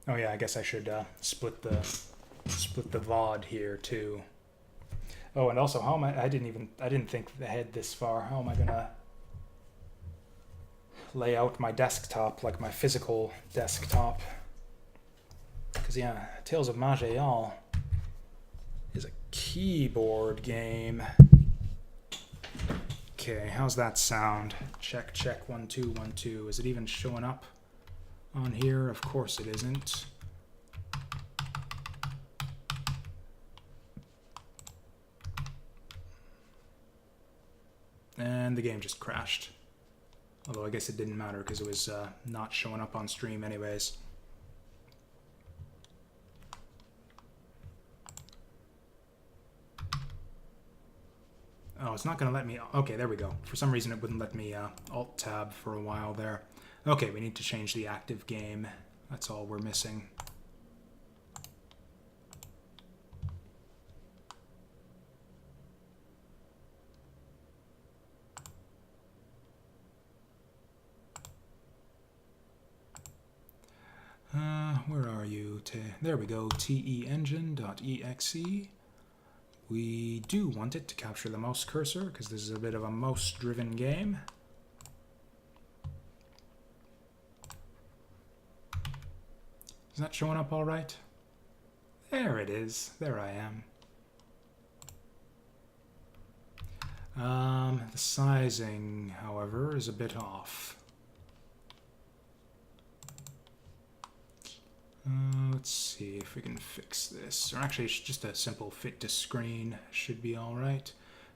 Oh yeah, I guess I should split the VOD here too. Oh, and also, how am I didn't think ahead this far. How am I gonna lay out my desktop, like my physical desktop? Because yeah, Tales of Maj'Eyal is a keyboard game. Okay, how's that sound? Check, check, 1 2 1 2. Is it even showing up on here? Of course it isn't. And the game just crashed. Although I guess it didn't matter because it was not showing up on stream anyways. Oh, it's not going to let me... Okay, there we go. For some reason it wouldn't let me Alt-Tab for a while there. Okay, we need to change the active game. That's all we're missing. Where are you? There we go, teengine.exe. We do want it to capture the mouse cursor, because this is a bit of a mouse-driven game. Is that showing up all right? There it is. There I am. The sizing, however, is a bit off. Let's see if we can fix this. Or actually, it's just a simple fit to screen. Should be all right.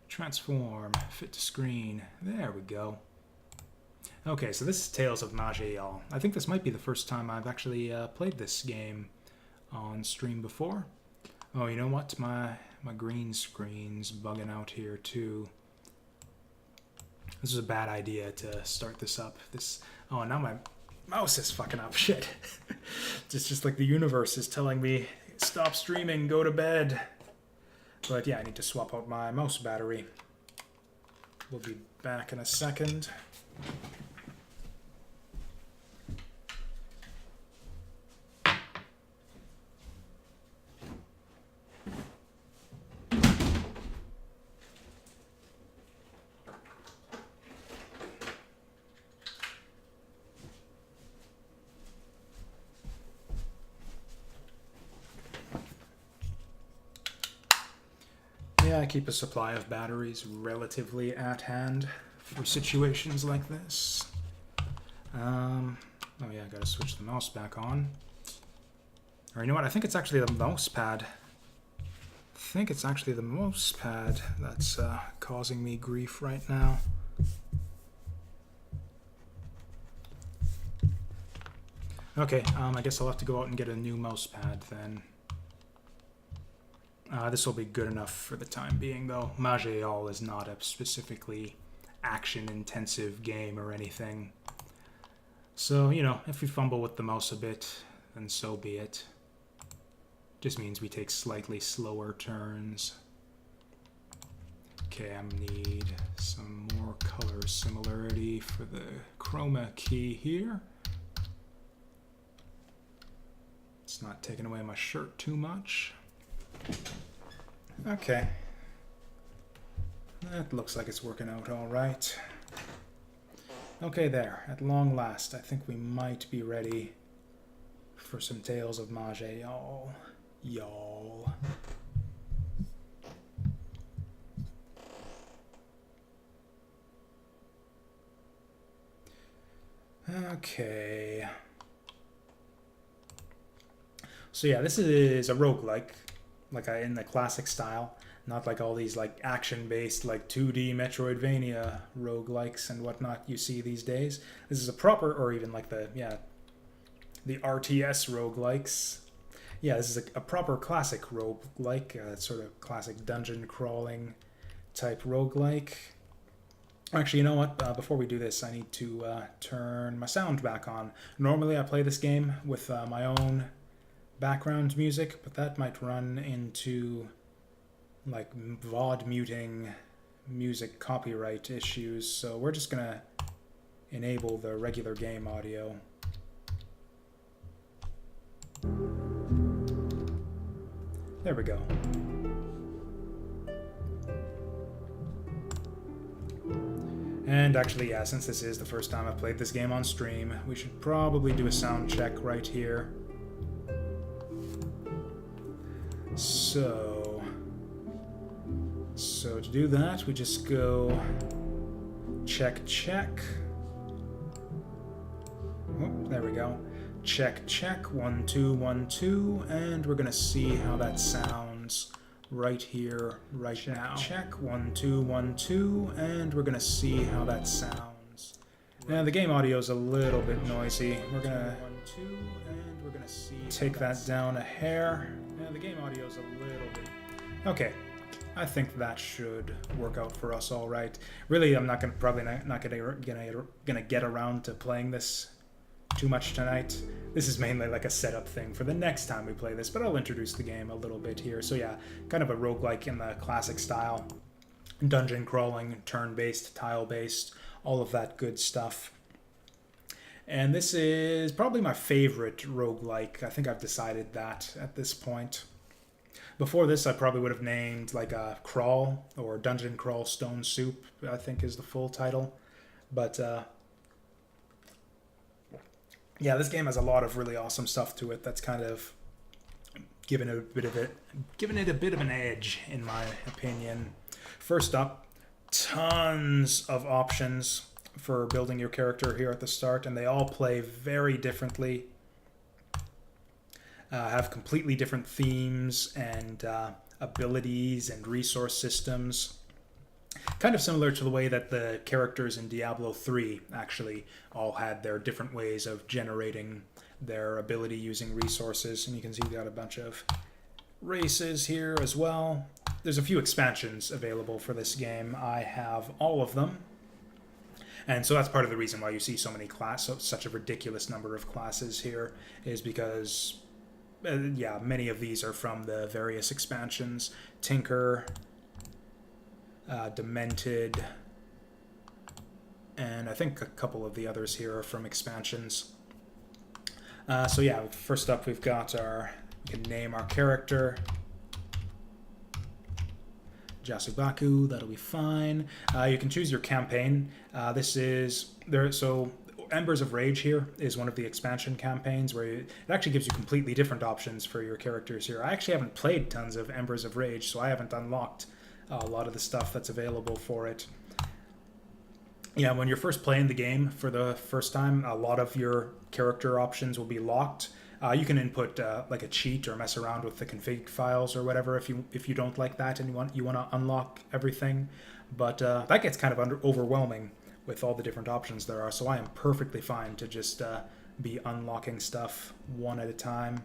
Transform, fit to screen. There we go. Okay, so this is Tales of Maj'Eyal. I think this might be the first time I've actually played this game on stream before. Oh, you know what? My green screen's bugging out here too. This is a bad idea to start this up. Oh, now my mouse is fucking up. Shit. It's just like the universe is telling me, stop streaming, go to bed. But yeah, I need to swap out my mouse battery. We'll be back in a second. Yeah, I keep a supply of batteries relatively at hand for situations like this. Oh yeah, I gotta switch the mouse back on. Or you know what, I think it's actually the mouse pad. I think it's actually the mouse pad that's causing me grief right now. Okay, I guess I'll have to go out and get a new mouse pad then. This will be good enough for the time being, though. Maj'Eyal is not a specifically action-intensive game or anything. So, you know, if we fumble with the mouse a bit, then so be it. Just means we take slightly slower turns. Okay, I need some more color similarity for the chroma key here. It's not taking away my shirt too much. Okay. That looks like it's working out all right. Okay, there. At long last, I think we might be ready for some Tales of Maj'Eyal. Y'all. Okay. So yeah, this is a roguelike, like in the classic style, not like all these like action-based like 2D Metroidvania roguelikes and whatnot you see these days. This is a proper, or even like the RTS roguelikes. Yeah, this is a proper classic roguelike, sort of classic dungeon crawling type roguelike. Actually, you know what? Before we do this, I need to turn my sound back on. Normally I play this game with my own background music, but that might run into like VOD muting music copyright issues, so we're just gonna enable the regular game audio. There we go. And actually, yeah, since this is the first time I've played this game on stream, we should probably do a sound check right here. So to do that, we just go check, check. Oh, there we go. Check, check, 1, 2, 1, 2, and we're gonna see how that sounds right here, right now. Check, 1, 2, 1, 2, and we're gonna see how that sounds. Now the game audio is a little bit noisy. We're gonna take that down a hair. Now the game audio is a little bit. Okay, I think that should work out for us all right. Really, I'm not gonna gonna get around to playing this too much tonight. This is mainly like a setup thing for the next time we play this, but I'll introduce the game a little bit here. So yeah, kind of a roguelike in the classic style. Dungeon crawling, turn-based, tile-based, all of that good stuff. And this is probably my favorite roguelike. I think I've decided that at this point. Before this, I probably would have named like a Crawl or Dungeon Crawl Stone Soup, I think is the full title. But yeah, this game has a lot of really awesome stuff to it that's kind of giving it a bit of an edge, in my opinion. First up, tons of options for building your character here at the start, and they all play very differently. Have completely different themes and abilities and resource systems. Kind of similar to the way that the characters in Diablo 3 actually all had their different ways of generating their ability using resources. And you can see we got a bunch of races here as well. There's a few expansions available for this game. I have all of them. And so that's part of the reason why you see so many such a ridiculous number of classes here, is because yeah, many of these are from the various expansions. Tinker, Demented, and I think a couple of the others here are from expansions. So yeah, first up we've got we can name our character. Jasu Baku, that'll be fine. You can choose your campaign. So Embers of Rage here is one of the expansion campaigns where it actually gives you completely different options for your characters here. I actually haven't played tons of Embers of Rage, so I haven't unlocked a lot of the stuff that's available for it. Yeah, when you're first playing the game for the first time, a lot of your character options will be locked. You can input like a cheat or mess around with the config files or whatever if you don't like that and you want to unlock everything. But that gets kind of overwhelming with all the different options there are. So I am perfectly fine to just be unlocking stuff one at a time.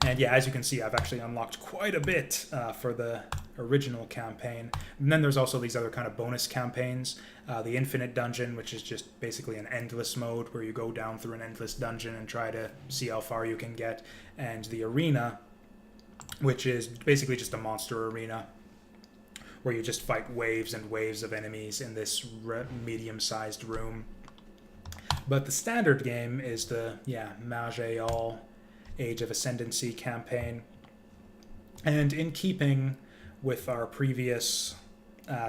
And yeah, as you can see, I've actually unlocked quite a bit for the original campaign. And then there's also these other kind of bonus campaigns. The Infinite Dungeon, which is just basically an endless mode where you go down through an endless dungeon and try to see how far you can get. And the Arena, which is basically just a monster arena where you just fight waves and waves of enemies in this medium-sized room. But the standard game is the, Maj'Eyal Age of Ascendancy campaign. And in keeping with our previous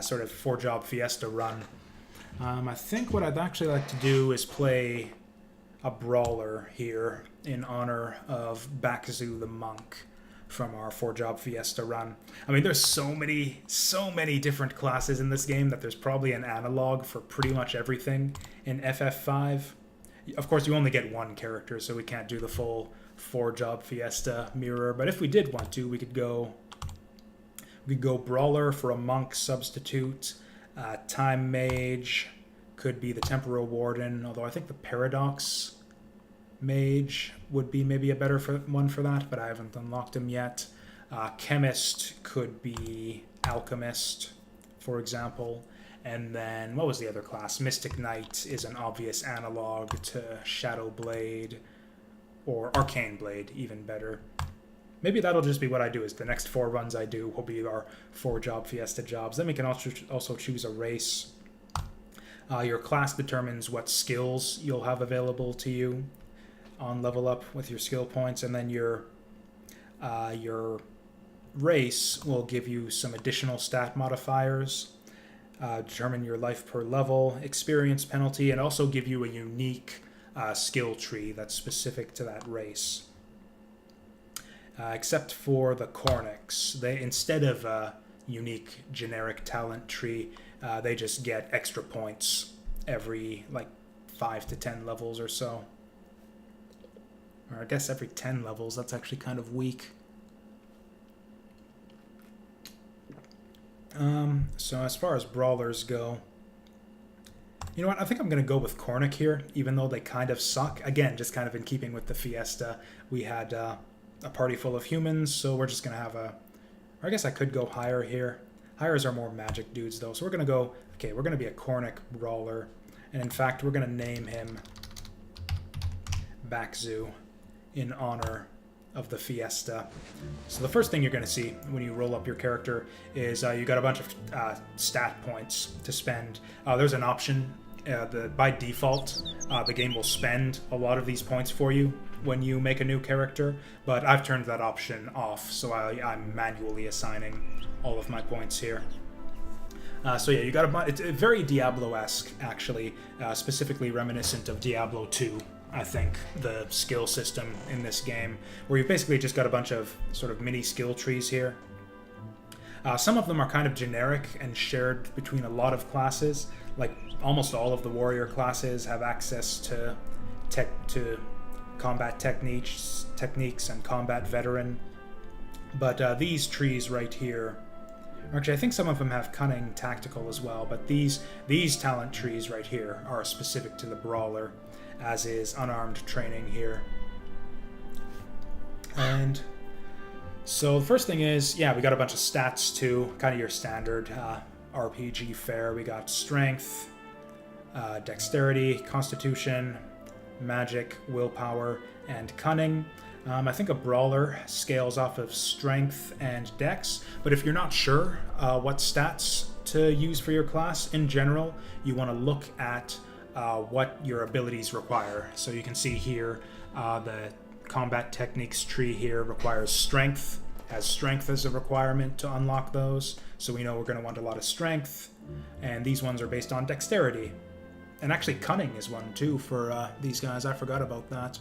sort of 4-job Fiesta run, I think what I'd actually like to do is play a Brawler here in honor of Bakzu the Monk from our 4-job Fiesta run. I mean, there's so many different classes in this game that there's probably an analog for pretty much everything in FF5. Of course, you only get one character, so we can't do the full 4-job Fiesta mirror, but if we did want to, we could go Brawler for a monk substitute. Time Mage could be the Temporal Warden, although I think the Paradox Mage would be maybe a better one for that, but I haven't unlocked him yet. Chemist could be Alchemist, for example. And then, what was the other class? Mystic Knight is an obvious analog to Shadow Blade, or Arcane Blade, even better. Maybe that'll just be what I do, is the next 4 runs I do will be our 4-job Fiesta jobs. Then we can also choose a race. Your class determines what skills you'll have available to you on level up with your skill points, and then your your race will give you some additional stat modifiers, determine your life per level, experience penalty, and also give you a unique skill tree that's specific to that race. Except for the Cornix. They, instead of a unique generic talent tree, they just get extra points every like 5 to 10 levels or so. Or I guess every 10 levels. That's actually kind of weak. So as far as brawlers go, you know what? I think I'm going to go with Cornic here, even though they kind of suck. Again, just kind of in keeping with the Fiesta. We had a party full of humans, so we're just going to have a... Or I guess I could go higher here. Hires are more magic dudes, though. So we're going to go... Okay, we're going to be a Cornic Brawler. And in fact, we're going to name him Bakzu in honor of the Fiesta. So the first thing you're going to see when you roll up your character is you got a bunch of stat points to spend. There's an option. By default, the game will spend a lot of these points for you when you make a new character, but I've turned that option off, so I'm manually assigning all of my points here. So yeah, you got it's very Diablo-esque, actually, specifically reminiscent of Diablo 2, I think, the skill system in this game, where you've basically just got a bunch of sort of mini skill trees here. Some of them are kind of generic and shared between a lot of classes, like almost all of the warrior classes have access to combat techniques and combat veteran. But these trees right here, actually I think some of them have cunning tactical as well, but these talent trees right here are specific to the brawler, as is unarmed training here. And so the first thing is, yeah, we got a bunch of stats too, kind of your standard RPG fare. We got strength, dexterity, constitution, magic, willpower, and cunning. I think a brawler scales off of strength and dex, but if you're not sure what stats to use for your class in general, you want to look at what your abilities require. So you can see here the combat techniques tree here requires strength, has strength as a requirement to unlock those, so we know we're going to want a lot of strength, and these ones are based on dexterity. And actually cunning is one too for these guys, I forgot about that.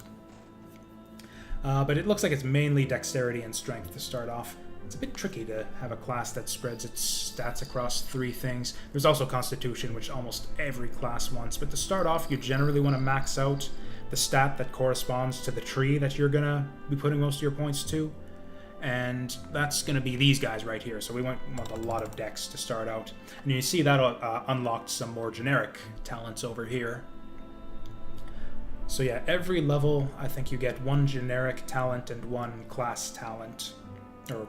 But it looks like it's mainly dexterity and strength to start off. It's a bit tricky to have a class that spreads its stats across 3 things. There's also Constitution, which almost every class wants, but to start off, you generally want to max out the stat that corresponds to the tree that you're going to be putting most of your points to, and that's going to be these guys right here, so we want a lot of dex to start out. And you see that unlocked some more generic talents over here. So yeah, every level, I think you get 1 generic talent and 1 class talent, or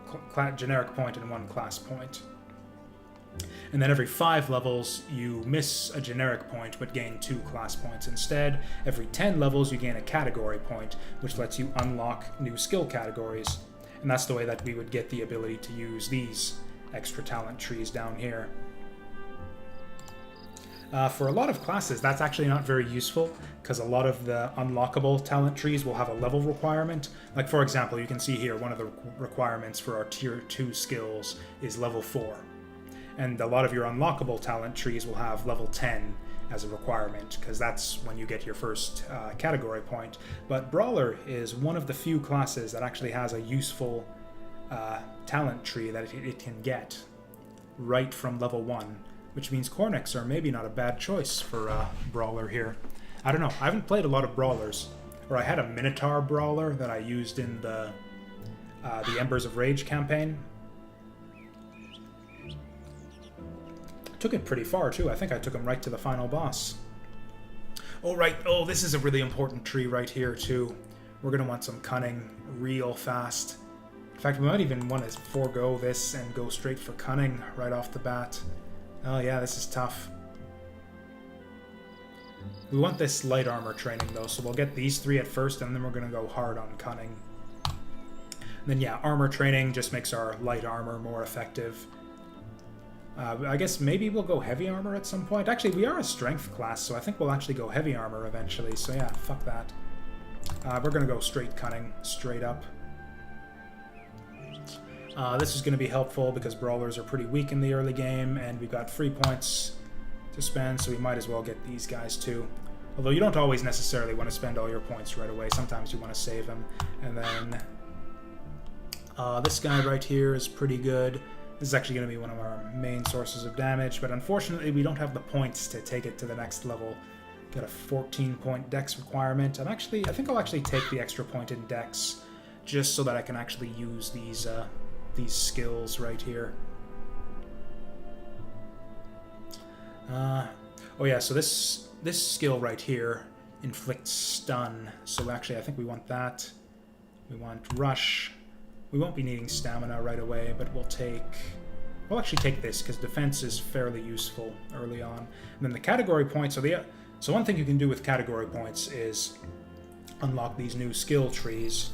generic point and 1 class point. And then every 5 levels, you miss a generic point but gain 2 class points instead. Every 10 levels, you gain a category point, which lets you unlock new skill categories. And that's the way that we would get the ability to use these extra talent trees down here. For a lot of classes, that's actually not very useful, because a lot of the unlockable talent trees will have a level requirement. Like, for example, you can see here, one of the requirements for our Tier 2 skills is level 4. And a lot of your unlockable talent trees will have level 10 as a requirement, because that's when you get your first category point. But Brawler is one of the few classes that actually has a useful talent tree that it can get right from level 1. Which means Cornix are maybe not a bad choice for Brawler here. I don't know, I haven't played a lot of Brawlers. Or I had a Minotaur Brawler that I used in the Embers of Rage campaign. Took it pretty far too, I think I took him right to the final boss. Oh right, oh this is a really important tree right here too. We're going to want some cunning real fast. In fact, we might even want to forego this and go straight for cunning right off the bat. Oh yeah, this is tough. We want this light armor training though, so we'll get these 3 at first, and then we're going to go hard on cunning. And then yeah, armor training just makes our light armor more effective. I guess maybe we'll go heavy armor at some point. Actually, we are a strength class, so I think we'll actually go heavy armor eventually, so yeah, fuck that. We're going to go straight cunning, straight up. This is going to be helpful because Brawlers are pretty weak in the early game, and we've got free points to spend, so we might as well get these guys too. Although you don't always necessarily want to spend all your points right away. Sometimes you want to save them. And then this guy right here is pretty good. This is actually going to be one of our main sources of damage, but unfortunately we don't have the points to take it to the next level. Got a 14-point dex requirement. I think I'll actually take the extra point in dex just so that I can actually use these skills right here. Oh yeah, so this skill right here inflicts stun. So actually I think we want that. We want rush. We won't be needing stamina right away, but we'll actually take this because defense is fairly useful early on. And then the category points. So one thing you can do with category points is unlock these new skill trees.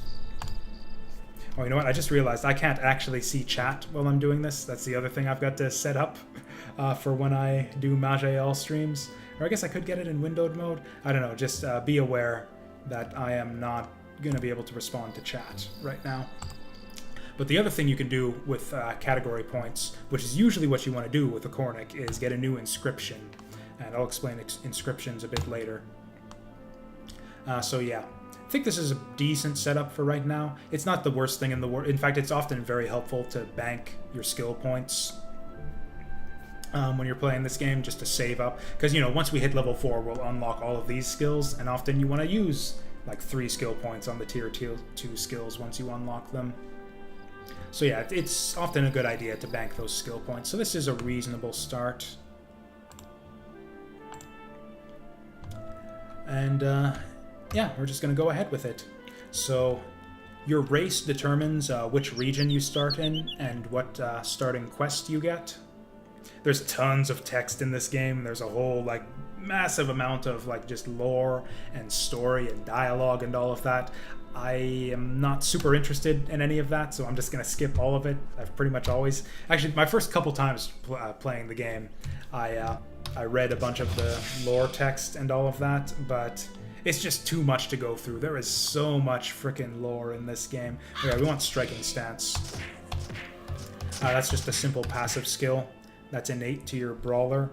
Oh, you know what? I just realized I can't actually see chat while I'm doing this. That's the other thing I've got to set up for when I do Maj'Eyal streams. Or I guess I could get it in windowed mode. I don't know. Just be aware that I am not going to be able to respond to chat right now. But the other thing you can do with category points, which is usually what you want to do with a Cornic, is get a new inscription. And I'll explain inscriptions a bit later. So yeah, I think this is a decent setup for right now. It's not the worst thing in the world. In fact, it's often very helpful to bank your skill points when you're playing this game, just to save up. Because, you know, once we hit level 4, we'll unlock all of these skills, and often you want to use like 3 skill points on the tier 2 skills once you unlock them. So yeah, it's often a good idea to bank those skill points. So this is a reasonable start. And yeah, we're just going to go ahead with it. So your race determines which region you start in and what starting quest you get. There's tons of text in this game. There's a whole like massive amount of like just lore and story and dialogue and all of that. I am not super interested in any of that, so I'm just going to skip all of it. I've pretty much always... Actually, my first couple times playing the game, I read a bunch of the lore text and all of that, but it's just too much to go through. There is so much freaking lore in this game. Yeah, we want striking stance. That's just a simple passive skill that's innate to your Brawler.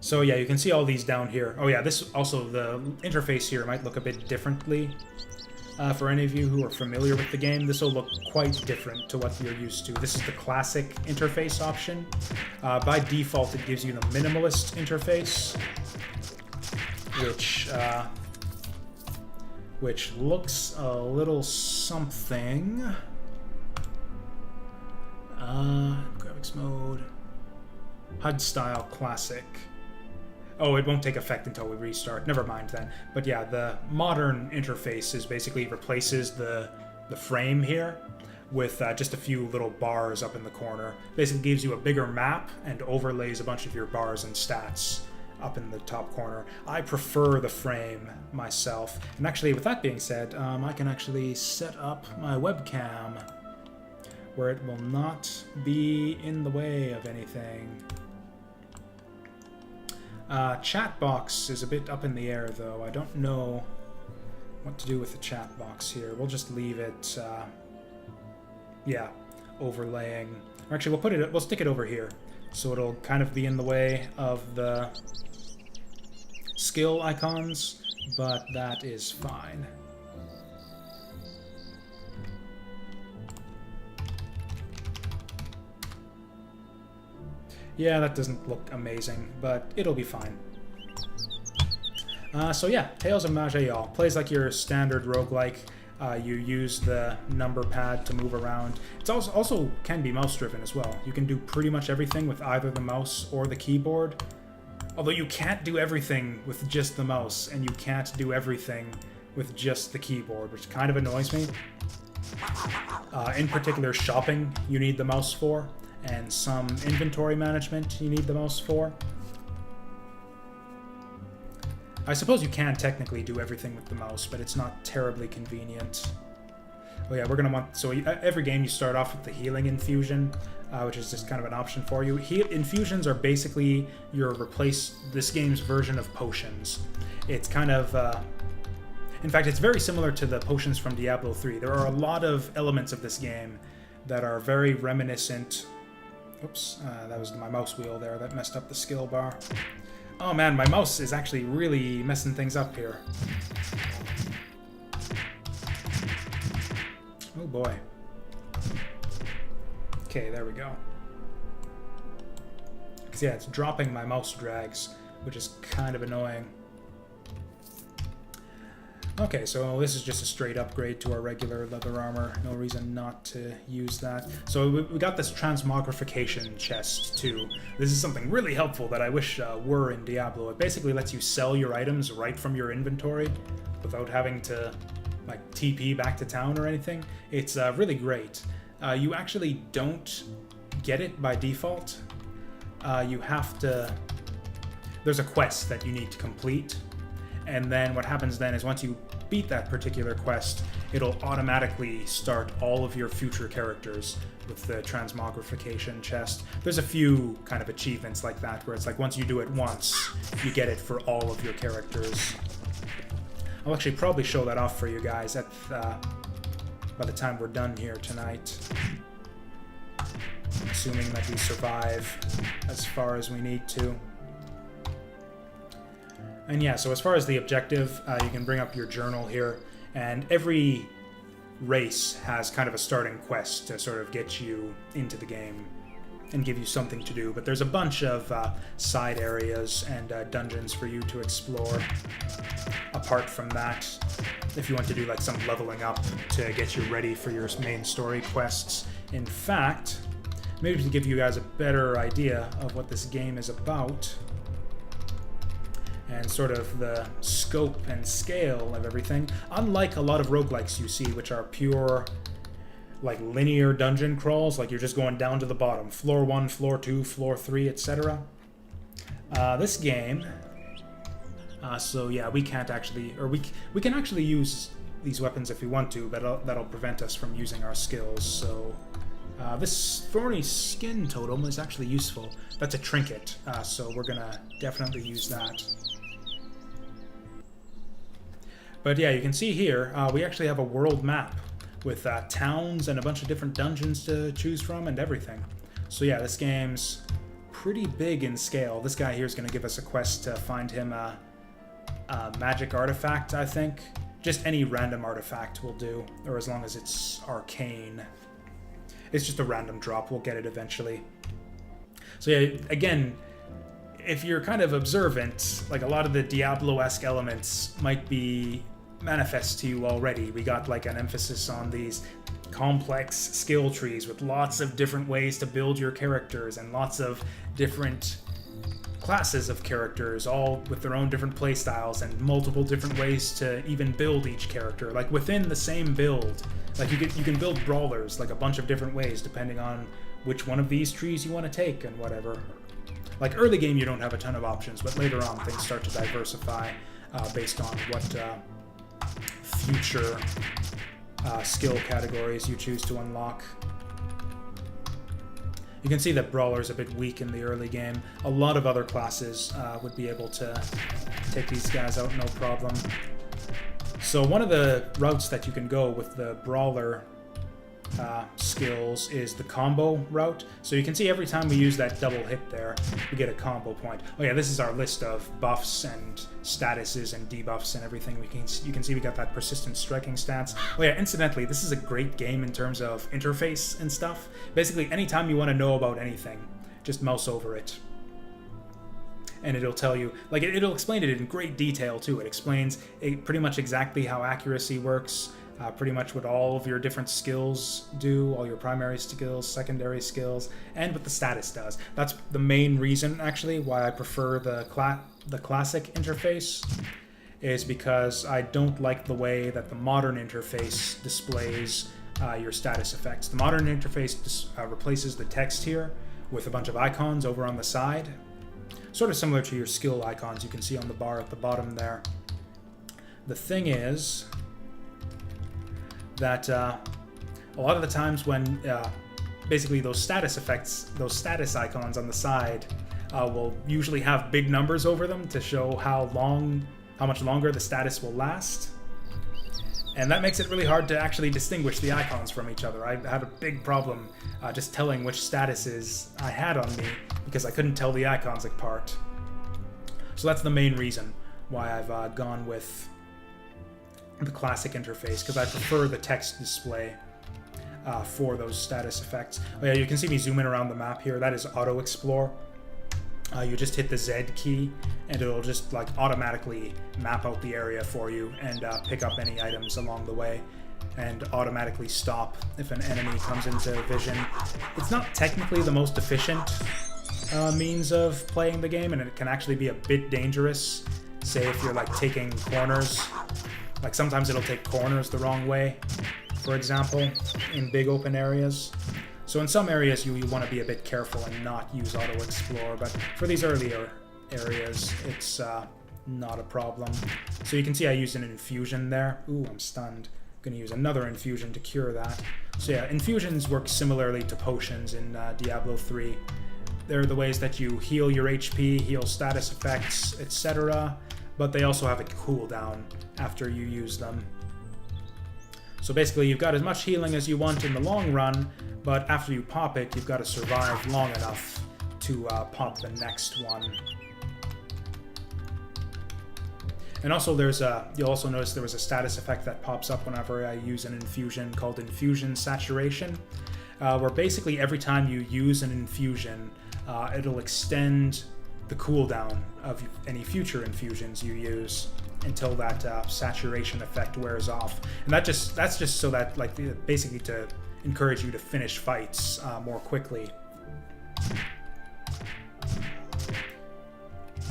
So yeah, you can see all these down here. Oh yeah, this also, the interface here might look a bit differently. For any of you who are familiar with the game, this will look quite different to what you're used to. This is the classic interface option. By default, it gives you the minimalist interface, which looks a little something. Graphics mode, HUD style classic. Oh, it won't take effect until we restart. Never mind then. But yeah, the modern interface is basically replaces the frame here with just a few little bars up in the corner. Basically gives you a bigger map and overlays a bunch of your bars and stats up in the top corner. I prefer the frame myself. And actually, with that being said, I can actually set up my webcam where it will not be in the way of anything. Chat box is a bit up in the air, though. I don't know what to do with the chat box here. We'll just leave it, yeah, overlaying. Or actually, we'll stick it over here, so it'll kind of be in the way of the skill icons, but that is fine. Yeah, that doesn't look amazing, but it'll be fine. So yeah, Tales of Maj'Eyal plays like your standard roguelike. You use the number pad to move around. It's also can be mouse-driven as well. You can do pretty much everything with either the mouse or the keyboard. Although you can't do everything with just the mouse, and you can't do everything with just the keyboard, which kind of annoys me. In particular, shopping you need the mouse for, and some inventory management you need the mouse for. I suppose you can technically do everything with the mouse, but it's not terribly convenient. Oh yeah, we're gonna want, so every game you start off with the healing infusion, which is just kind of an option for you. Infusions are basically this game's version of potions. It's kind of, in fact, it's very similar to the potions from Diablo 3. There are a lot of elements of this game that are very reminiscent. Oops, that was my mouse wheel there that messed up the skill bar. Oh man, my mouse is actually really messing things up here. Oh boy. Okay, there we go. Because yeah, it's dropping my mouse drags, which is kind of annoying. Okay, so this is just a straight upgrade to our regular leather armor. No reason not to use that. So we got this transmogrification chest too. This is something really helpful that I wish were in Diablo. It basically lets you sell your items right from your inventory without having to like TP back to town or anything. It's really great. You actually don't get it by default. You have to... There's a quest that you need to complete. And then what happens then is once you beat that particular quest, it'll automatically start all of your future characters with the transmogrification chest. There's a few kind of achievements like that where it's like once you do it once, you get it for all of your characters. I'll actually probably show that off for you guys at by the time we're done here tonight. Assuming that we survive as far as we need to. And yeah, so as far as the objective, you can bring up your journal here, and every race has kind of a starting quest to sort of get you into the game and give you something to do. But there's a bunch of side areas and dungeons for you to explore. Apart from that, if you want to do like some leveling up to get you ready for your main story quests. In fact, maybe to give you guys a better idea of what this game is about, and sort of the scope and scale of everything. Unlike a lot of roguelikes you see, which are pure, like, linear dungeon crawls, like you're just going down to the bottom, floor 1, floor 2, floor 3, etc. This game, so yeah, we can't actually, or we can actually use these weapons if we want to, but that'll prevent us from using our skills, so... this thorny skin totem is actually useful. That's a trinket, so we're gonna definitely use that. But yeah, you can see here, we actually have a world map with towns and a bunch of different dungeons to choose from and everything. So yeah, this game's pretty big in scale. This guy here is going to give us a quest to find him a magic artifact, I think. Just any random artifact will do, or as long as it's arcane. It's just a random drop, we'll get it eventually. So yeah, again, if you're kind of observant, like a lot of the Diablo-esque elements might be manifest to you already. We got like an emphasis on these complex skill trees with lots of different ways to build your characters and lots of different classes of characters, all with their own different playstyles and multiple different ways to even build each character. Like within the same build, like you can build brawlers like a bunch of different ways depending on which one of these trees you want to take and whatever. Like early game you don't have a ton of options, but later on things start to diversify based on what future skill categories you choose to unlock. You can see that Brawler's a bit weak in the early game. A lot of other classes would be able to take these guys out no problem. So one of the routes that you can go with the Brawler skills is the combo route. So you can see every time we use that double hit there, we get a combo point. Oh yeah, this is our list of buffs and statuses and debuffs and everything. You can see we got that persistent striking stance. Oh yeah, incidentally, this is a great game in terms of interface and stuff. Basically, anytime you want to know about anything, just mouse over it. And it'll tell you, like it'll explain it in great detail too. It explains pretty much exactly how accuracy works, pretty much what all of your different skills do, all your primary skills, secondary skills, and what the status does. That's the main reason, actually, why I prefer the classic interface, is because I don't like the way that the modern interface displays your status effects. The modern interface replaces the text here with a bunch of icons over on the side, sort of similar to your skill icons you can see on the bar at the bottom there. The thing is that a lot of the times when basically those status effects, those status icons on the side will usually have big numbers over them to show how much longer the status will last. And that makes it really hard to actually distinguish the icons from each other. I had a big problem just telling which statuses I had on me because I couldn't tell the icons apart. So that's the main reason why I've gone with the classic interface, because I prefer the text display for those status effects. Oh yeah, you can see me zooming around the map here. That is auto explore. You just hit the Z key and it'll just like automatically map out the area for you and pick up any items along the way and automatically stop if an enemy comes into vision. It's not technically the most efficient means of playing the game, and it can actually be a bit dangerous. Say if you're like taking corners, like sometimes it'll take corners the wrong way, for example, in big open areas. So in some areas you want to be a bit careful and not use auto explore, but for these earlier areas it's not a problem. So you can see I used an infusion there. Ooh, I'm stunned. I'm going to use another infusion to cure that. So yeah, infusions work similarly to potions in Diablo 3. They're the ways that you heal your HP, heal status effects, etc. But they also have a cooldown after you use them. So basically you've got as much healing as you want in the long run, but after you pop it, you've got to survive long enough to pop the next one. And also you'll also notice there was a status effect that pops up whenever I use an infusion called Infusion Saturation, where basically every time you use an infusion, it'll extend the cooldown of any future infusions you use until that saturation effect wears off. And that's just so that, like, basically to encourage you to finish fights more quickly.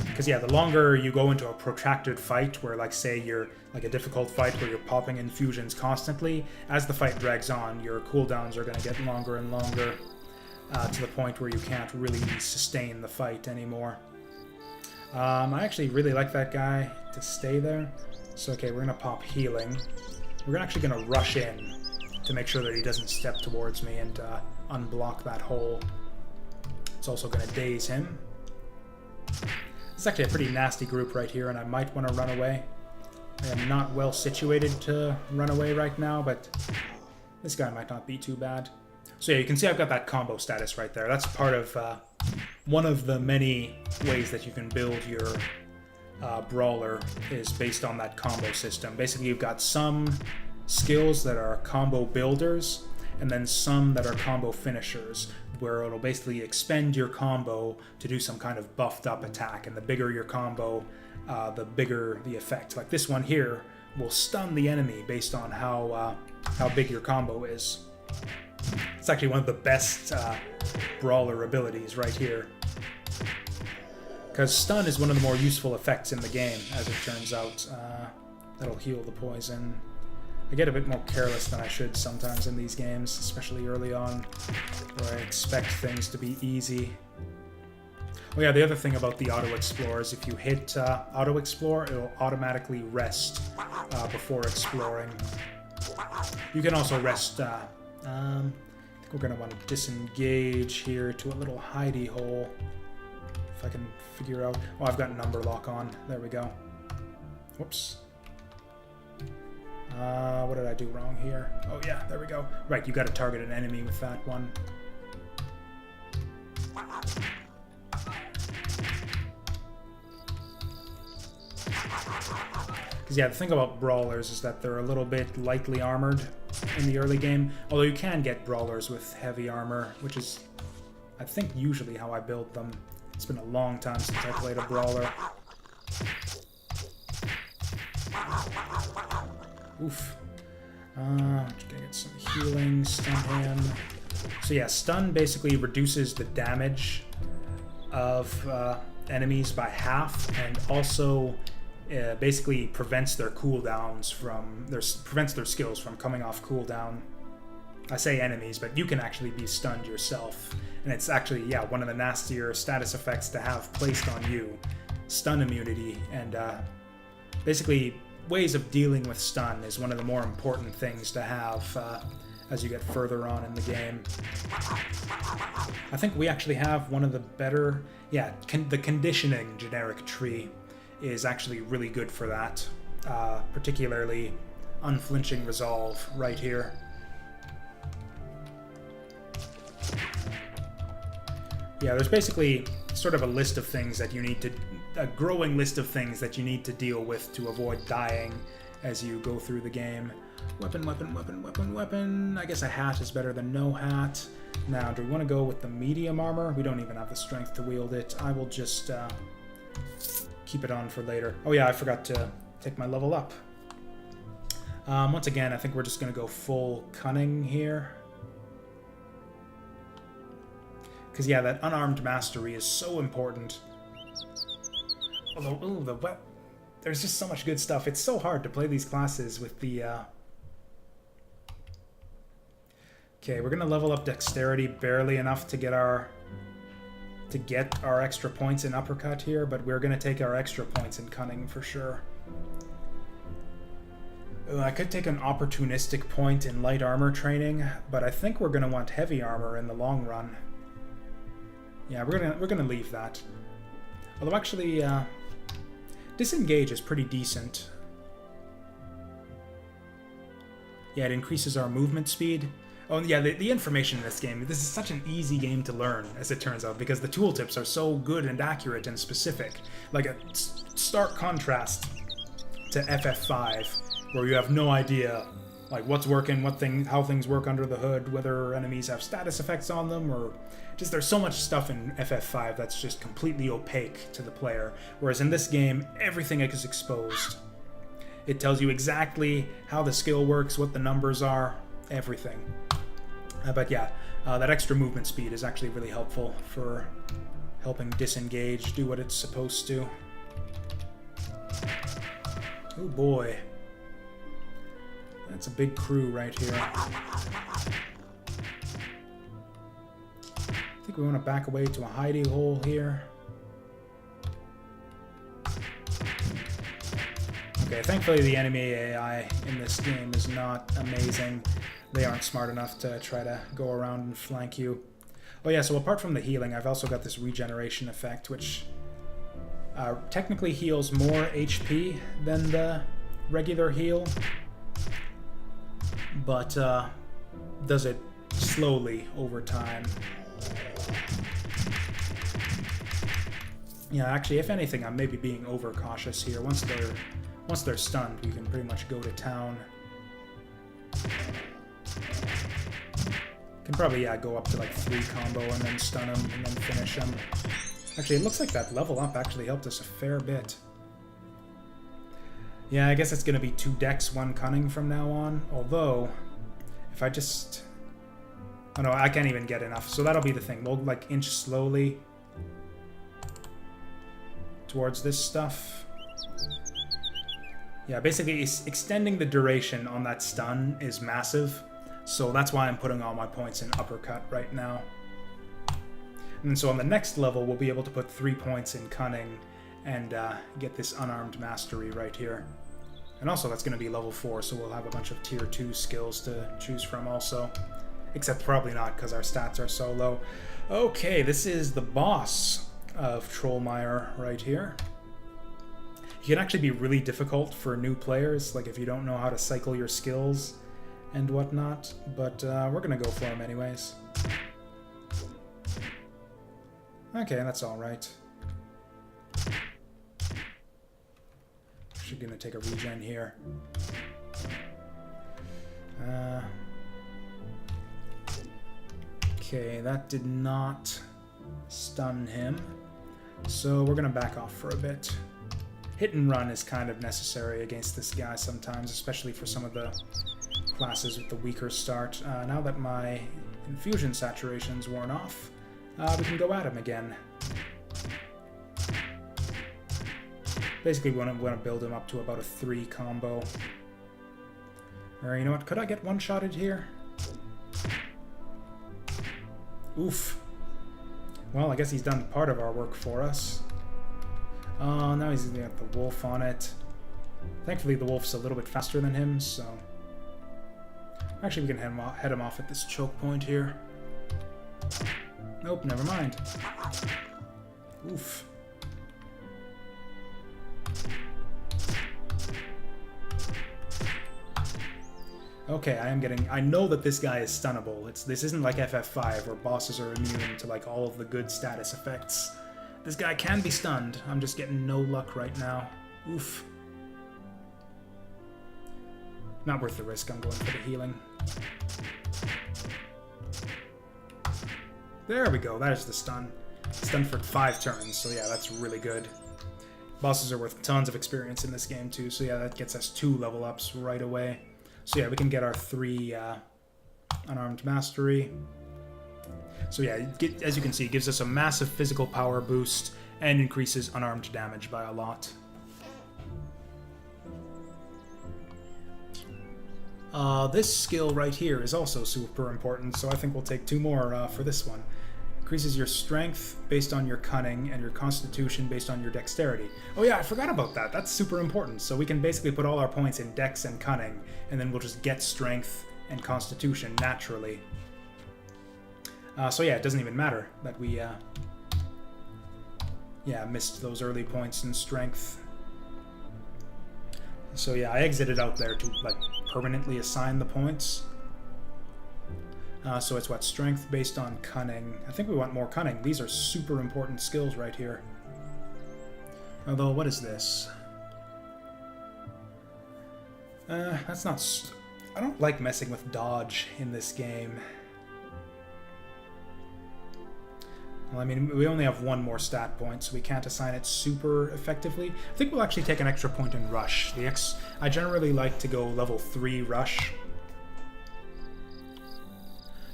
Because yeah, the longer you go into a protracted fight, where like say you're like a difficult fight where you're popping infusions constantly, as the fight drags on, your cooldowns are going to get longer and longer to the point where you can't really sustain the fight anymore. I actually really like that guy to stay there. So okay, we're going to pop healing. We're actually going to rush in to make sure that he doesn't step towards me and unblock that hole. It's also going to daze him. It's actually a pretty nasty group right here, and I might want to run away. I am not well situated to run away right now, but this guy might not be too bad. So yeah, you can see I've got that combo status right there. That's part of one of the many ways that you can build your Brawler is based on that combo system. Basically, you've got some skills that are combo builders, and then some that are combo finishers, where it'll basically expend your combo to do some kind of buffed up attack, and the bigger your combo, the bigger the effect. Like this one here will stun the enemy based on how big your combo is. It's actually one of the best Brawler abilities right here, because stun is one of the more useful effects in the game, as it turns out. That'll heal the poison. I get a bit more careless than I should sometimes in these games, especially early on, where I expect things to be easy. Oh yeah, the other thing about the auto-explore is if you hit auto-explore, it'll automatically rest before exploring. You can also rest... I think we're going to want to disengage here to a little hidey hole. If I can figure out... Oh, I've got number lock on. There we go. Whoops. What did I do wrong here? Oh yeah, there we go. Right, you got to target an enemy with that one. Because yeah, the thing about Brawlers is that they're a little bit lightly armored in the early game. Although you can get Brawlers with heavy armor, which is, I think, usually how I build them. It's been a long time since I played a Brawler. Oof. Just gonna get some healing, stun him. So yeah, stun basically reduces the damage of enemies by half, and also basically prevents their cooldowns from prevents their skills from coming off cooldown. I say enemies, but you can actually be stunned yourself, and it's actually, yeah, one of the nastier status effects to have placed on you. Stun immunity, and basically ways of dealing with stun is one of the more important things to have as you get further on in the game. I think we actually have one of the better... Yeah, the conditioning generic tree is actually really good for that. Particularly unflinching resolve right here. Yeah, there's basically sort of a list of things that you need to... a growing list of things that you need to deal with to avoid dying as you go through the game. Weapon, weapon, weapon, weapon, weapon. I guess a hat is better than no hat. Now, do we want to go with the medium armor? We don't even have the strength to wield it. I will just keep it on for later. Oh yeah, I forgot to take my level up. Once again, I think we're just going to go full cunning here. Because, yeah, that unarmed mastery is so important. Although, ooh, there's just so much good stuff. It's so hard to play these classes with the... Okay, we're going to level up dexterity barely enough to get our extra points in uppercut here, but we're going to take our extra points in cunning for sure. I could take an opportunistic point in light armor training, but I think we're going to want heavy armor in the long run. Yeah, we're gonna leave that. Although actually, disengage is pretty decent. Yeah, it increases our movement speed. Oh yeah, the information in this game. This is such an easy game to learn, as it turns out, because the tooltips are so good and accurate and specific. Like a stark contrast to FF5, where you have no idea like what's working, how things work under the hood, whether enemies have status effects on them, or just there's so much stuff in FF5 that's just completely opaque to the player. Whereas in this game, everything is exposed. It tells you exactly how the skill works, what the numbers are, everything. But yeah, that extra movement speed is actually really helpful for helping disengage do what it's supposed to. Oh boy. That's a big crew right here. I think we want to back away to a hidey hole here. Okay, thankfully the enemy AI in this game is not amazing. They aren't smart enough to try to go around and flank you. Oh yeah, so apart from the healing, I've also got this regeneration effect, which technically heals more HP than the regular heal, but does it slowly over time. Yeah, actually, if anything, I'm maybe being overcautious here. Once they're stunned, you can pretty much go to town. Can probably, yeah, go up to like 3 combo and then stun them and then finish them. Actually, it looks like that level up actually helped us a fair bit. Yeah, I guess it's going to be 2 dex, 1 cunning from now on. Although, if I just... Oh no, I can't even get enough. So that'll be the thing. We'll like inch slowly towards this stuff. Yeah, basically extending the duration on that stun is massive. So that's why I'm putting all my points in uppercut right now. And so on the next level, we'll be able to put 3 points in cunning and get this unarmed mastery right here. And also that's going to be level 4, so we'll have a bunch of tier 2 skills to choose from also. Except probably not, because our stats are so low. Okay, this is the boss of Trollmeyer right here. He can actually be really difficult for new players, like if you don't know how to cycle your skills and whatnot, but we're going to go for him anyways. Okay, that's alright. Actually going to take a regen here. Okay, that did not stun him, so we're going to back off for a bit. Hit and run is kind of necessary against this guy sometimes, especially for some of the classes with the weaker start. Now that my infusion saturation's worn off, we can go at him again. Basically, we want to build him up to about a 3 combo. Or you know what? Could I get one-shotted here? Oof. Well, I guess he's done part of our work for us. Now he's got the wolf on it. Thankfully, the wolf's a little bit faster than him, so... Actually, we can head him off at this choke point here. Nope, never mind. Oof. Okay, I know that this guy is stunnable. This isn't like FF5 where bosses are immune to like all of the good status effects. This guy can be stunned. I'm just getting no luck right now. Oof. Not worth the risk. I'm going for the healing. There we go. There's the stun. Stun for 5 turns, so yeah, that's really good. Bosses are worth tons of experience in this game too, so yeah, that gets us 2 level ups right away. So yeah, we can get our 3 unarmed mastery. So yeah, as you can see, it gives us a massive physical power boost and increases unarmed damage by a lot. This skill right here is also super important, so I think we'll take 2 more for this one. Increases your strength based on your cunning and your constitution based on your dexterity. Oh yeah, I forgot about that. That's super important. So we can basically put all our points in dex and cunning, and then we'll just get strength and constitution naturally. So yeah, it doesn't even matter that we missed those early points in strength. So yeah, I exited out there to like permanently assign the points. So it's what? Strength based on cunning. I think we want more cunning. These are super important skills right here. Although, what is this? That's not... I don't like messing with dodge in this game. Well, I mean, we only have 1 more stat point, so we can't assign it super effectively. I think we'll actually take an extra point in Rush. I generally like to go level 3 Rush,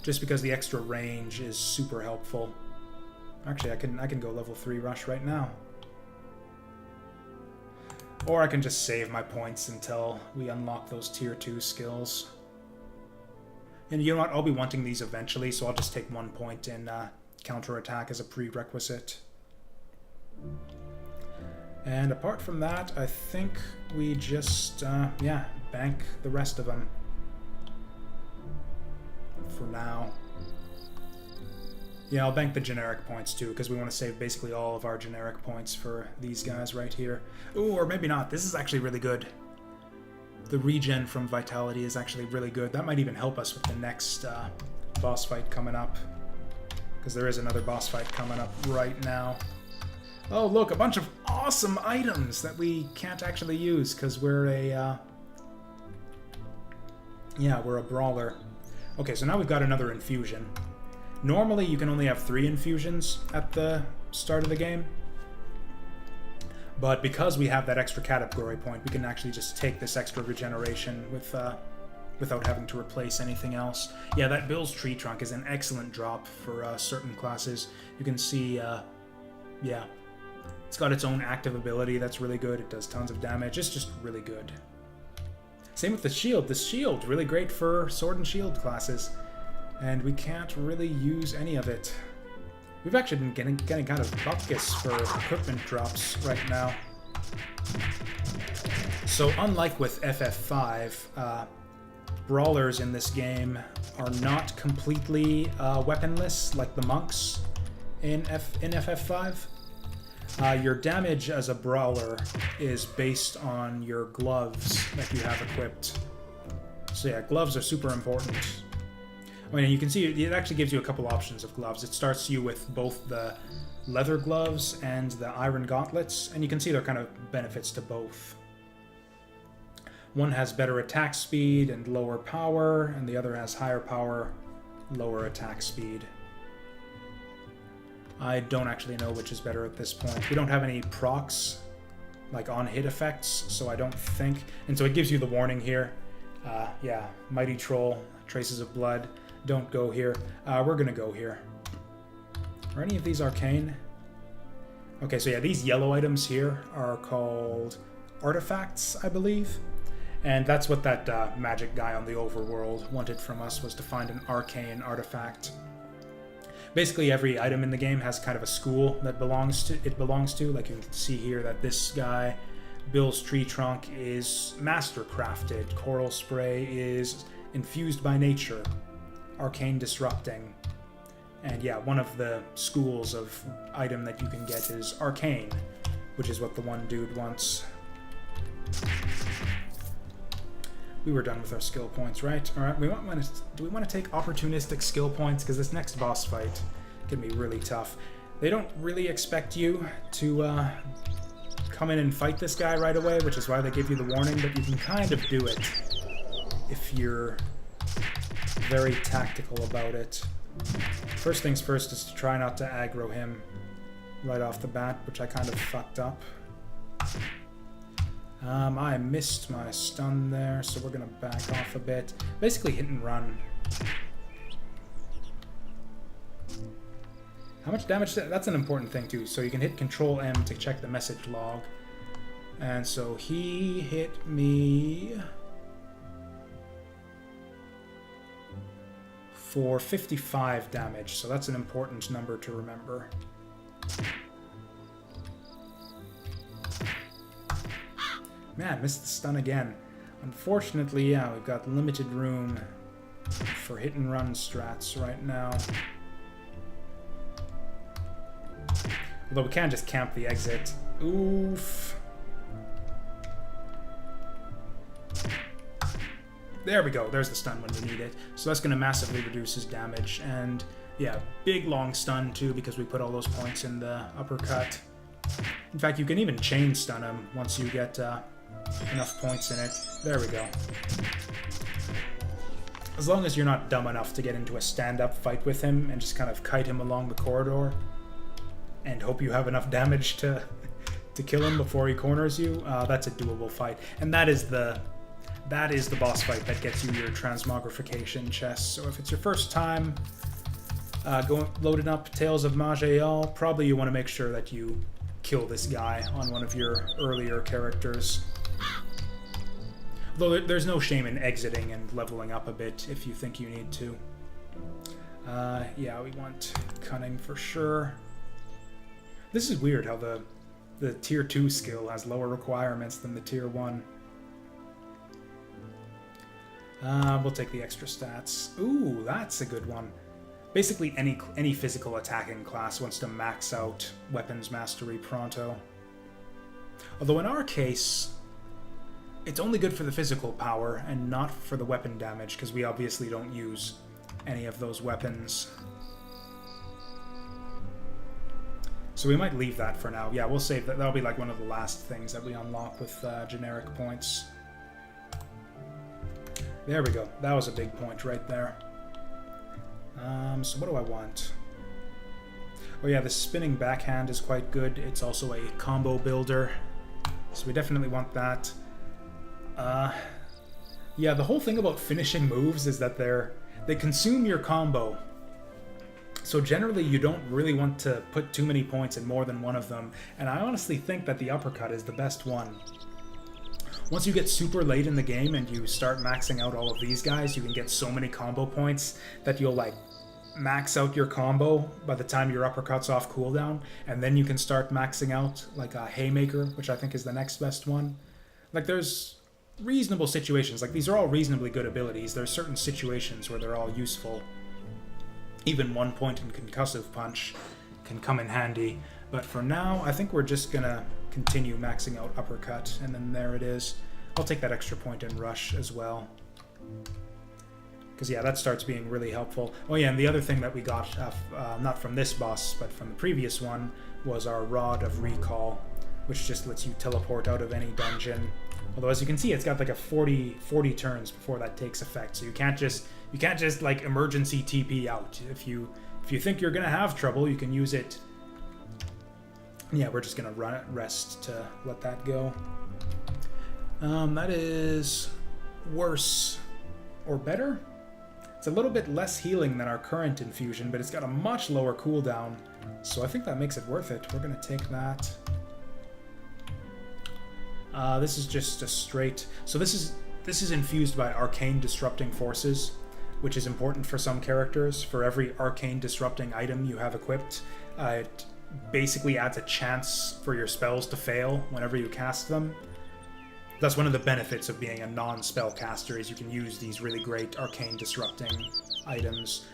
just because the extra range is super helpful. Actually, I can go level 3 Rush right now. Or I can just save my points until we unlock those tier 2 skills. And you know what? I'll be wanting these eventually, so I'll just take 1 point in counterattack as a prerequisite. And apart from that, I think we just, bank the rest of them for now. Yeah, I'll bank the generic points too, because we want to save basically all of our generic points for these guys right here. Ooh, or maybe not. This is actually really good. The regen from Vitality is actually really good. That might even help us with the next boss fight coming up, because there is another boss fight coming up right now. Oh, look, a bunch of awesome items that we can't actually use because we're a... we're a brawler. Okay, so now we've got another infusion. Normally, you can only have 3 infusions at the start of the game. But because we have that extra category point, we can actually just take this extra regeneration with, without having to replace anything else. Yeah, that Bill's Tree Trunk is an excellent drop for certain classes. You can see, it's got its own active ability that's really good. It does tons of damage. It's just really good. Same with the shield. The shield, really great for sword and shield classes. And we can't really use any of it. We've actually been getting kind of bupkis for equipment drops right now. So unlike with FF5, brawlers in this game are not completely weaponless like the monks in FF5. Your damage as a brawler is based on your gloves that you have equipped. So yeah, gloves are super important. I mean, you can see it actually gives you a couple options of gloves. It starts you with both the leather gloves and the iron gauntlets, and you can see there are kind of benefits to both. One has better attack speed and lower power, and the other has higher power, lower attack speed. I don't actually know which is better at this point. We don't have any procs, like on-hit effects, so I don't think... And so it gives you the warning here. Mighty Troll, Traces of Blood, don't go here. We're gonna go here. Are any of these arcane? Okay, so yeah, these yellow items here are called artifacts, I believe. And that's what that magic guy on the overworld wanted from us, was to find an arcane artifact. Basically, every item in the game has kind of a school that belongs to. Like you can see here that this guy, Bill's Tree Trunk, is master crafted. Coral Spray is infused by nature. Arcane Disrupting. And yeah, one of the schools of item that you can get is Arcane, which is what the one dude wants. We were done with our skill points, right? All right, do we want to take opportunistic skill points? Because this next boss fight can be really tough. They don't really expect you to come in and fight this guy right away, which is why they give you the warning, but you can kind of do it if you're very tactical about it. First things first is to try not to aggro him right off the bat, which I kind of fucked up. I missed my stun there, so we're going to back off a bit. Basically hit and run. How much damage? That's an important thing too. So you can hit Control M to check the message log. And so he hit me for 55 damage. So that's an important number to remember. Man, missed the stun again. Unfortunately, yeah, we've got limited room for hit and run strats right now. Although we can just camp the exit. Oof. There we go. There's the stun when we need it. So that's going to massively reduce his damage. And yeah, big long stun too because we put all those points in the uppercut. In fact, you can even chain stun him once you get enough points in it. There we go. As long as you're not dumb enough to get into a stand-up fight with him and just kind of kite him along the corridor and hope you have enough damage to kill him before he corners you, that's a doable fight. And that is the boss fight that gets you your transmogrification chest. So if it's your first time loading up Tales of Maj'Eyal, probably you want to make sure that you kill this guy on one of your earlier characters. Though there's no shame in exiting and leveling up a bit if you think you need to. Yeah, we want Cunning for sure. This is weird how the tier 2 skill has lower requirements than the tier 1. We'll take the extra stats. Ooh, that's a good one. Basically, any physical attacking class wants to max out weapons mastery pronto. Although in our case, it's only good for the physical power and not for the weapon damage, because we obviously don't use any of those weapons. So we might leave that for now. Yeah, we'll save that. That'll be like one of the last things that we unlock with generic points. There we go. That was a big point right there. So what do I want? Oh yeah, the spinning backhand is quite good. It's also a combo builder. So we definitely want that. Yeah, the whole thing about finishing moves is that they consume your combo. So generally you don't really want to put too many points in more than one of them. And I honestly think that the uppercut is the best one. Once you get super late in the game and you start maxing out all of these guys, you can get so many combo points that you'll like max out your combo by the time your uppercut's off cooldown, and then you can start maxing out like a Haymaker, which I think is the next best one. Like there's reasonable situations, like these are all reasonably good abilities. There's certain situations where they're all useful. Even 1 point in Concussive Punch can come in handy, but for now I think we're just gonna continue maxing out uppercut, and then there it is. I'll take that extra point in rush as well, because yeah, that starts being really helpful. Oh yeah, and the other thing that we got, not from this boss, but from the previous one, was our Rod of Recall, which just lets you teleport out of any dungeon. Although as you can see, it's got like a 40 turns before that takes effect, so you can't just like emergency TP out. If you think you're gonna have trouble, you can use it. Yeah, we're just gonna rest to let that go. That is worse or better. It's a little bit less healing than our current infusion, but it's got a much lower cooldown, so I think that makes it worth it. We're gonna take that. This is just a straight. So this is infused by arcane disrupting forces, which is important for some characters. For every arcane disrupting item you have equipped, it basically adds a chance for your spells to fail whenever you cast them. That's one of the benefits of being a non-spell caster, is you can use these really great arcane disrupting items.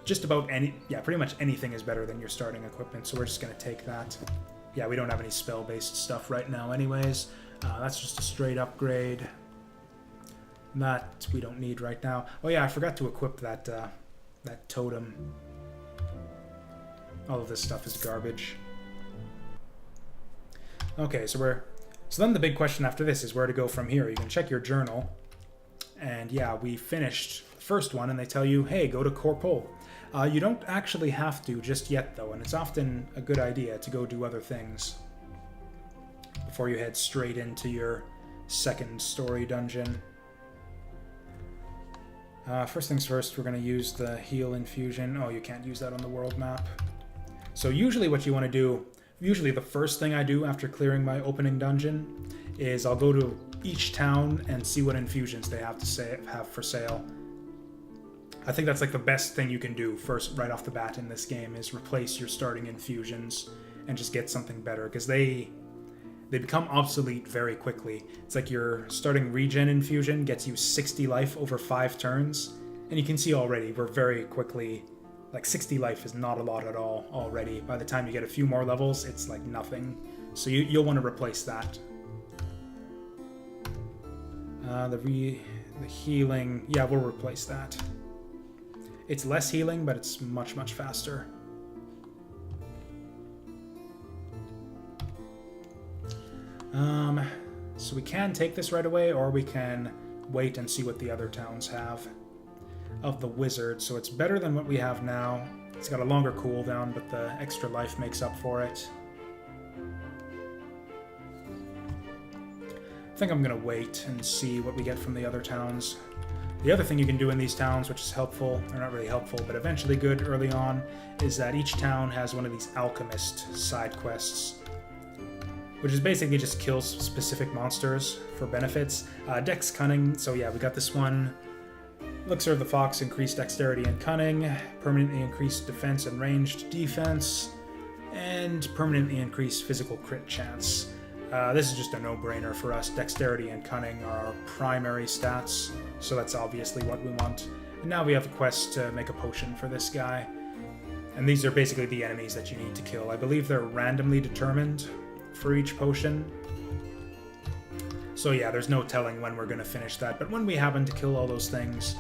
Just about pretty much anything is better than your starting equipment, so we're just going to take that. Yeah, we don't have any spell-based stuff right now anyways. That's just a straight upgrade. That we don't need right now. Oh yeah, I forgot to equip that that totem. All of this stuff is garbage. Okay, so then the big question after this is where to go from here. You can check your journal, and yeah, we finished the first one, and they tell you, hey, go to Corpol. You don't actually have to just yet, though, and it's often a good idea to go do other things before you head straight into your second story dungeon. First things first, we're going to use the heal infusion. Oh, you can't use that on the world map. So usually what you want to do, usually the first thing I do after clearing my opening dungeon is I'll go to each town and see what infusions they have for sale. I think that's like the best thing you can do first right off the bat in this game is replace your starting infusions and just get something better, because they become obsolete very quickly. It's like your starting regen infusion gets you 60 life over 5 turns, and you can see already we're very quickly, like 60 life is not a lot at all already. By the time you get a few more levels, it's like nothing. So you'll want to replace that. The healing, yeah, we'll replace that. It's less healing, but it's much, much faster. So we can take this right away, or we can wait and see what the other towns have of the wizard. So it's better than what we have now. It's got a longer cooldown, but the extra life makes up for it. I think I'm going to wait and see what we get from the other towns. The other thing you can do in these towns, which is helpful, or not really helpful, but eventually good early on, is that each town has one of these alchemist side quests, which is basically just kills specific monsters for benefits. Dex Cunning, so yeah, we got this one. Elixir of the Fox, increased dexterity and cunning, permanently increased defense and ranged defense, and permanently increased physical crit chance. This is just a no-brainer for us. Dexterity and cunning are our primary stats, so that's obviously what we want. And now we have a quest to make a potion for this guy. And these are basically the enemies that you need to kill. I believe they're randomly determined for each potion. So yeah, there's no telling when we're going to finish that, but when we happen to kill all those things,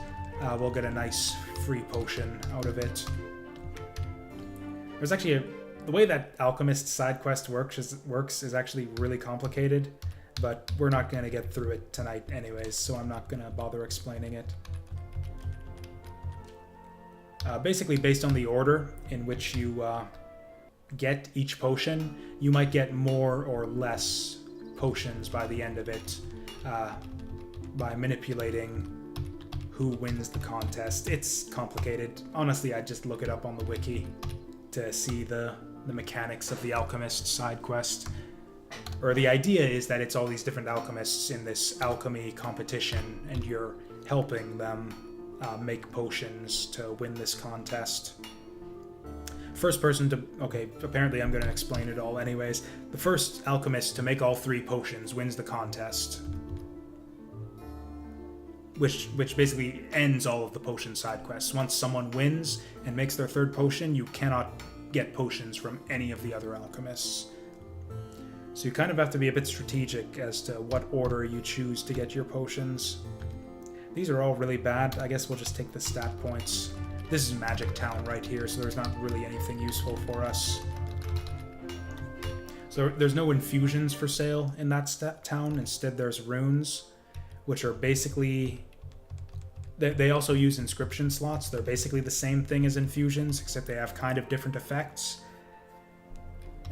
we'll get a nice free potion out of it. There's actually the way that Alchemist side quest works is actually really complicated, but we're not going to get through it tonight anyways, so I'm not going to bother explaining it. Basically, based on the order in which you get each potion, you might get more or less potions by the end of it by manipulating who wins the contest. It's complicated. Honestly, I'd just look it up on the wiki to see the mechanics of the alchemist side quest. Or the idea is that it's all these different alchemists in this alchemy competition, and you're helping them make potions to win this contest. First person to... Okay, apparently I'm going to explain it all anyways. The first alchemist to make all 3 potions wins the contest. Which basically ends all of the potion side quests. Once someone wins and makes their 3rd potion, you cannot get potions from any of the other alchemists. So you kind of have to be a bit strategic as to what order you choose to get your potions. These are all really bad. I guess we'll just take the stat points. This is Magic Town right here, so there's not really anything useful for us. So there's no infusions for sale in that town. Instead, there's runes, which are basically... They also use inscription slots. They're basically the same thing as infusions, except they have kind of different effects.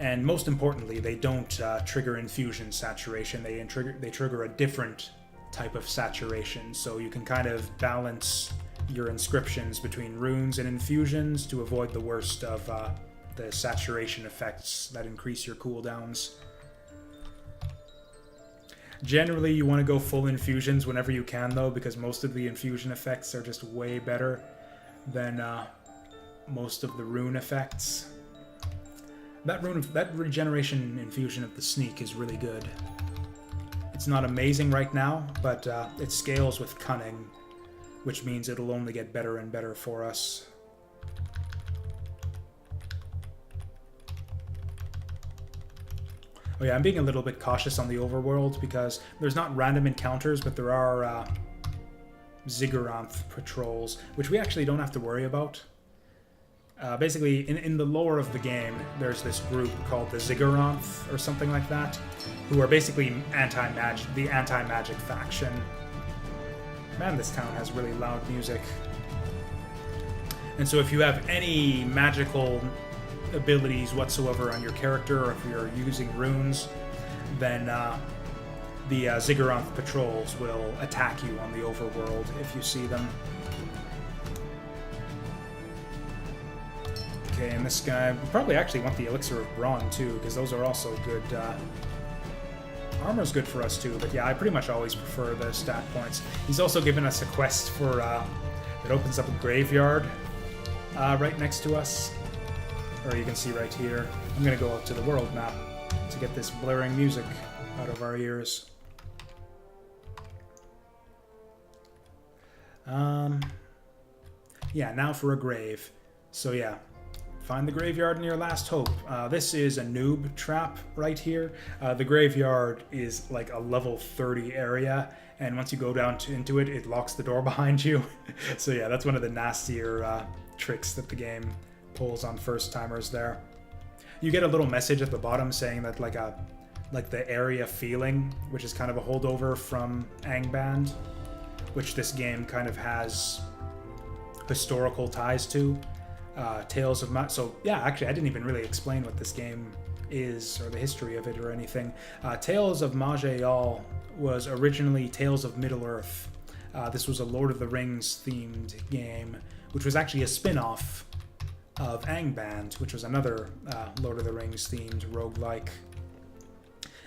And most importantly, they don't trigger infusion saturation. They trigger a different type of saturation, so you can kind of balance your inscriptions between runes and infusions to avoid the worst of the saturation effects that increase your cooldowns. Generally, you want to go full infusions whenever you can, though, because most of the infusion effects are just way better than most of the rune effects. That regeneration infusion of the sneak is really good. It's not amazing right now, but it scales with cunning, which means it'll only get better and better for us. Oh yeah, I'm being a little bit cautious on the overworld because there's not random encounters, but there are Zigguranth patrols, which we actually don't have to worry about. Basically, in the lore of the game, there's this group called the Zigguranth, or something like that, who are basically the anti-magic faction. Man, this town has really loud music. And so if you have any magical abilities whatsoever on your character, or if you're using runes, then the Zigguranth patrols will attack you on the overworld if you see them. Okay, and this guy, we probably actually want the Elixir of Brawn too, because those are also good. Armor's good for us too, but yeah, I pretty much always prefer the stat points. He's also given us a quest for that opens up a graveyard right next to us, or you can see right here. I'm gonna go out to the world map to get this blaring music out of our ears. Yeah, now for a grave. So yeah, find the graveyard in your last hope. This is a noob trap right here. The graveyard is like a level 30 area, and once you go down into it, it locks the door behind you. So yeah, that's one of the nastier tricks that the game pulls on first-timers there. You get a little message at the bottom saying that like the area feeling, which is kind of a holdover from Angband, which this game kind of has historical ties to. Tales of so yeah, actually I didn't even really explain what this game is or the history of it or anything. Tales of Maj'Eyal was originally Tales of Middle-earth. This was a Lord of the Rings themed game, which was actually a spin-off of Angband, which was another Lord of the Rings themed roguelike.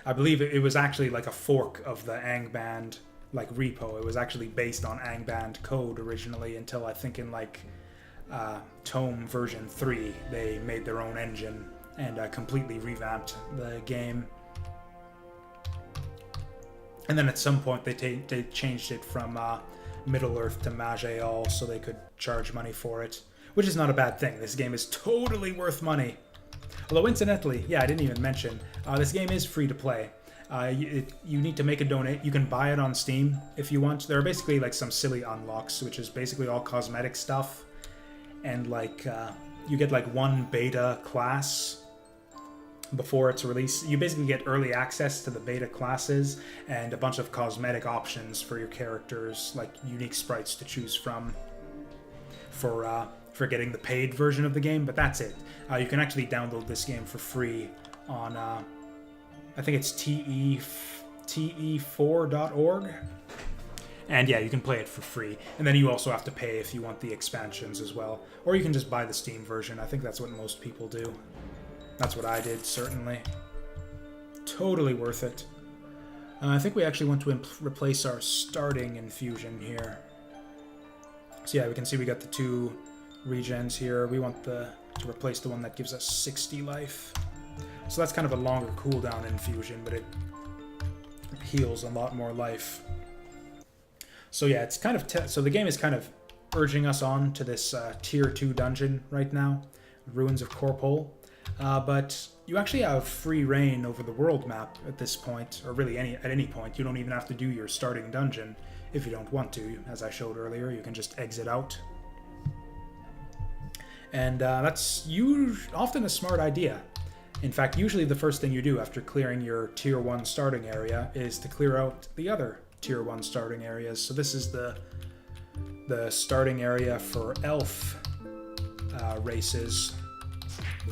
I believe it was actually like a fork of the Angband like repo. It was actually based on Angband code originally, until I think in like ToME version 3 they made their own engine and completely revamped the game. And then at some point they changed it from Middle-earth to Maj'Eyal so they could charge money for it, which is not a bad thing. This game is totally worth money. Although incidentally, yeah, I didn't even mention, this game is free to play. You need to make a donate. You can buy it on Steam if you want. There are basically like some silly unlocks, which is basically all cosmetic stuff. And like you get like one beta class before it's released. You basically get early access to the beta classes and a bunch of cosmetic options for your characters, like unique sprites to choose from for getting the paid version of the game. But that's it. You can actually download this game for free on I think it's te4.org. And yeah, you can play it for free. And then you also have to pay if you want the expansions as well. Or you can just buy the Steam version. I think that's what most people do. That's what I did, certainly. Totally worth it. I think we actually want to replace our starting infusion here. So yeah, we can see we got the 2 regens here. We want to replace the one that gives us 60 life. So that's kind of a longer cooldown infusion, but it heals a lot more life. So yeah, it's kind of so the game is kind of urging us on to this tier 2 dungeon right now, Ruins of Korpol. But you actually have free reign over the world map at this point, or really at any point. You don't even have to do your starting dungeon if you don't want to. As I showed earlier, you can just exit out. And that's often a smart idea. In fact, usually the first thing you do after clearing your tier 1 starting area is to clear out the other tier 1 starting areas. So this is the starting area for elf races.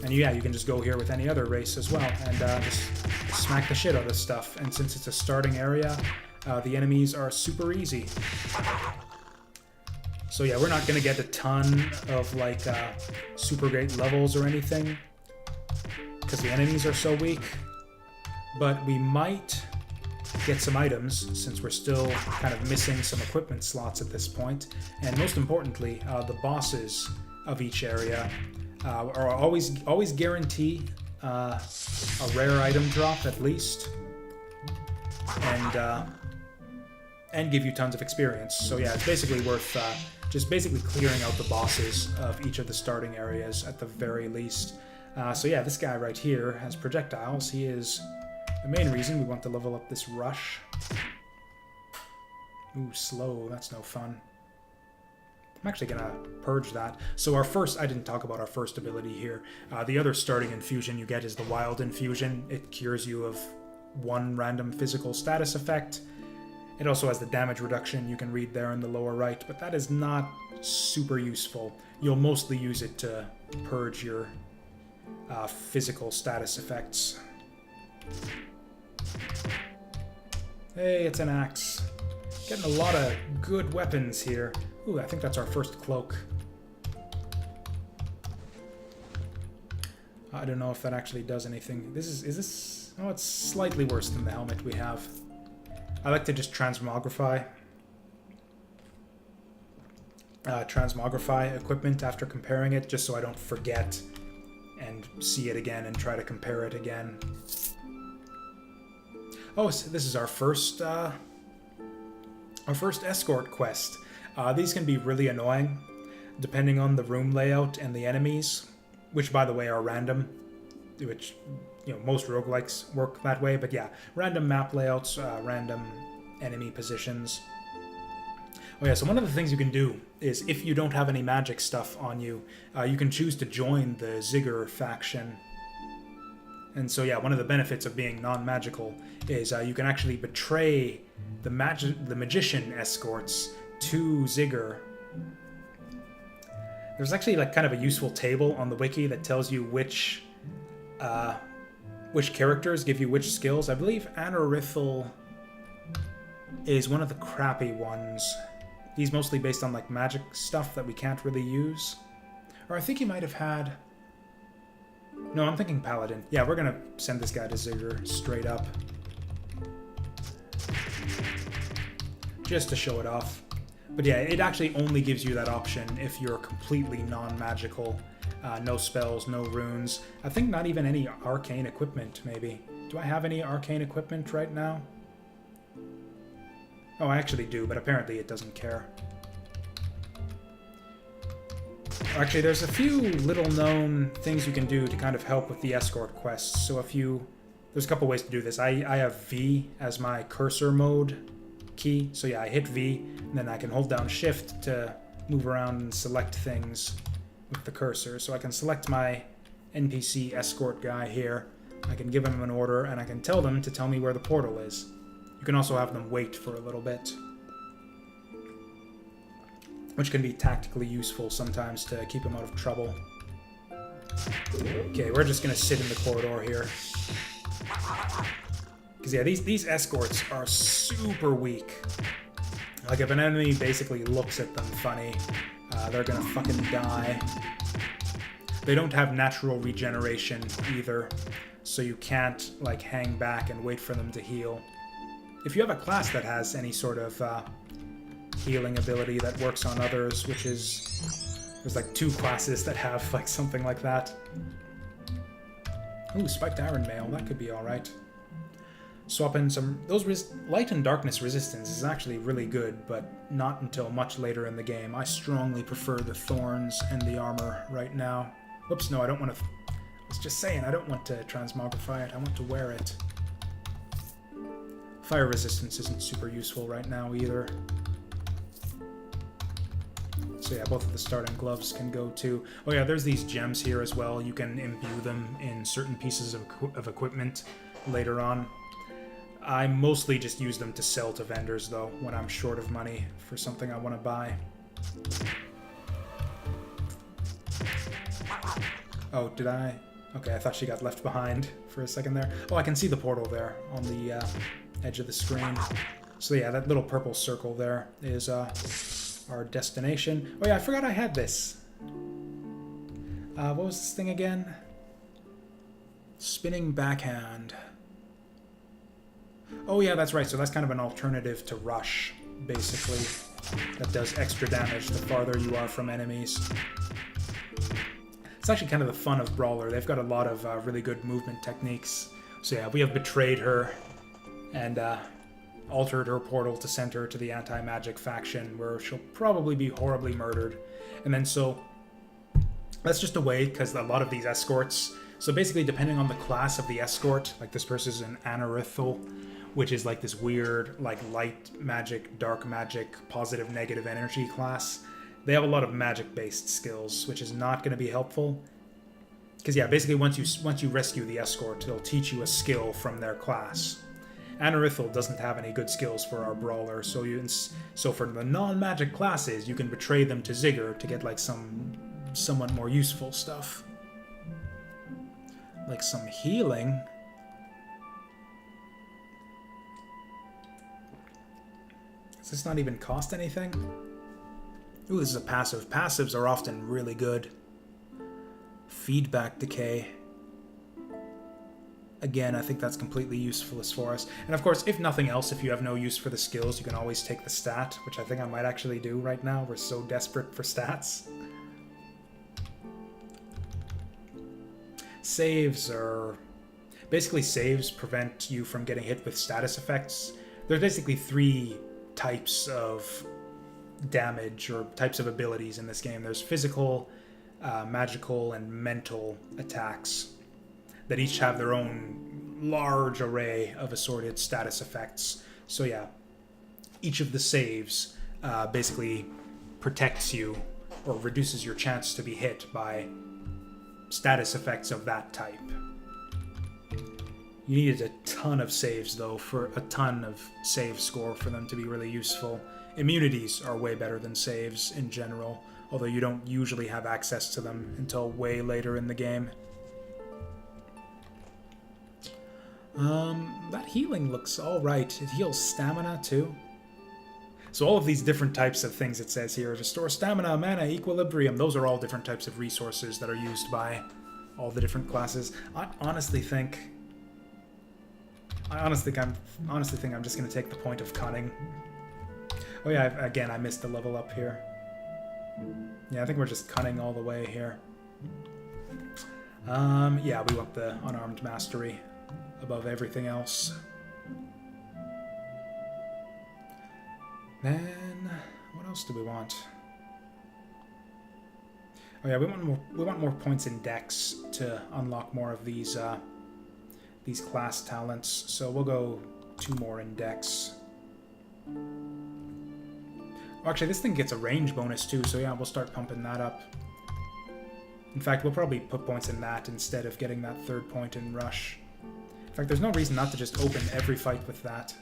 And yeah, you can just go here with any other race as well and just smack the shit out of stuff. And since it's a starting area, the enemies are super easy. So yeah, we're not going to get a ton of like super great levels or anything, because the enemies are so weak, but we might get some items since we're still kind of missing some equipment slots at this point. And most importantly, the bosses of each area are always guarantee a rare item drop at least, and give you tons of experience. So yeah, it's basically worth just basically clearing out the bosses of each of the starting areas at the very least. So yeah, this guy right here has projectiles. He is the main reason we want to level up this rush. Ooh, slow. That's no fun. I'm actually going to purge that. So our first, I didn't talk about our first ability here. The other starting infusion you get is the Wild Infusion. It cures you of one random physical status effect. It also has the damage reduction you can read there in the lower right, but that is not super useful. You'll mostly use it to purge your physical status effects. Hey, it's an axe. Getting a lot of good weapons here. Ooh, I think that's our first cloak. I don't know if that actually does anything. Is this... Oh, it's slightly worse than the helmet we have. I like to just transmogrify equipment after comparing it, just so I don't forget and see it again and try to compare it again. Oh, so this is our first escort quest. These can be really annoying, depending on the room layout and the enemies, which, by the way, are random, which, you know, most roguelikes work that way, but yeah, random map layouts, random enemy positions. Oh yeah, so one of the things you can do is, if you don't have any magic stuff on you, you can choose to join the Ziggurar faction. And so yeah, one of the benefits of being non-magical is you can actually betray the magician escorts to Ziggurar. There's actually like kind of a useful table on the wiki that tells you which characters give you which skills. I believe Anorithal is one of the crappy ones. He's mostly based on like magic stuff that we can't really use. Or I think he might have had... No, I'm thinking Paladin. Yeah, we're gonna send this guy to Ziggurar straight up. Just to show it off. But yeah, it actually only gives you that option if you're completely non-magical. No spells, no runes. I think not even any arcane equipment, maybe. Do I have any arcane equipment right now? Oh, I actually do, but apparently it doesn't care. Actually, there's a few little-known things you can do to kind of help with the escort quests. So if you... There's a couple ways to do this. I have V as my cursor mode key. So yeah, I hit V, and then I can hold down Shift to move around and select things with the cursor. So I can select my NPC escort guy here. I can give him an order, and I can tell them to tell me where the portal is. You can also have them wait for a little bit, which can be tactically useful sometimes to keep them out of trouble. Okay, we're just going to sit in the corridor here. Because yeah, these escorts are super weak. Like if an enemy basically looks at them funny, they're going to fucking die. They don't have natural regeneration either, so you can't like hang back and wait for them to heal. If you have a class that has any sort of healing ability that works on others, which is... There's like 2 classes that have like something like that. Ooh, spiked iron mail, that could be alright. Swap in some... light and darkness resistance is actually really good, but not until much later in the game. I strongly prefer the thorns and the armor right now. Whoops, no, I don't want to... I was just saying, I don't want to transmogrify it, I want to wear it. Fire resistance isn't super useful right now either. So yeah, both of the starting gloves can go too. Oh yeah, there's these gems here as well. You can imbue them in certain pieces of equipment later on. I mostly just use them to sell to vendors though, when I'm short of money for something I want to buy. Oh, did I? Okay, I thought she got left behind for a second there. Oh, I can see the portal there on the edge of the screen. So yeah, that little purple circle there is our destination. Oh yeah, I forgot I had this. What was this thing again? Spinning backhand. Oh yeah, that's right. So that's kind of an alternative to Rush, basically. That does extra damage the farther you are from enemies. It's actually kind of the fun of Brawler. They've got a lot of really good movement techniques. So yeah, we have betrayed her and altered her portal to send her to the anti-magic faction, where she'll probably be horribly murdered. And then so that's just a way, because a lot of these escorts... So basically, depending on the class of the escort, like this person's an Anorithal, which is like this weird, like light magic, dark magic, positive, negative energy class. they have a lot of magic-based skills, which is not going to be helpful. Because yeah, basically once you rescue the escort, they'll teach you a skill from their class. Anarithal doesn't have any good skills for our brawler, so for the non-magic classes, you can betray them to Ziggur to get like some somewhat more useful stuff. Like some healing. Does this not even cost anything? Ooh, this is a passive. Passives are often really good. Feedback decay. Again, I think that's completely useless for us. And of course, if nothing else, if you have no use for the skills, you can always take the stat, which I think I might actually do right now. We're so desperate for stats. Saves are... Basically, saves prevent you from getting hit with status effects. There's basically 3 types of damage or types of abilities in this game. There's physical, magical, and mental attacks that each have their own large array of assorted status effects. So yeah, each of the saves basically protects you or reduces your chance to be hit by status effects of that type. You needed a ton of saves though, for a ton of save score for them to be really useful. Immunities are way better than saves in general, although you don't usually have access to them until way later in the game. That healing looks alright. It heals stamina too. So all of these different types of things it says here, restore stamina, mana, equilibrium, those are all different types of resources that are used by all the different classes. I honestly think I'm just going to take the point of cunning. Oh yeah, again, I missed the level up here. Yeah, I think we're just cunning all the way here. Yeah, we want the unarmed mastery above everything else. Then, what else do we want? Oh yeah, we want more points in Dex to unlock more of these class talents. So we'll go 2 more in Dex. Oh, actually, this thing gets a range bonus too, so yeah, we'll start pumping that up. In fact, we'll probably put points in that instead of getting that 3rd point in Rush. In fact, there's no reason not to just open every fight with that.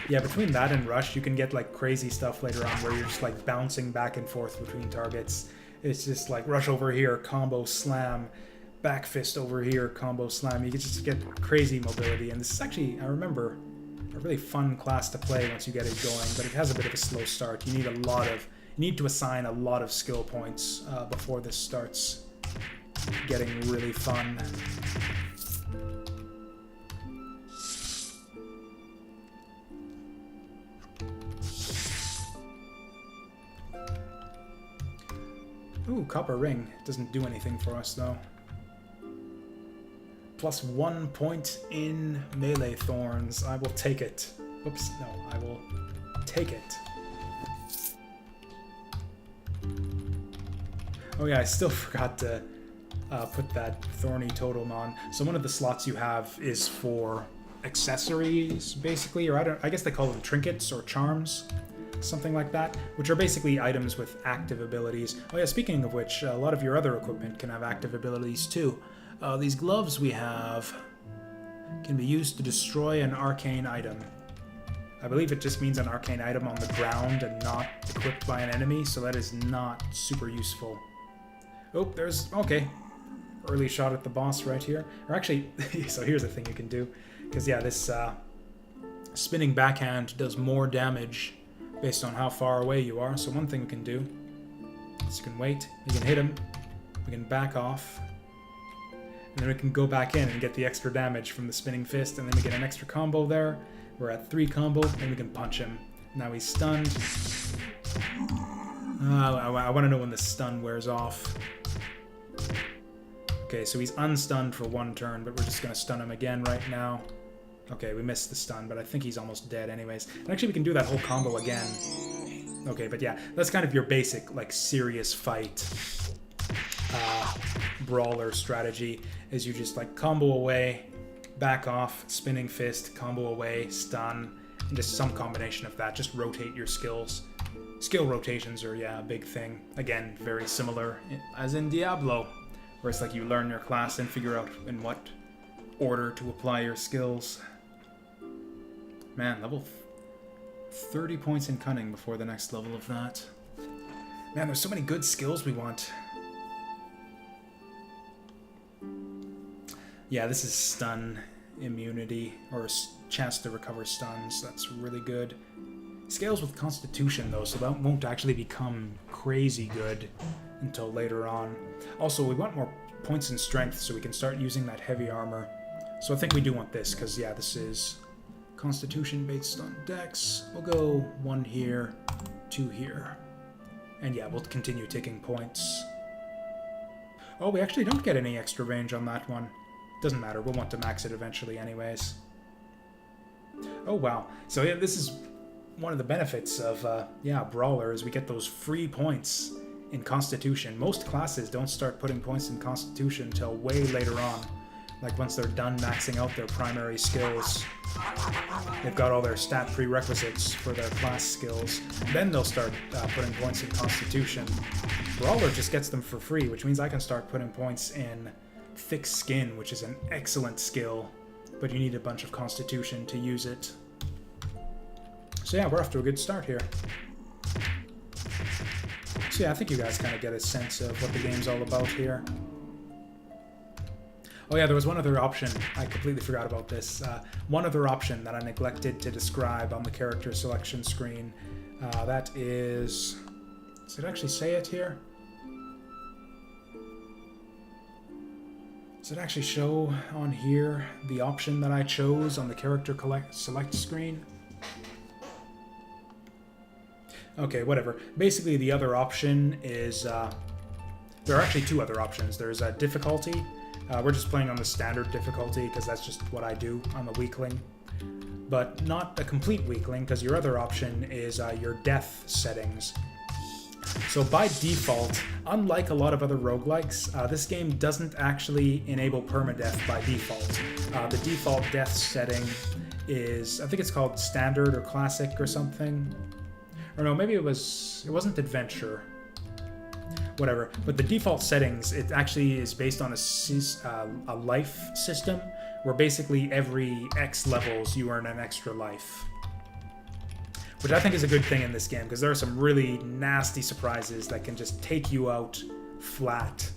Yeah, between that and Rush, you can get like crazy stuff later on where you're just like bouncing back and forth between targets. It's just like Rush over here, combo slam, back fist over here, combo slam. You can just get crazy mobility, and this is actually, I remember, a really fun class to play once you get it going, but it has a bit of a slow start. You need to assign a lot of skill points before this starts getting really fun. Ooh, copper ring. Doesn't do anything for us though. Plus 1 point in melee thorns. I will take it. Oops, no, I will take it. Oh yeah, I still forgot to put that thorny totem on. So one of the slots you have is for accessories, basically, or I guess they call them trinkets or charms, something like that, which are basically items with active abilities. Oh yeah, speaking of which, a lot of your other equipment can have active abilities too. These gloves we have can be used to destroy an arcane item. I believe it just means an arcane item on the ground and not equipped by an enemy, so that is not super useful. Oh, there's... okay. Early shot at the boss right here. Or actually, so here's a thing you can do. Because yeah, this spinning backhand does more damage based on how far away you are. So one thing we can do is you can wait, you can hit him, we can back off, and then we can go back in and get the extra damage from the spinning fist, and then we get an extra combo there. We're at 3 combo, and we can punch him. Now he's stunned. I want to know when the stun wears off. Okay, so he's unstunned for 1 turn, but we're just going to stun him again right now. Okay, we missed the stun, but I think he's almost dead anyways. And actually, we can do that whole combo again. Okay, but yeah, that's kind of your basic, like, serious fight brawler strategy, is you just, like, combo away, back off, spinning fist, combo away, stun, and just some combination of that. Just rotate your skills. skill rotations are, yeah, a big thing. Again, very similar as in Diablo, where it's like you learn your class and figure out in what order to apply your skills. Man, level 30 points in cunning before the next level of that. Man, there's so many good skills we want. Yeah, this is stun immunity, or chance to recover stuns. That's really good. Scales with constitution, though, so that won't actually become crazy good until later on. Also, we want more points in strength so we can start using that heavy armor. So I think we do want this, because, yeah, this is constitution based on dex. We'll go 1 here, 2 here. And yeah, we'll continue taking points. Oh, we actually don't get any extra range on that one. Doesn't matter, we'll want to max it eventually anyways. Oh wow, so yeah, this is one of the benefits of, yeah, Brawler, is we get those free points in Constitution. Most classes don't start putting points in Constitution until way later on. Like once they're done maxing out their primary skills, they've got all their stat prerequisites for their class skills, then they'll start putting points in Constitution. Brawler just gets them for free, which means I can start putting points in Thick Skin, which is an excellent skill, but you need a bunch of Constitution to use it. So yeah, we're off to a good start here. So yeah, I think you guys kind of get a sense of what the game's all about here. Oh yeah, there was one other option. I completely forgot about this. One other option that I neglected to describe on the character selection screen. That is... Does it actually say it here? Does it actually show on here the option that I chose on the character select screen? Okay, whatever. Basically, the other option is... there are actually 2 other options. There's a difficulty. We're just playing on the standard difficulty because that's just what I do. I'm a weakling. But not a complete weakling, because your other option is your death settings. So by default, unlike a lot of other roguelikes, this game doesn't actually enable permadeath by default. The default death setting is, I think it's called standard or classic or something. Or no, maybe it wasn't adventure. Whatever. But the default settings, it actually is based on a life system, where basically every X levels you earn an extra life. Which I think is a good thing in this game, because there are some really nasty surprises that can just take you out flat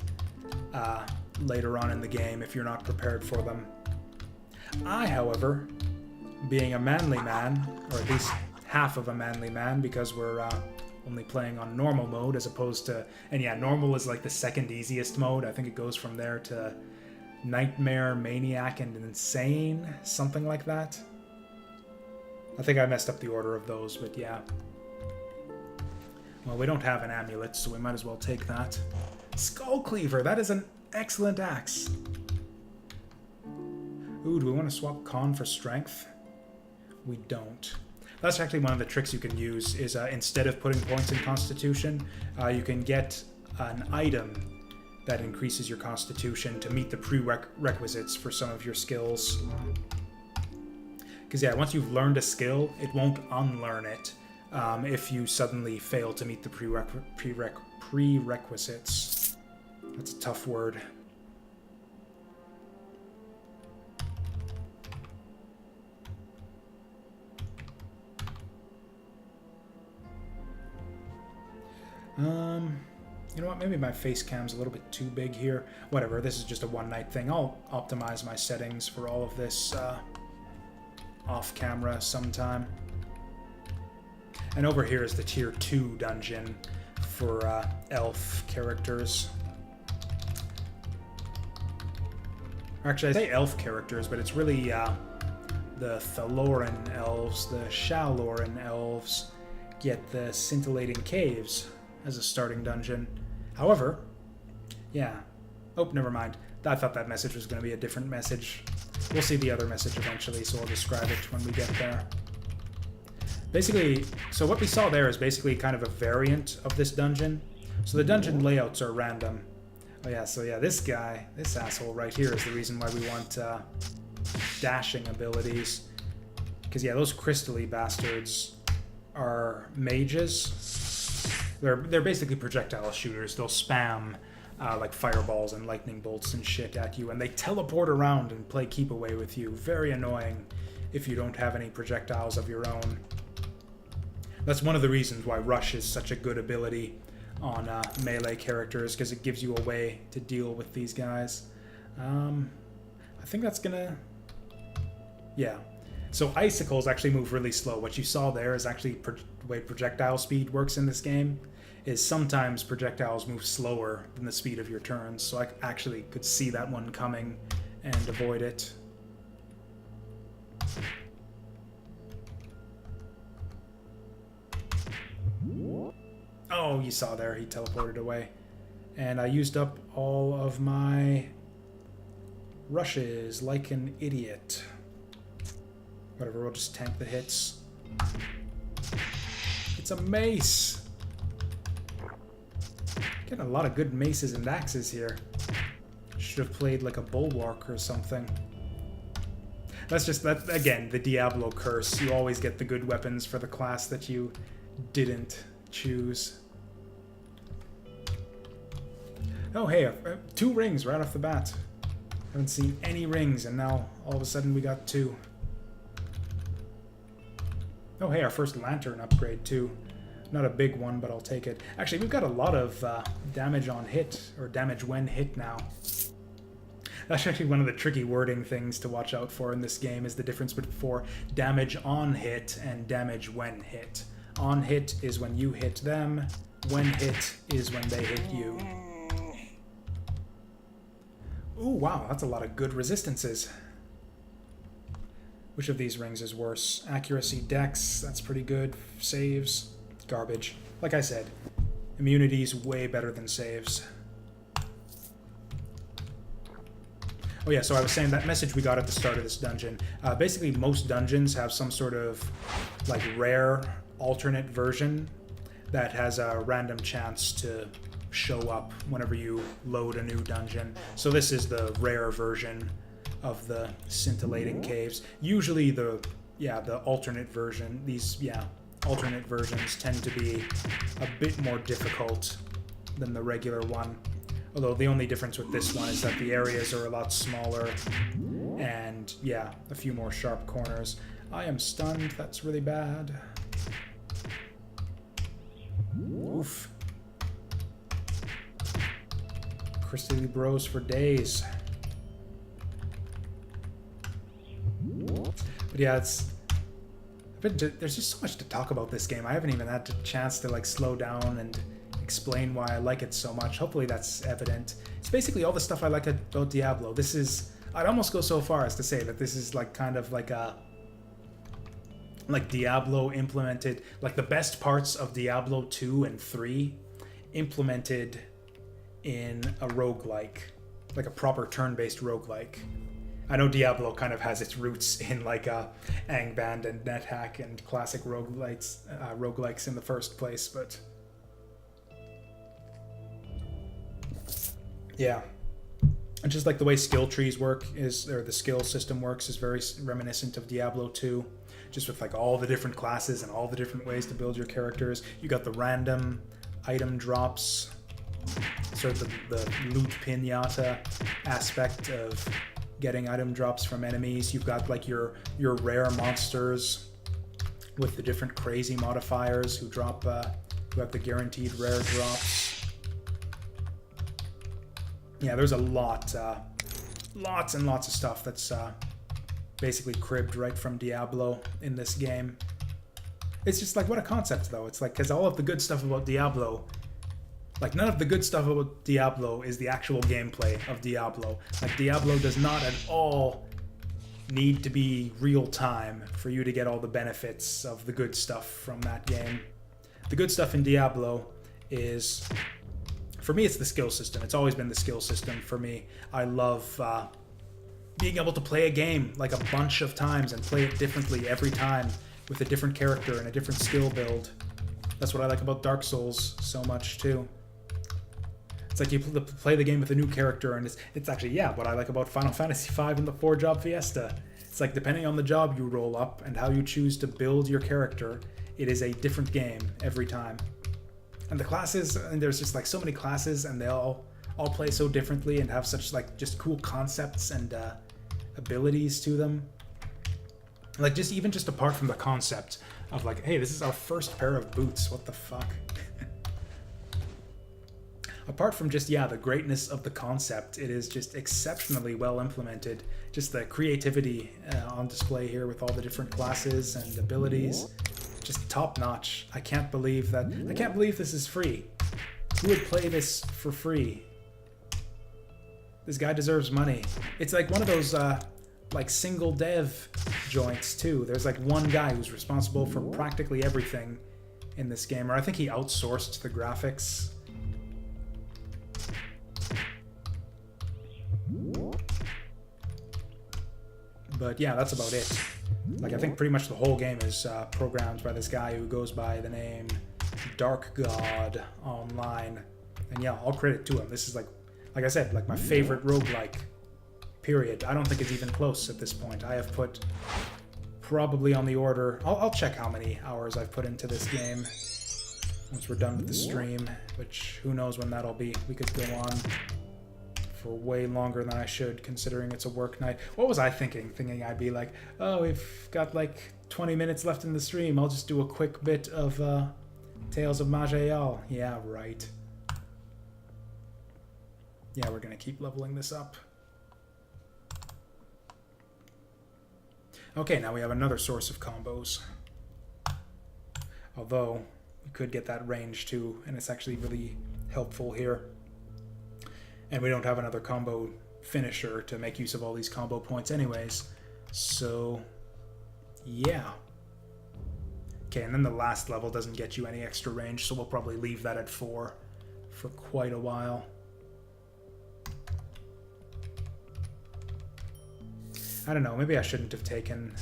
later on in the game if you're not prepared for them. I, however, being a manly man, or at least half of a manly man, because we're only playing on normal mode as opposed to... And yeah, normal is like the second easiest mode. I think it goes from there to Nightmare, Maniac, and Insane, something like that. I think I messed up the order of those, but yeah. Well, we don't have an amulet, so we might as well take that. Skull Cleaver, that is an excellent axe. Ooh, do we want to swap Con for Strength? We don't. That's actually one of the tricks you can use, is instead of putting points in Constitution, you can get an item that increases your Constitution to meet the prerequisites for some of your skills. Because yeah, once you've learned a skill, it won't unlearn it if you suddenly fail to meet the prerequisites. That's a tough word. You know what, maybe my face cam's a little bit too big here. Whatever, this is just a one-night thing. I'll optimize my settings for all of this off camera sometime. And over here is the tier 2 dungeon for elf characters. Actually, I say elf characters, but it's really the Thaloran elves, the Shaloran elves get the Scintillating Caves as a starting dungeon. However, yeah. Oh, never mind. I thought that message was going to be a different message. We'll see the other message eventually, so I'll describe it when we get there. Basically, so what we saw there is basically kind of a variant of this dungeon. So the dungeon layouts are random. Oh yeah, so yeah, this guy, this asshole right here is the reason why we want dashing abilities. Because yeah, those crystally bastards are mages. They're basically projectile shooters. They'll spam like fireballs and lightning bolts and shit at you, and they teleport around and play keep away with you. Very annoying if you don't have any projectiles of your own. That's one of the reasons why Rush is such a good ability on melee characters, because it gives you a way to deal with these guys. I think that's gonna... Yeah. So icicles actually move really slow. What you saw there is actually the way projectile speed works in this game, is sometimes projectiles move slower than the speed of your turns, so I actually could see that one coming and avoid it. Oh, you saw there, he teleported away. And I used up all of my rushes like an idiot. Whatever, we'll just tank the hits. It's a mace! Getting a lot of good maces and axes here. Should have played like a bulwark or something. That's just, that again, the Diablo curse. You always get the good weapons for the class that you didn't choose. Oh hey, 2 rings right off the bat. Haven't seen any rings, and now all of a sudden we got 2. Oh hey, our first lantern upgrade too. Not a big one, but I'll take it. Actually, we've got a lot of damage on hit, or damage when hit now. That's actually one of the tricky wording things to watch out for in this game, is the difference between damage on hit and damage when hit. On hit is when you hit them, when hit is when they hit you. Ooh, wow, that's a lot of good resistances. Which of these rings is worse? Accuracy, dex, that's pretty good. Saves, garbage. Like I said, immunity's way better than saves. Oh yeah, so I was saying that message we got at the start of this dungeon. Basically, most dungeons have some sort of like rare alternate version that has a random chance to show up whenever you load a new dungeon. So this is the rare version of the scintillating caves. Usually the alternate version, alternate versions tend to be a bit more difficult than the regular one. Although the only difference with this one is that the areas are a lot smaller and, yeah, a few more sharp corners. I am stunned. That's really bad. Oof. Crystally bros for days. But yeah, there's just so much to talk about this game. I haven't even had a chance to like slow down and explain why I like it so much. Hopefully that's evident. It's basically all the stuff I like about Diablo. This is, I'd almost go so far as to say that this is like kind of like a Diablo implemented, like the best parts of Diablo 2 and 3 implemented in a roguelike, like a proper turn-based roguelike. I know Diablo kind of has its roots in like Angband and NetHack and classic roguelikes in the first place, but yeah. And just like the way skill trees work or the skill system works is very reminiscent of Diablo 2, just with like all the different classes and all the different ways to build your characters. You got the random item drops, sort of the loot pinata aspect of getting item drops from enemies. You've got like your rare monsters with the different crazy modifiers who drop who have the guaranteed rare drops. Yeah, there's a lot, lots and lots of stuff that's basically cribbed right from Diablo in this game. It's just like, what a concept though. It's like, because all of the good stuff about Diablo, like none of the good stuff about Diablo is the actual gameplay of Diablo. Like Diablo does not at all need to be real time for you to get all the benefits of the good stuff from that game. The good stuff in Diablo is, for me, it's the skill system. It's always been the skill system for me. I love being able to play a game like a bunch of times and play it differently every time with a different character and a different skill build. That's what I like about Dark Souls so much too. It's like you play the game with a new character, and it's actually, yeah, what I like about Final Fantasy V and the 4-job Fiesta. It's like, depending on the job you roll up and how you choose to build your character, it is a different game every time. And the classes, and there's just like so many classes, and they all play so differently and have such like just cool concepts and abilities to them. Like just apart from the concept of like, hey, this is our first pair of boots. What the fuck? Apart from just, yeah, the greatness of the concept, it is just exceptionally well implemented. Just the creativity on display here with all the different classes and abilities. Just top notch. I can't believe this is free. Who would play this for free? This guy deserves money. It's like one of those like single dev joints too. There's like one guy who's responsible for practically everything in this game, or I think he outsourced the graphics. But yeah, that's about it. Like, I think pretty much the whole game is programmed by this guy who goes by the name Dark God Online. And yeah, all credit to him. This is like I said, like my favorite roguelike, period. I don't think it's even close at this point. I have put probably on the order... I'll check how many hours I've put into this game once we're done with the stream, which who knows when that'll be. We could go on for way longer than I should, considering it's a work night. What was I thinking? Thinking I'd be like, oh, we've got like 20 minutes left in the stream. I'll just do a quick bit of Tales of Maj'Eyal. Yeah, right. Yeah, we're gonna keep leveling this up. Okay, now we have another source of combos. Although, we could get that range too, and it's actually really helpful here. And we don't have another combo finisher to make use of all these combo points anyways. So, yeah. Okay, and then the last level doesn't get you any extra range, so we'll probably leave that at 4 for quite a while. I don't know, maybe I shouldn't have taken...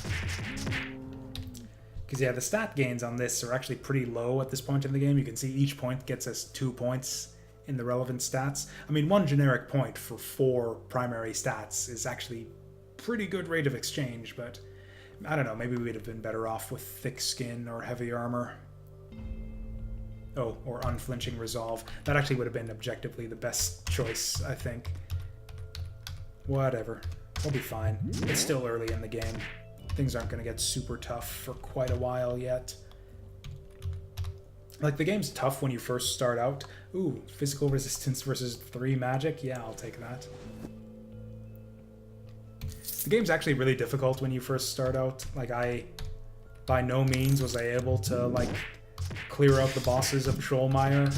Because yeah, the stat gains on this are actually pretty low at this point in the game. You can see each point gets us 2 points in the relevant stats. I mean, 1 generic point for 4 primary stats is actually pretty good rate of exchange, but I don't know, maybe we'd have been better off with thick skin or heavy armor. Oh, or unflinching resolve. That actually would have been objectively the best choice, I think. Whatever. We'll be fine. It's still early in the game. Things aren't going to get super tough for quite a while yet. Like, the game's tough when you first start out. Ooh, physical resistance versus 3 magic? Yeah, I'll take that. The game's actually really difficult when you first start out. Like, by no means was I able to, like, clear out the bosses of Trollmeyer.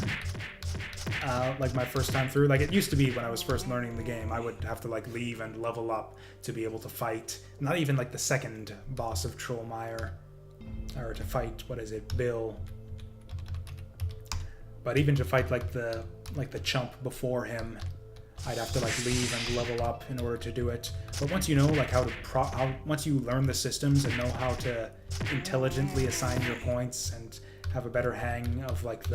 Like my first time through. Like, it used to be when I was first learning the game, I would have to like leave and level up to be able to fight. Not even like the second boss of Trollmeyer, or to fight, what is it, Bill. But even to fight like the chump before him, I'd have to like leave and level up in order to do it. But once you know like once you learn the systems and know how to intelligently assign your points and have a better hang of like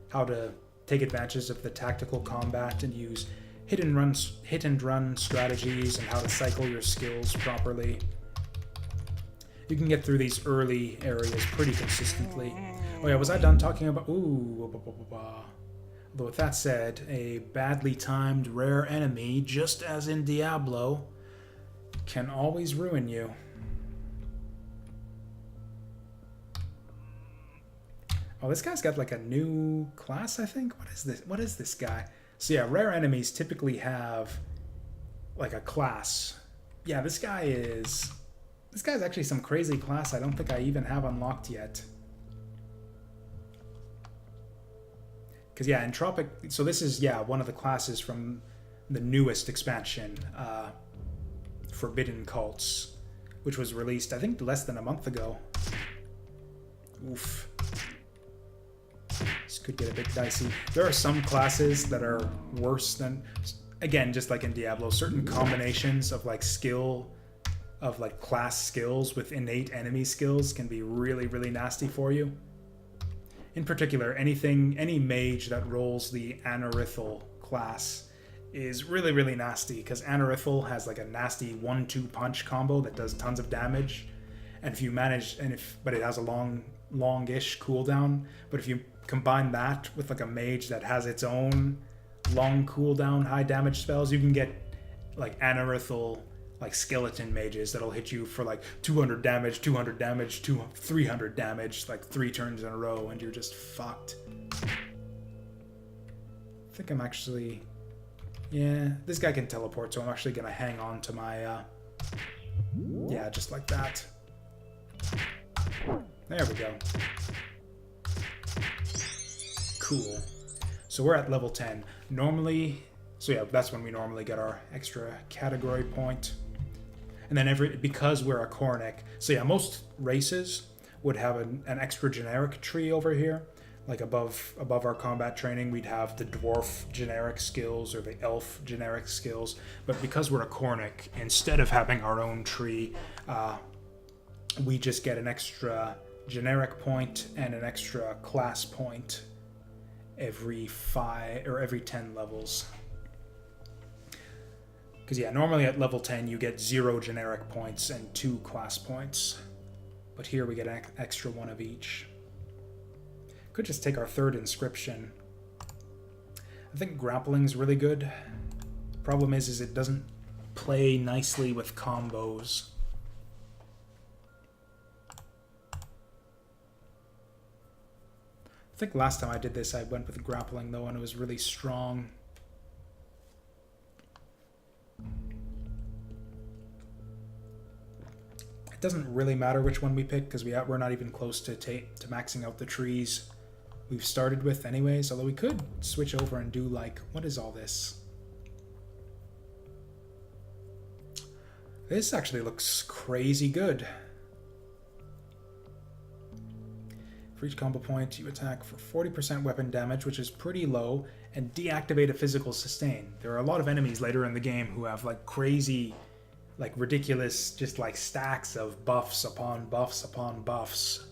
how to take advantage of the tactical combat and use hit and run strategies and how to cycle your skills properly, you can get through these early areas pretty consistently. Oh yeah, was I done talking about... Ooh. Although with that said, a badly timed rare enemy, just as in Diablo, can always ruin you. Oh, this guy's got like a new class, I think. What is this? What is this guy? So yeah, rare enemies typically have like a class. Yeah, this guy's actually some crazy class I don't think I even have unlocked yet. Because yeah, Entropic... So this is, yeah, one of the classes from the newest expansion, Forbidden Cults, which was released, I think, less than a month ago. Oof. This could get a bit dicey. There are some classes that are worse than... Again, just like in Diablo, certain combinations of like class skills with innate enemy skills can be really, really nasty for you. In particular, any mage that rolls the Anorithal class is really, really nasty, because Anorithal has like a nasty 1-2 punch combo that does tons of damage. And if you manage, but it has a longish cooldown. But if you combine that with like a mage that has its own long cooldown, high damage spells, you can get like anorithal, like skeleton mages that'll hit you for like 200 damage, 200 damage, 300 damage, like 3 turns in a row, and you're just fucked. I think I'm actually... Yeah, this guy can teleport, so I'm actually gonna hang on to my... Yeah, just like that. There we go. Cool. So we're at level 10. Normally... So yeah, that's when we normally get our extra category point. And then because we're a Kornic... So yeah, most races would have an extra generic tree over here. Like above our combat training, we'd have the dwarf generic skills or the elf generic skills. But because we're a Kornic, instead of having our own tree, we just get an extra generic point and an extra class point every 5 or every 10 levels. Because yeah, normally at level 10 you get 0 generic points and 2 class points. But here we get an extra 1 of each. Could just take our 3rd inscription. I think grappling's really good. Problem is it doesn't play nicely with combos. I think last time I did this I went with grappling though, and it was really strong. It doesn't really matter which one we pick because we're not even close to maxing out the trees we've started with anyways, although we could switch over and do like, what is all this? This actually looks crazy good. For each combo point, you attack for 40% weapon damage, which is pretty low, and deactivate a physical sustain. There are a lot of enemies later in the game who have like crazy, like ridiculous, just like stacks of buffs upon buffs upon buffs.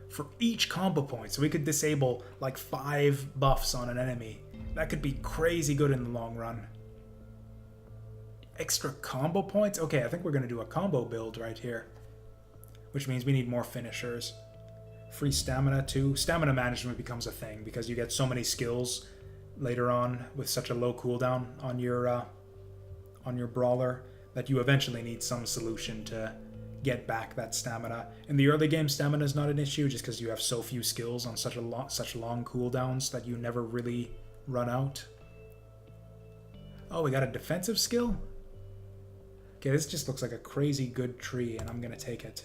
For each combo point, so we could disable like 5 buffs on an enemy. That could be crazy good in the long run. Extra combo points? Okay, I think we're going to do a combo build right here. Which means we need more finishers. Free stamina too. Stamina management becomes a thing because you get so many skills later on with such a low cooldown on your brawler that you eventually need some solution to get back that stamina. In the early game, stamina is not an issue just because you have so few skills on such long cooldowns that you never really run out. Oh, we got a defensive skill? Okay, this just looks like a crazy good tree, and I'm gonna take it.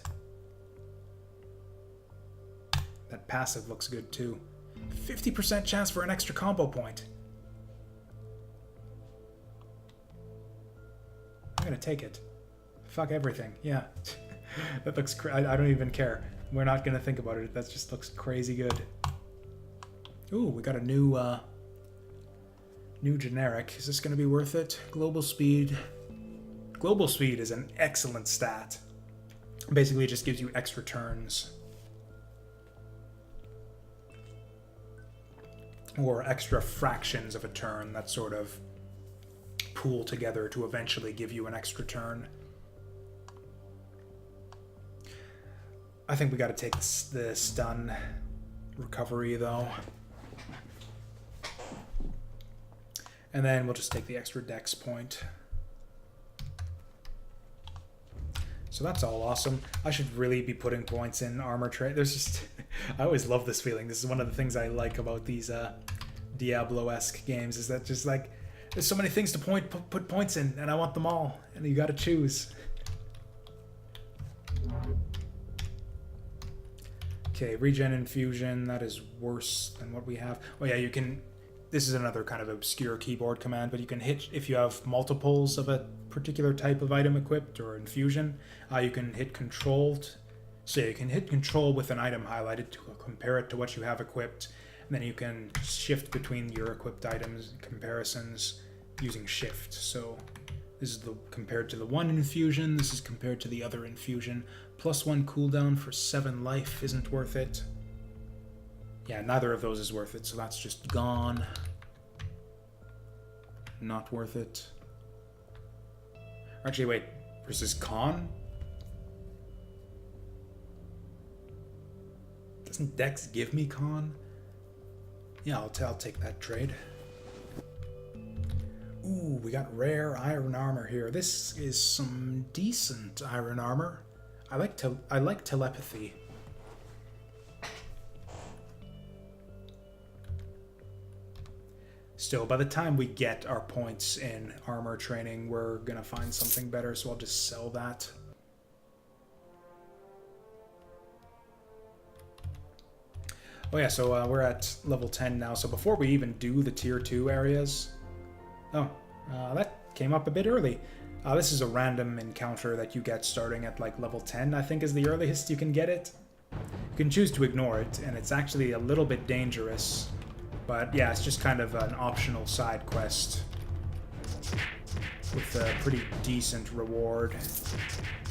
That passive looks good too. 50% chance for an extra combo point. I'm gonna take it. Fuck everything, yeah. That looks I don't even care. We're not gonna think about it. That just looks crazy good. Ooh, we got a new generic. Is this gonna be worth it? Global speed. Global speed is an excellent stat. Basically, it just gives you extra turns. Or extra fractions of a turn that sort of pool together to eventually give you an extra turn. I think we got to take the stun recovery though. And then we'll just take the extra dex point. So that's all awesome. I should really be putting points in armor trade. There's just... I always love this feeling. This is one of the things I like about these Diablo-esque games, is that just like, there's so many things to put points in, and I want them all, and you gotta choose. Okay, regen infusion, that is worse than what we have. Oh yeah, you can... This is another kind of obscure keyboard command, but you can hit, if you have multiples of a particular type of item equipped or infusion, you can hit control. So you can hit control with an item highlighted to compare it to what you have equipped, and then you can shift between your equipped items comparisons using shift. So this is compared to the one infusion, this is compared to the other infusion. +1 cooldown for 7 life isn't worth it. Yeah, neither of those is worth it, so that's just gone. Not worth it. Actually, wait, versus con? Does Doesn't Dex give me con? Yeah, I'll take that trade. Ooh, we got rare iron armor here. This is some decent iron armor. I like telepathy. Still, by the time we get our points in armor training, we're gonna find something better, so I'll just sell that. Oh yeah, so we're at level 10 now, so before we even do the tier 2 areas... Oh, that came up a bit early. This is a random encounter that you get starting at like level 10, I think is the earliest you can get it. You can choose to ignore it, and it's actually a little bit dangerous. But yeah, it's just kind of an optional side quest with a pretty decent reward.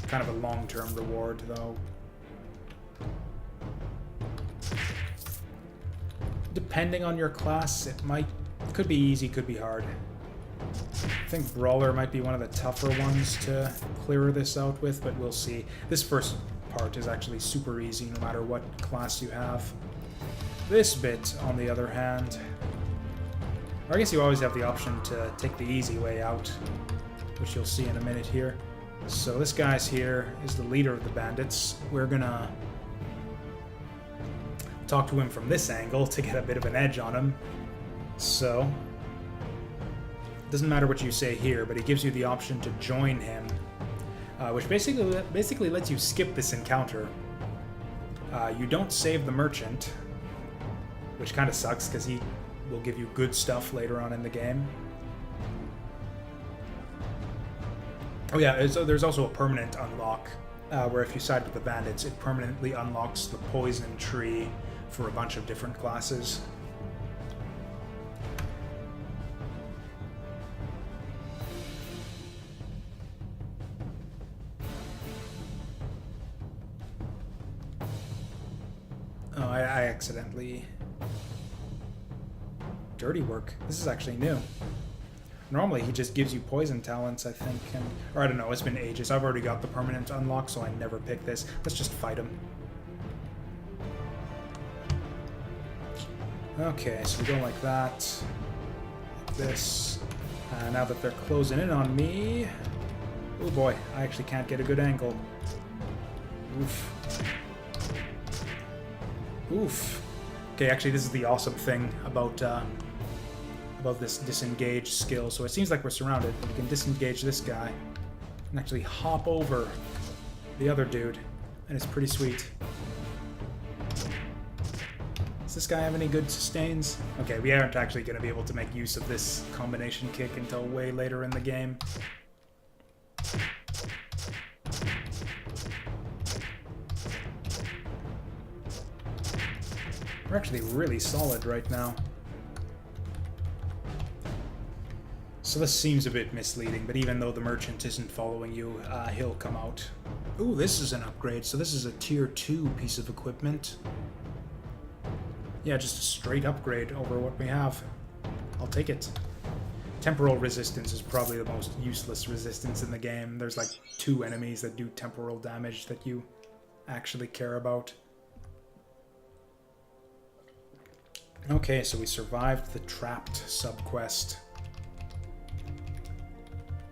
Kind of a long-term reward, though. Depending on your class, could be easy, could be hard. I think Brawler might be one of the tougher ones to clear this out with, but we'll see. This first part is actually super easy no matter what class you have. This bit, on the other hand, or I guess you always have the option to take the easy way out, which you'll see in a minute here. So this guy's here is the leader of the bandits. We're gonna talk to him from this angle to get a bit of an edge on him. So, it doesn't matter what you say here, but he gives you the option to join him, which basically lets you skip this encounter. You don't save the merchant, which kind of sucks because he will give you good stuff later on in the game. Oh yeah, so there's also a permanent unlock, where if you side with the bandits, it permanently unlocks the poison tree for a bunch of different classes. Oh, I accidentally... Dirty work. This is actually new. Normally he just gives you poison talents, I think, or I don't know, it's been ages. I've already got the permanent unlock, so I never pick this. Let's just fight him. Okay, so we go like that. Like this. Now that they're closing in on me... Oh boy, I actually can't get a good angle. Oof. Oof. Okay, actually this is the awesome thing about this disengage skill. So it seems like we're surrounded, but we can disengage this guy and actually hop over the other dude, and it's pretty sweet. Does this guy have any good sustains? Okay, we aren't actually going to be able to make use of this combination kick until way later in the game. We're actually really solid right now. So this seems a bit misleading, but even though the merchant isn't following you, he'll come out. Ooh, this is an upgrade. So this is a tier 2 piece of equipment. Yeah, just a straight upgrade over what we have. I'll take it. Temporal resistance is probably the most useless resistance in the game. There's like 2 enemies that do temporal damage that you actually care about. Okay, so we survived the trapped subquest.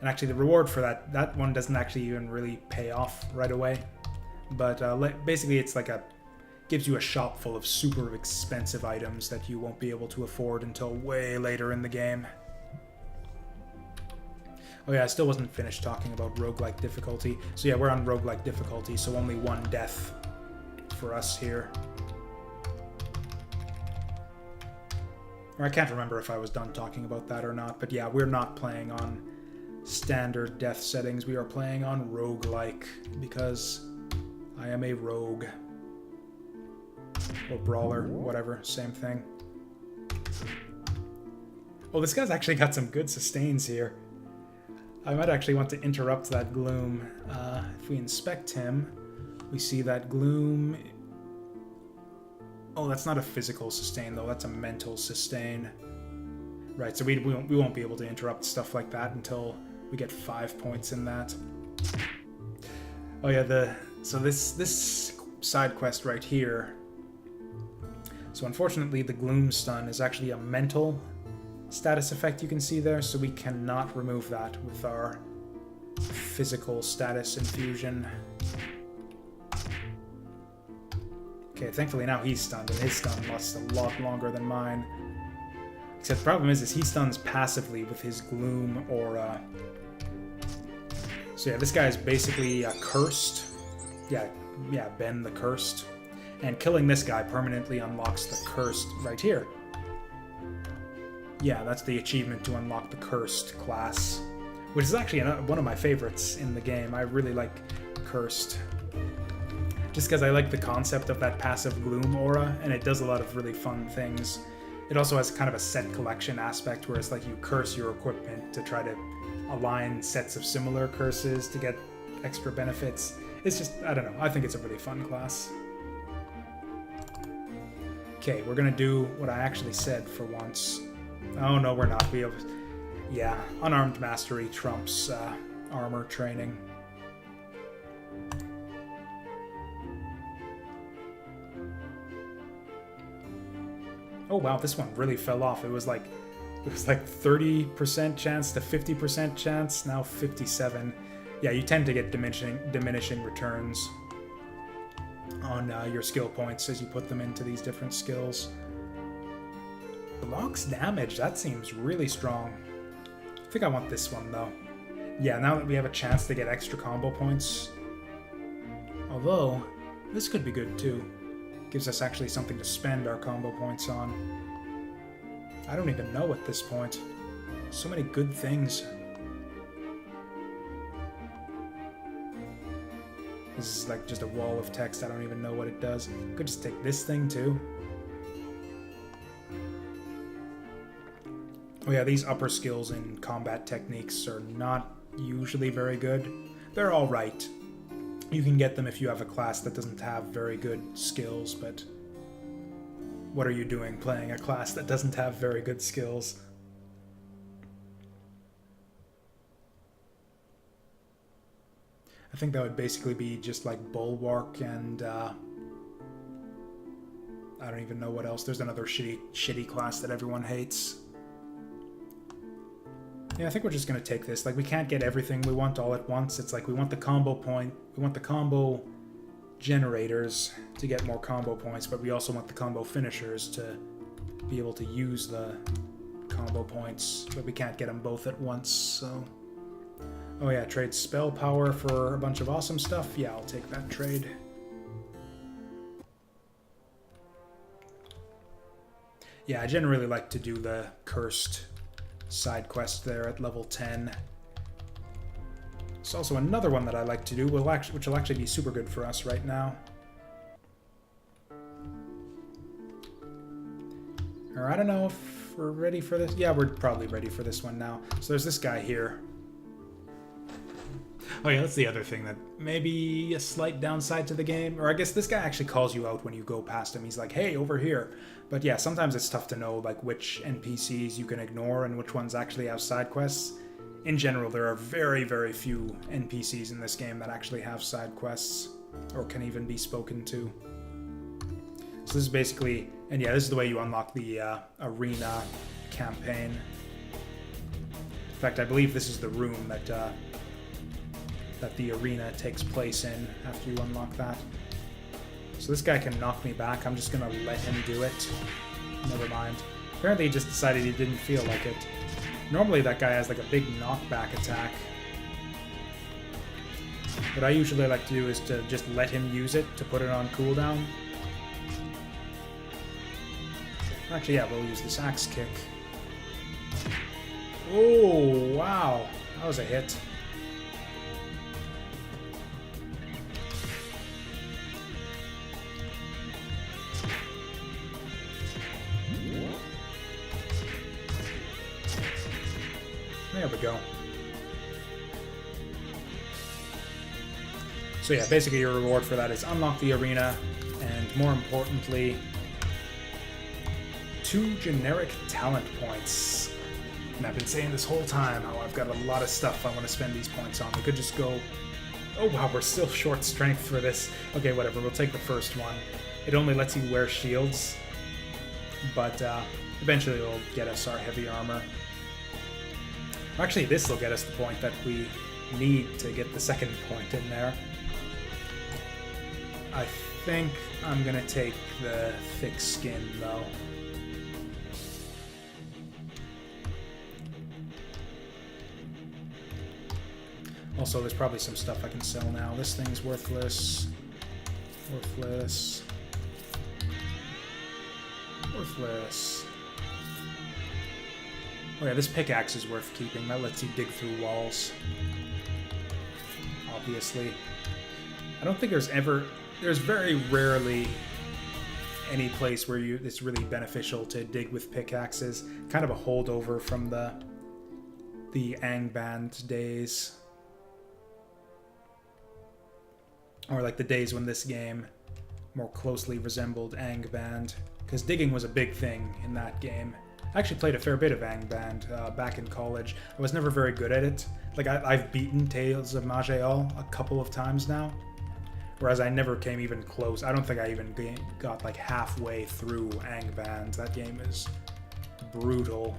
And actually the reward for that one doesn't actually even really pay off right away. But basically it's like gives you a shop full of super expensive items that you won't be able to afford until way later in the game. Oh yeah, I still wasn't finished talking about roguelike difficulty. So yeah, we're on roguelike difficulty, so only 1 death for us here. Or I can't remember if I was done talking about that or not, but yeah, we're not playing on standard death settings. We are playing on roguelike because I am a rogue. Or brawler, whatever, same thing. Oh, this guy's actually got some good sustains here. I might actually want to interrupt that gloom. If we inspect him, we see that gloom... Oh, that's not a physical sustain, though. That's a mental sustain. Right, so we won't be able to interrupt stuff like that until we get 5 points in that. Oh yeah, so this side quest right here So unfortunately, the Gloom Stun is actually a mental status effect you can see there, so we cannot remove that with our physical status infusion. Okay, thankfully now he's stunned, and his stun lasts a lot longer than mine. Except the problem is he stuns passively with his Gloom aura. So yeah, this guy is basically cursed. Yeah, Ben the Cursed. And killing this guy permanently unlocks the Cursed right here. Yeah, that's the achievement to unlock the Cursed class. Which is actually one of my favorites in the game. I really like Cursed. Just because I like the concept of that passive Gloom aura, and it does a lot of really fun things. It also has kind of a set collection aspect, where it's like you curse your equipment to try to align sets of similar curses to get extra benefits. It's just, I don't know, I think it's a really fun class. Okay, we're gonna do what I actually said for once. Oh no, we're not. Yeah, unarmed mastery trumps armor training. Oh wow, this one really fell off. It was like 30% chance to 50% chance, now 57. Yeah, you tend to get diminishing returns on your skill points as you put them into these different skills. Blocks damage, that seems really strong. I think I want this one though. Yeah, now that we have a chance to get extra combo points. Although, this could be good too. Gives us actually something to spend our combo points on. I don't even know at this point. So many good things. This is like just a wall of text. I don't even know what it does. Could just take this thing too. Oh yeah, these upper skills in combat techniques are not usually very good. They're alright. You can get them if you have a class that doesn't have very good skills, but what are you doing playing a class that doesn't have very good skills? I think that would basically be just like Bulwark and I don't even know what else. There's another shitty class that everyone hates. Yeah, I think we're just going to take this. Like, we can't get everything we want all at once. It's like we want the combo point. We want the combo generators to get more combo points, but we also want the combo finishers to be able to use the combo points, but we can't get them both at once, so... Oh yeah, trade spell power for a bunch of awesome stuff. Yeah, I'll take that trade. Yeah, I generally like to do the cursed side quest there at level 10. It's also another one that I like to do, which will actually be super good for us right now. Or I don't know if we're ready for this. Yeah, we're probably ready for this one now. So there's this guy here. Oh yeah, that's the other thing that maybe a slight downside to the game. Or I guess this guy actually calls you out when you go past him. He's like, hey, over here. But yeah, sometimes it's tough to know like which NPCs you can ignore and which ones actually have side quests. In general, there are very, very few NPCs in this game that actually have side quests or can even be spoken to. So this is basically, and yeah, this is the way you unlock the arena campaign. In fact, I believe this is the room that the arena takes place in after you unlock that. So this guy can knock me back. I'm just gonna let him do it. Never mind. Apparently he just decided he didn't feel like it. Normally that guy has like a big knockback attack. What I usually like to do is to just let him use it to put it on cooldown. Actually, yeah, we'll use this axe kick. Oh, wow. That was a hit. There we go. So yeah, basically your reward for that is unlock the arena, and more importantly, 2 generic talent points. And I've been saying this whole time how I've got a lot of stuff I want to spend these points on. We could just go... Oh wow, we're still short strength for this. Okay, whatever, we'll take the first one. It only lets you wear shields. but eventually it'll get us our heavy armor. Actually, this will get us the point that we need to get the second point in there. I think I'm gonna take the thick skin, though. Also, there's probably some stuff I can sell now. This thing's worthless. Worthless. Worthless. Oh yeah, this pickaxe is worth keeping. That lets you dig through walls. Obviously. I don't think there's very rarely any place where it's really beneficial to dig with pickaxes. Kind of a holdover from the Angband days. Or like the days when this game more closely resembled Angband. Because digging was a big thing in that game. I actually played a fair bit of Angband back in college. I was never very good at it. Like, I've beaten Tales of Maj'Eyal a couple of times now. Whereas I never came even close. I don't think I even got like halfway through Angband. That game is brutal.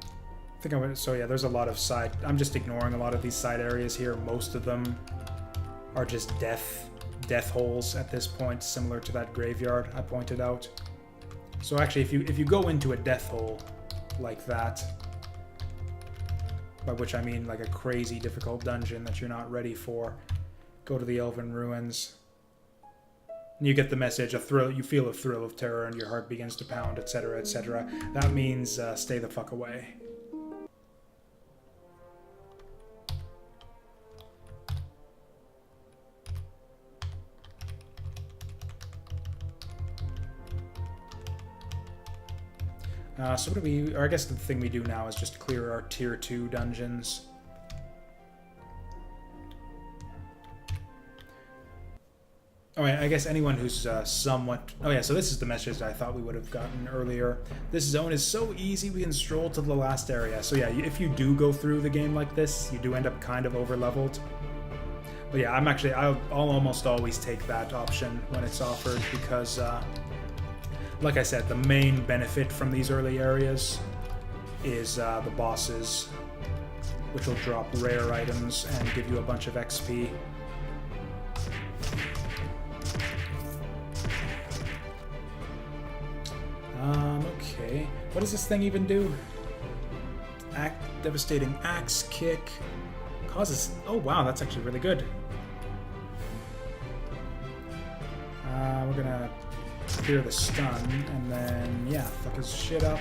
I think I went, so yeah, there's a lot of side, I'm just ignoring a lot of these side areas here. Most of them are just death holes at this point, similar to that graveyard I pointed out. So actually, if you go into a death hole like that, by which I mean like a crazy difficult dungeon that you're not ready for, go to the Elven Ruins, and you get the message, you feel a thrill of terror and your heart begins to pound, etc., etc. That means stay the fuck away. So what do or I guess the thing we do now is just clear our tier 2 dungeons. Alright, I guess anyone who's somewhat... Oh yeah, so this is the message I thought we would have gotten earlier. This zone is so easy we can stroll to the last area. So yeah, if you do go through the game like this, you do end up kind of over-leveled. But yeah, I'll almost always take that option when it's offered because... like I said, the main benefit from these early areas is the bosses, which will drop rare items and give you a bunch of XP. Okay. What does this thing even do? Devastating axe kick. Causes... Oh wow, that's actually really good. We're gonna... clear the stun, and then, yeah, fuck his shit up.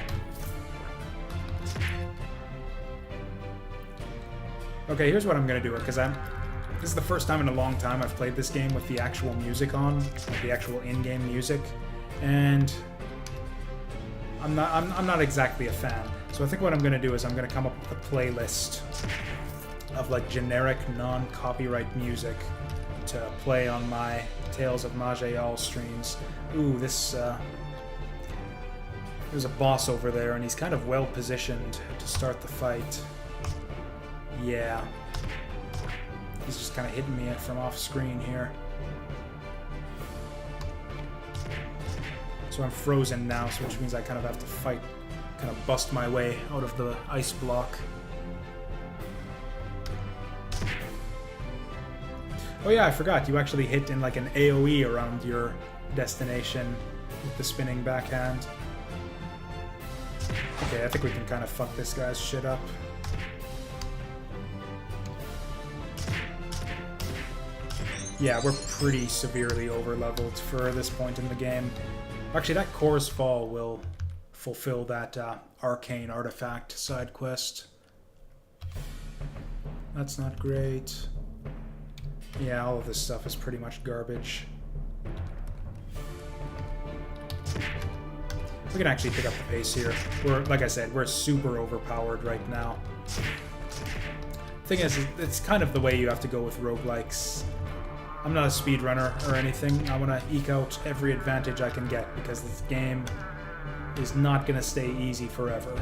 Okay, here's what I'm gonna do, because this is the first time in a long time I've played this game with the actual music on, like the actual in-game music, and I'm not exactly a fan. So I think what I'm gonna do is I'm gonna come up with a playlist of like generic non-copyright music to play on my Tales of Maj'Eyal streams. Ooh, there's a boss over there, and he's kind of well positioned to start the fight. Yeah. He's just kind of hitting me from off screen here. So I'm frozen now, so which means I kind of have to fight, kind of bust my way out of the ice block. Oh yeah, I forgot, you actually hit in like an AoE around your destination with the spinning backhand. Okay, I think we can kind of fuck this guy's shit up. Yeah, we're pretty severely over-leveled for this point in the game. Actually, that Core's Fall will fulfill that arcane artifact side quest. That's not great. Yeah, all of this stuff is pretty much garbage. We can actually pick up the pace here. Like I said, we're super overpowered right now. Thing is, it's kind of the way you have to go with roguelikes. I'm not a speedrunner or anything. I want to eke out every advantage I can get because this game is not going to stay easy forever.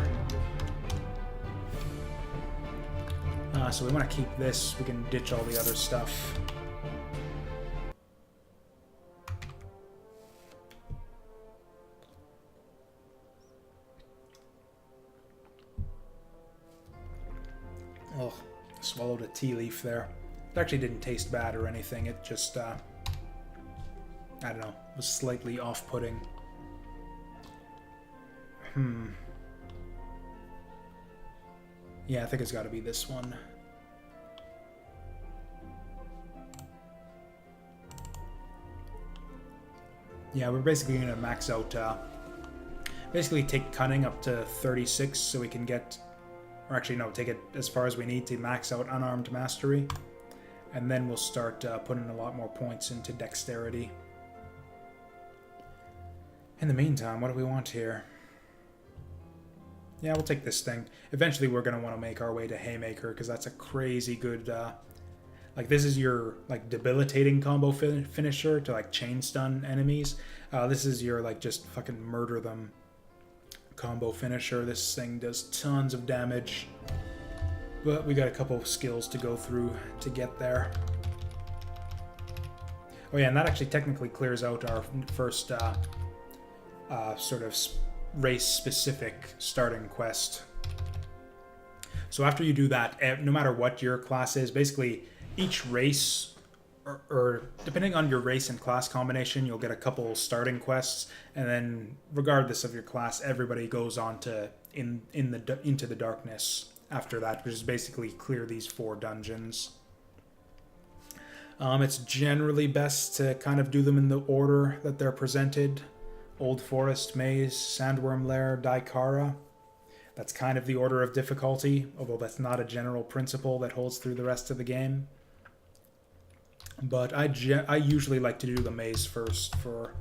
So we want to keep this. We can ditch all the other stuff. Swallowed a tea leaf there. It actually didn't taste bad or anything. It just, I don't know, was slightly off-putting. Yeah, I think it's got to be this one. Yeah, we're basically going to max out, basically take cunning up to 36 so we can get, or actually no, take it as far as we need to max out unarmed mastery. And then we'll start putting a lot more points into dexterity. In the meantime, what do we want here? Yeah, we'll take this thing. Eventually we're going to want to make our way to Haymaker, because that's a crazy good... like, this is your, like, debilitating combo finisher to, like, chain stun enemies. This is your, like, just fucking murder them combo finisher. This thing does tons of damage. But we got a couple of skills to go through to get there. Oh yeah, and that actually technically clears out our first sort of race-specific starting quest. So after you do that, no matter what your class is, basically each race, or depending on your race and class combination, you'll get a couple starting quests, and then regardless of your class, everybody goes on to into the darkness after that, which is basically clear these 4 dungeons. It's generally best to kind of do them in the order that they're presented. Old Forest, Maze, Sandworm Lair, Daikara. That's kind of the order of difficulty, although that's not a general principle that holds through the rest of the game. But I usually like to do the maze first for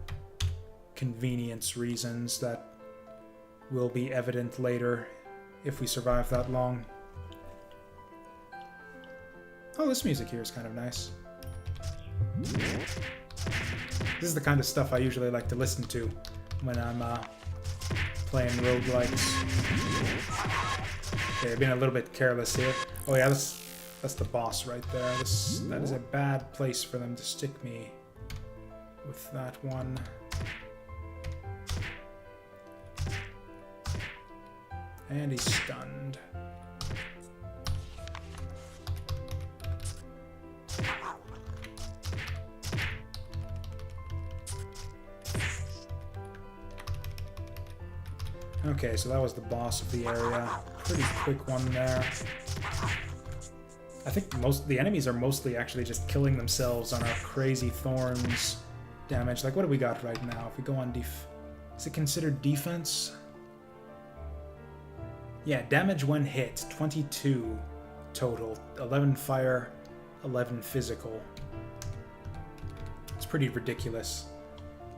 convenience reasons that will be evident later if we survive that long. Oh, this music here is kind of nice. This is the kind of stuff I usually like to listen to when I'm playing roguelikes. Okay, I've been a little bit careless here. Oh yeah, that's the boss right there. That is a bad place for them to stick me with that one. And he's stunned. Okay, so that was the boss of the area. Pretty quick one there. I think the enemies are mostly actually just killing themselves on our crazy thorns damage. Like, what do we got right now? If we go on is it considered defense? Yeah, damage when hit, 22 total. 11 fire, 11 physical. It's pretty ridiculous.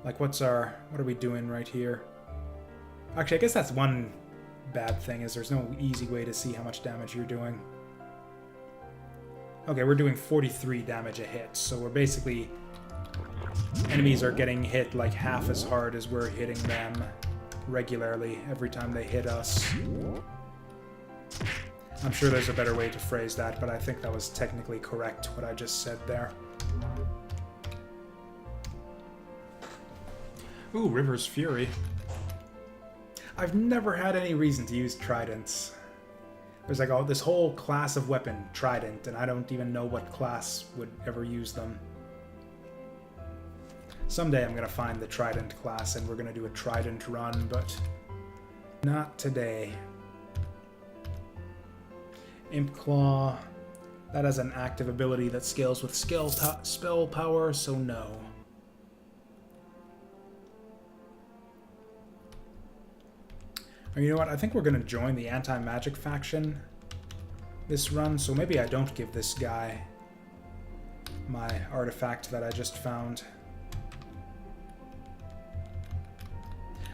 Like, what are we doing right here? Actually, I guess that's one bad thing, is there's no easy way to see how much damage you're doing. Okay, we're doing 43 damage a hit, so we're basically... enemies are getting hit like half as hard as we're hitting them regularly every time they hit us. I'm sure there's a better way to phrase that, but I think that was technically correct, what I just said there. Ooh, River's Fury. I've never had any reason to use tridents. There's like this whole class of weapon, trident, and I don't even know what class would ever use them. Someday I'm going to find the trident class and we're going to do a trident run, but not today. Imp Claw, that has an active ability that scales with spell power, so no. Or you know what, I think we're going to join the anti-magic faction this run, so maybe I don't give this guy my artifact that I just found.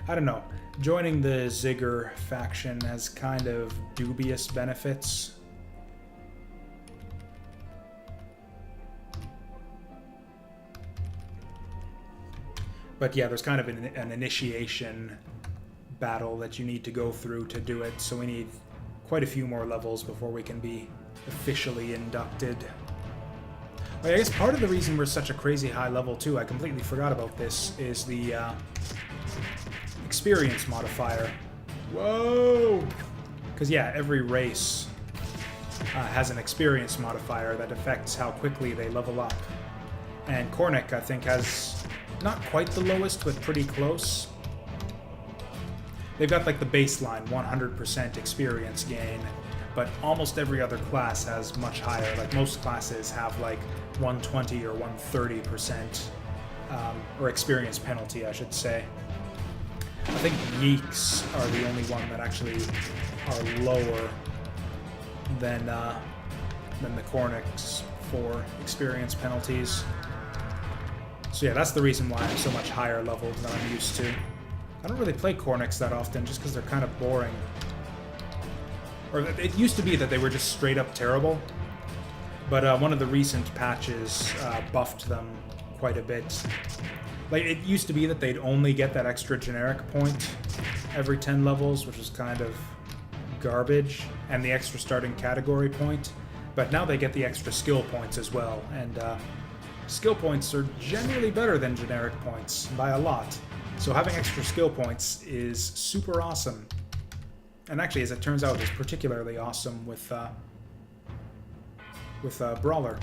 I don't know. Joining the Ziggur faction has kind of dubious benefits. But yeah, there's kind of an initiation battle that you need to go through to do it, so we need quite a few more levels before we can be officially inducted. Oh, yeah, I guess part of the reason we're such a crazy high level too, I completely forgot about this, is the experience modifier. Whoa! Because yeah, every race has an experience modifier that affects how quickly they level up. And Cornic, I think, has not quite the lowest, but pretty close. They've got like the baseline 100% experience gain, but almost every other class has much higher. Like most classes have like 120 or 130%, or experience penalty, I should say. I think Yeeks are the only one that actually are lower than the Cornics for experience penalties. So yeah, that's the reason why I'm so much higher leveled than I'm used to. I don't really play Cornics that often, just because they're kind of boring. Or it used to be that they were just straight up terrible, but one of the recent patches buffed them quite a bit. Like, it used to be that they'd only get that extra generic point every 10 levels, which was kind of garbage, and the extra starting category point, but now they get the extra skill points as well, and skill points are generally better than generic points by a lot. So having extra skill points is super awesome. And actually, as it turns out, is particularly awesome with Brawler.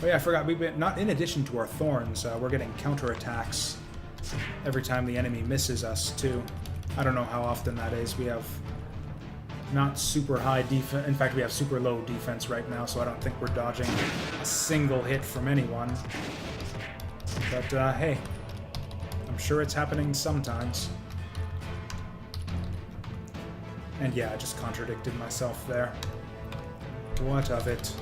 Oh yeah, I forgot, we've been, not in addition to our thorns, we're getting counterattacks every time the enemy misses us, too. I don't know how often that is. We have not super high defense. In fact, we have super low defense right now, so I don't think we're dodging a single hit from anyone. But, hey, I'm sure it's happening sometimes. And yeah, I just contradicted myself there. What of it?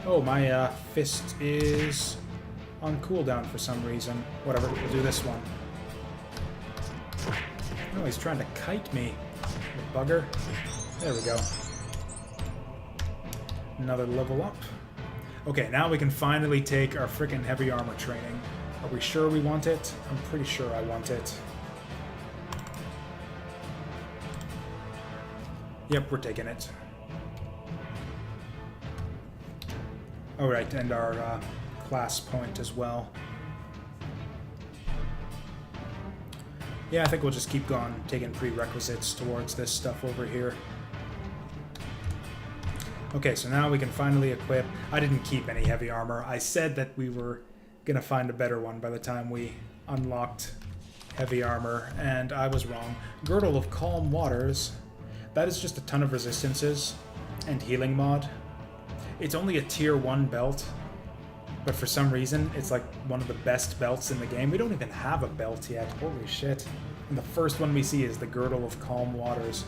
Oh, my fist is on cooldown for some reason. Whatever, we'll do this one. Oh, he's trying to kite me. The bugger. There we go. Another level up. Okay, now we can finally take our frickin' heavy armor training. Are we sure we want it? I'm pretty sure I want it. Yep, we're taking it. Alright, and our class point as well. Yeah, I think we'll just keep going, taking prerequisites towards this stuff over here. Okay, so now we can finally equip. I didn't keep any heavy armor. I said that we were gonna find a better one by the time we unlocked heavy armor, and I was wrong. Girdle of Calm Waters. That is just a ton of resistances and healing mod. It's only a tier 1 belt, but for some reason, it's like one of the best belts in the game. We don't even have a belt yet. Holy shit. And the first one we see is the Girdle of Calm Waters.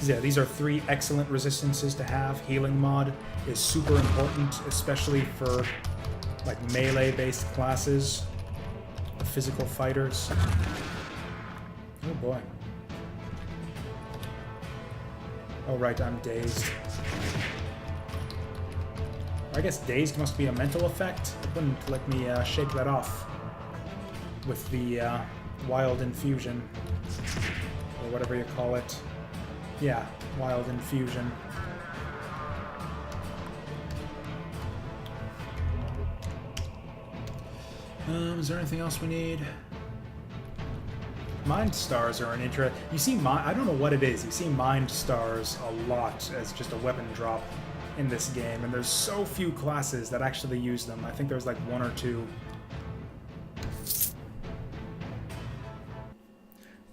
Yeah, these are 3 excellent resistances to have. Healing mod is super important, especially for like melee-based classes, the physical fighters. Oh boy. Oh right, I'm dazed. I guess dazed must be a mental effect. It wouldn't let me shake that off with the wild infusion, or whatever you call it. Yeah, wild infusion. Is there anything else we need? Mind stars are an interest. You see, I don't know what it is. You see mind stars a lot as just a weapon drop in this game, and there's so few classes that actually use them. I think there's like 1 or 2. I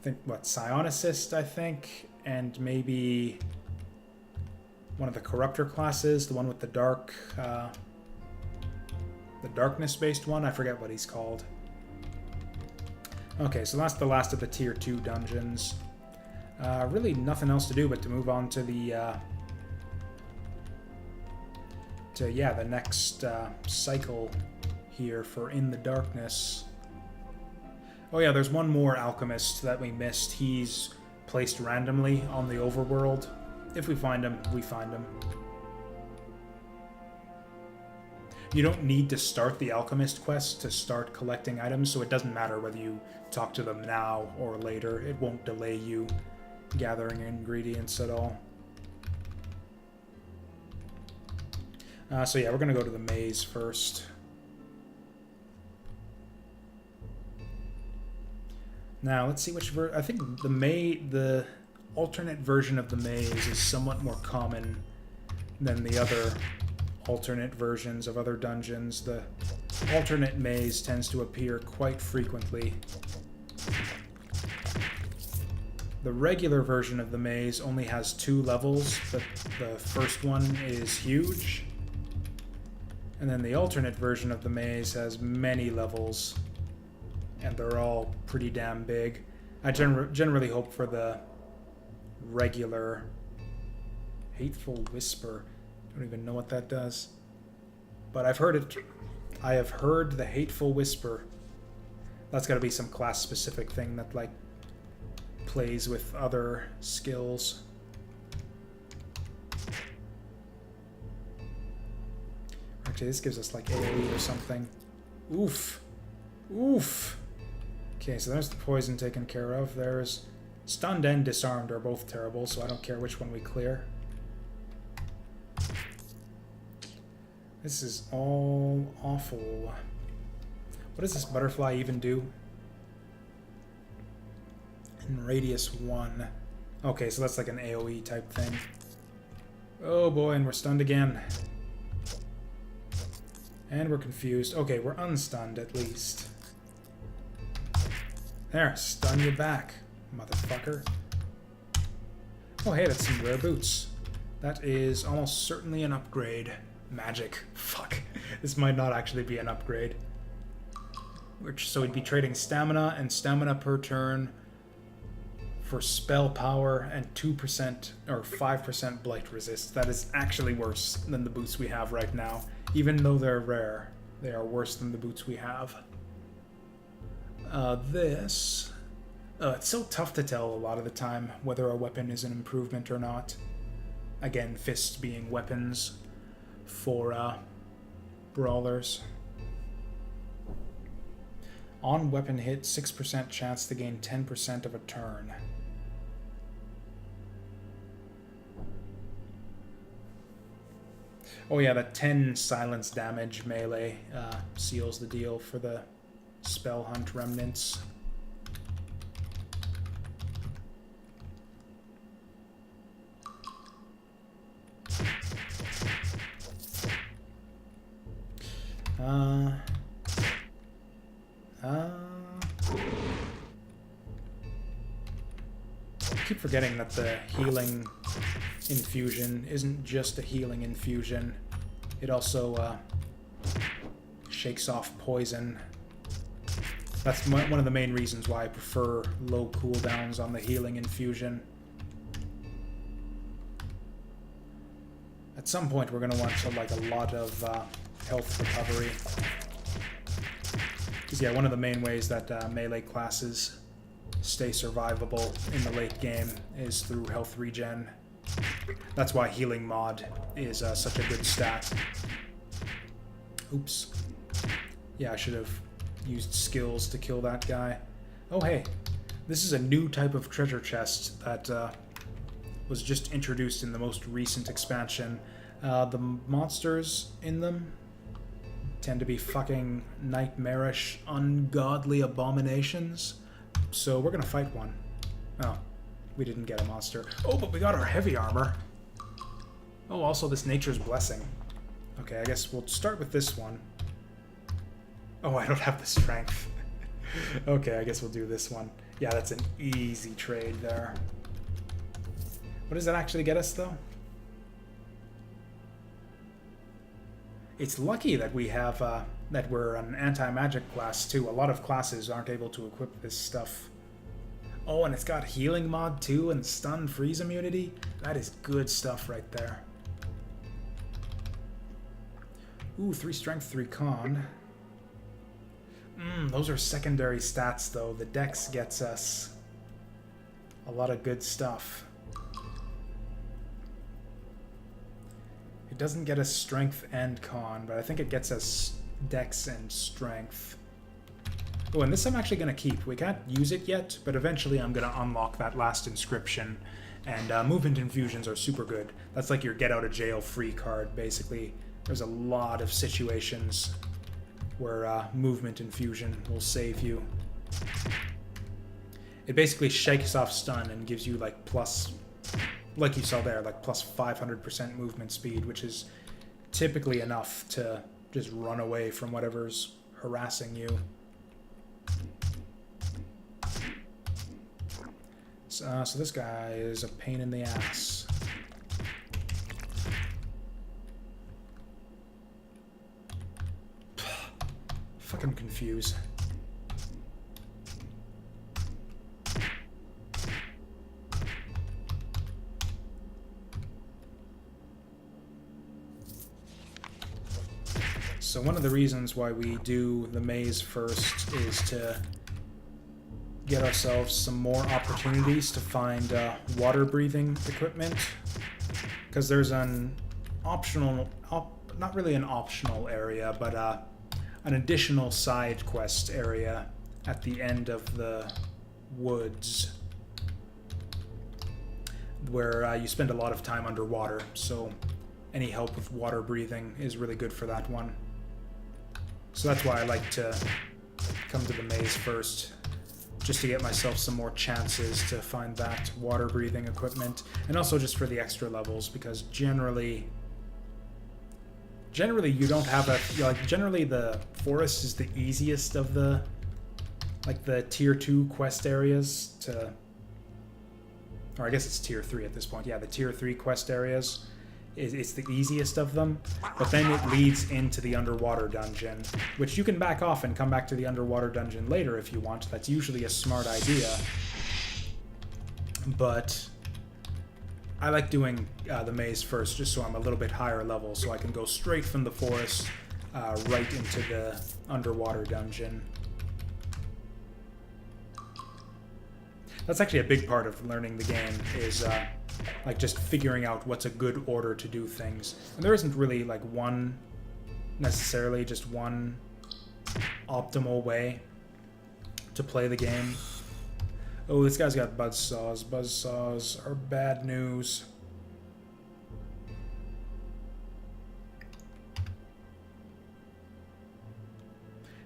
think, what, Psionicist, I think, and maybe one of the Corruptor classes, the one with the dark, the darkness-based one. I forget what he's called. Okay, so that's the last of the tier 2 dungeons. Really nothing else to do but to move on to the the next cycle here for In the Darkness. Oh yeah, there's one more alchemist that we missed. He's placed randomly on the overworld. If we find him, we find him. You don't need to start the alchemist quest to start collecting items, so it doesn't matter whether you talk to them now or later. It won't delay you gathering ingredients at all. So yeah, we're gonna go to the maze first. Now, let's see which I think the alternate version of the maze is somewhat more common than the other alternate versions of other dungeons. The alternate maze tends to appear quite frequently. The regular version of the maze only has 2 levels, but the first one is huge. And then the alternate version of the maze has many levels, and they're all pretty damn big. I generally hope for the regular Hateful Whisper. I don't even know what that does. But I've heard it. I have heard the Hateful Whisper. That's got to be some class-specific thing that, like, plays with other skills. Actually, this gives us, like, AoE or something. Oof. Oof. Okay, so there's the poison taken care of. There's stunned and disarmed are both terrible, so I don't care which one we clear. This is all awful. What does this butterfly even do? In radius 1. Okay, so that's like an AoE type thing. Oh boy, and we're stunned again. And we're confused. Okay, we're unstunned at least. There, stun you back, motherfucker. Oh hey, that's some rare boots. That is almost certainly an upgrade. Magic. Fuck. This might not actually be an upgrade. So we'd be trading stamina and stamina per turn for spell power and 2% or 5% blight resist. That is actually worse than the boots we have right now. Even though they're rare, they are worse than the boots we have. It's so tough to tell a lot of the time whether a weapon is an improvement or not. Again, fists being weapons for brawlers. On weapon hit, 6% chance to gain 10% of a turn. Oh yeah, that 10 silence damage melee seals the deal for the Spell Hunt remnants. I keep forgetting that the healing infusion isn't just a healing infusion. It also shakes off poison. That's one of the main reasons why I prefer low cooldowns on the healing infusion. At some point we're going to want a lot of health recovery. Because yeah, one of the main ways that melee classes stay survivable in the late game is through health regen. That's why healing mod is such a good stat. Oops. Yeah, I should have used skills to kill that guy. Oh hey, this is a new type of treasure chest that was just introduced in the most recent expansion. The monsters in them tend to be fucking nightmarish, ungodly abominations. So we're gonna fight one. Oh, we didn't get a monster. Oh, but we got our heavy armor. Oh, also this Nature's Blessing. Okay, I guess we'll start with this one. Oh, I don't have the strength. Okay, I guess we'll do this one. Yeah, that's an easy trade there. What does that actually get us, though? It's lucky that we have, that we're an anti-magic class, too. A lot of classes aren't able to equip this stuff. Oh, and it's got healing mod, too, and stun freeze immunity. That is good stuff right there. Ooh, 3 strength, 3 con. Those are secondary stats, though. The dex gets us a lot of good stuff. It doesn't get us strength and con, but I think it gets us dex and strength. Oh, and this I'm actually going to keep. We can't use it yet, but eventually I'm going to unlock that last inscription. And movement infusions are super good. That's like your get out of jail free card, basically. There's a lot of situations where movement infusion will save you. It basically shakes off stun and gives you like plus, like you saw there, like plus 500% movement speed, which is typically enough to just run away from whatever's harassing you. So this guy is a pain in the ass. Fucking confused. So one of the reasons why we do the maze first is to get ourselves some more opportunities to find water breathing equipment, because there's an optional, not really an optional area, but an additional side quest area at the end of the woods where you spend a lot of time underwater, so any help with water breathing is really good for that one. So that's why I like to come to the maze first, just to get myself some more chances to find that water breathing equipment, and also just for the extra levels, because generally you don't have a, generally the forest is the easiest of the, like the tier 2 quest areas to, or I guess it's tier 3 at this point. Yeah, the tier 3 quest areas, it's the easiest of them, but then it leads into the underwater dungeon, which you can back off and come back to the underwater dungeon later if you want. That's usually a smart idea. But I like doing the maze first, just so I'm a little bit higher level, so I can go straight from the forest right into the underwater dungeon. That's actually a big part of learning the game, is like just figuring out what's a good order to do things. And there isn't really like one, necessarily just one optimal way to play the game. Oh, this guy's got buzzsaws. Buzzsaws are bad news.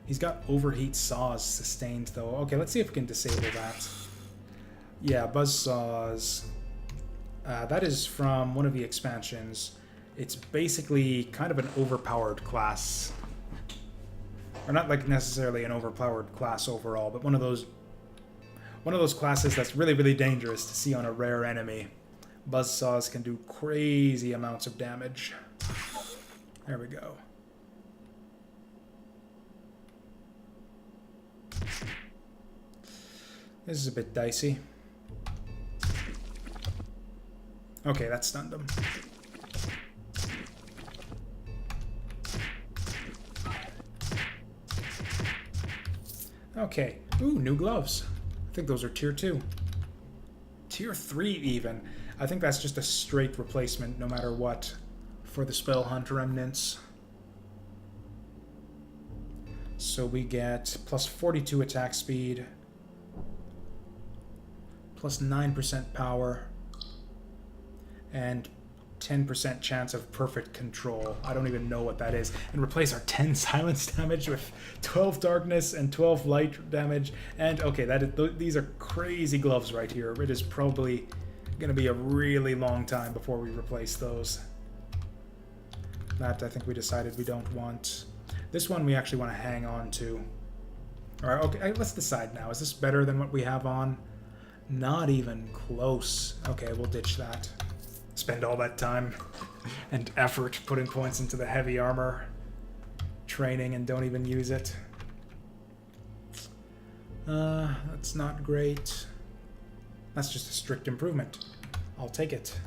He's got overheat saws sustained though. Okay, let's see if we can disable that. Yeah, buzzsaws. That is from one of the expansions. It's basically kind of an overpowered class. Or not like necessarily an overpowered class overall, but one of those classes that's really, really dangerous to see on a rare enemy. Buzzsaws can do crazy amounts of damage. There we go. This is a bit dicey. Okay, that stunned him. Okay. Ooh, new gloves. I think those are tier 2. Tier 3 even. I think that's just a straight replacement no matter what for the Spell Hunt Remnants. So we get plus 42 attack speed, plus 9% power, and 10% chance of perfect control. I don't even know what that is. And replace our 10 silence damage with 12 darkness and 12 light damage. And okay, these are crazy gloves right here. It is probably going to be a really long time before we replace those. That I think we decided we don't want. This one we actually want to hang on to. All right, okay, let's decide now. Is this better than what we have on? Not even close. Okay, we'll ditch that. Spend all that time and effort putting points into the heavy armor training and don't even use it. That's not great. That's just a strict improvement. I'll take it.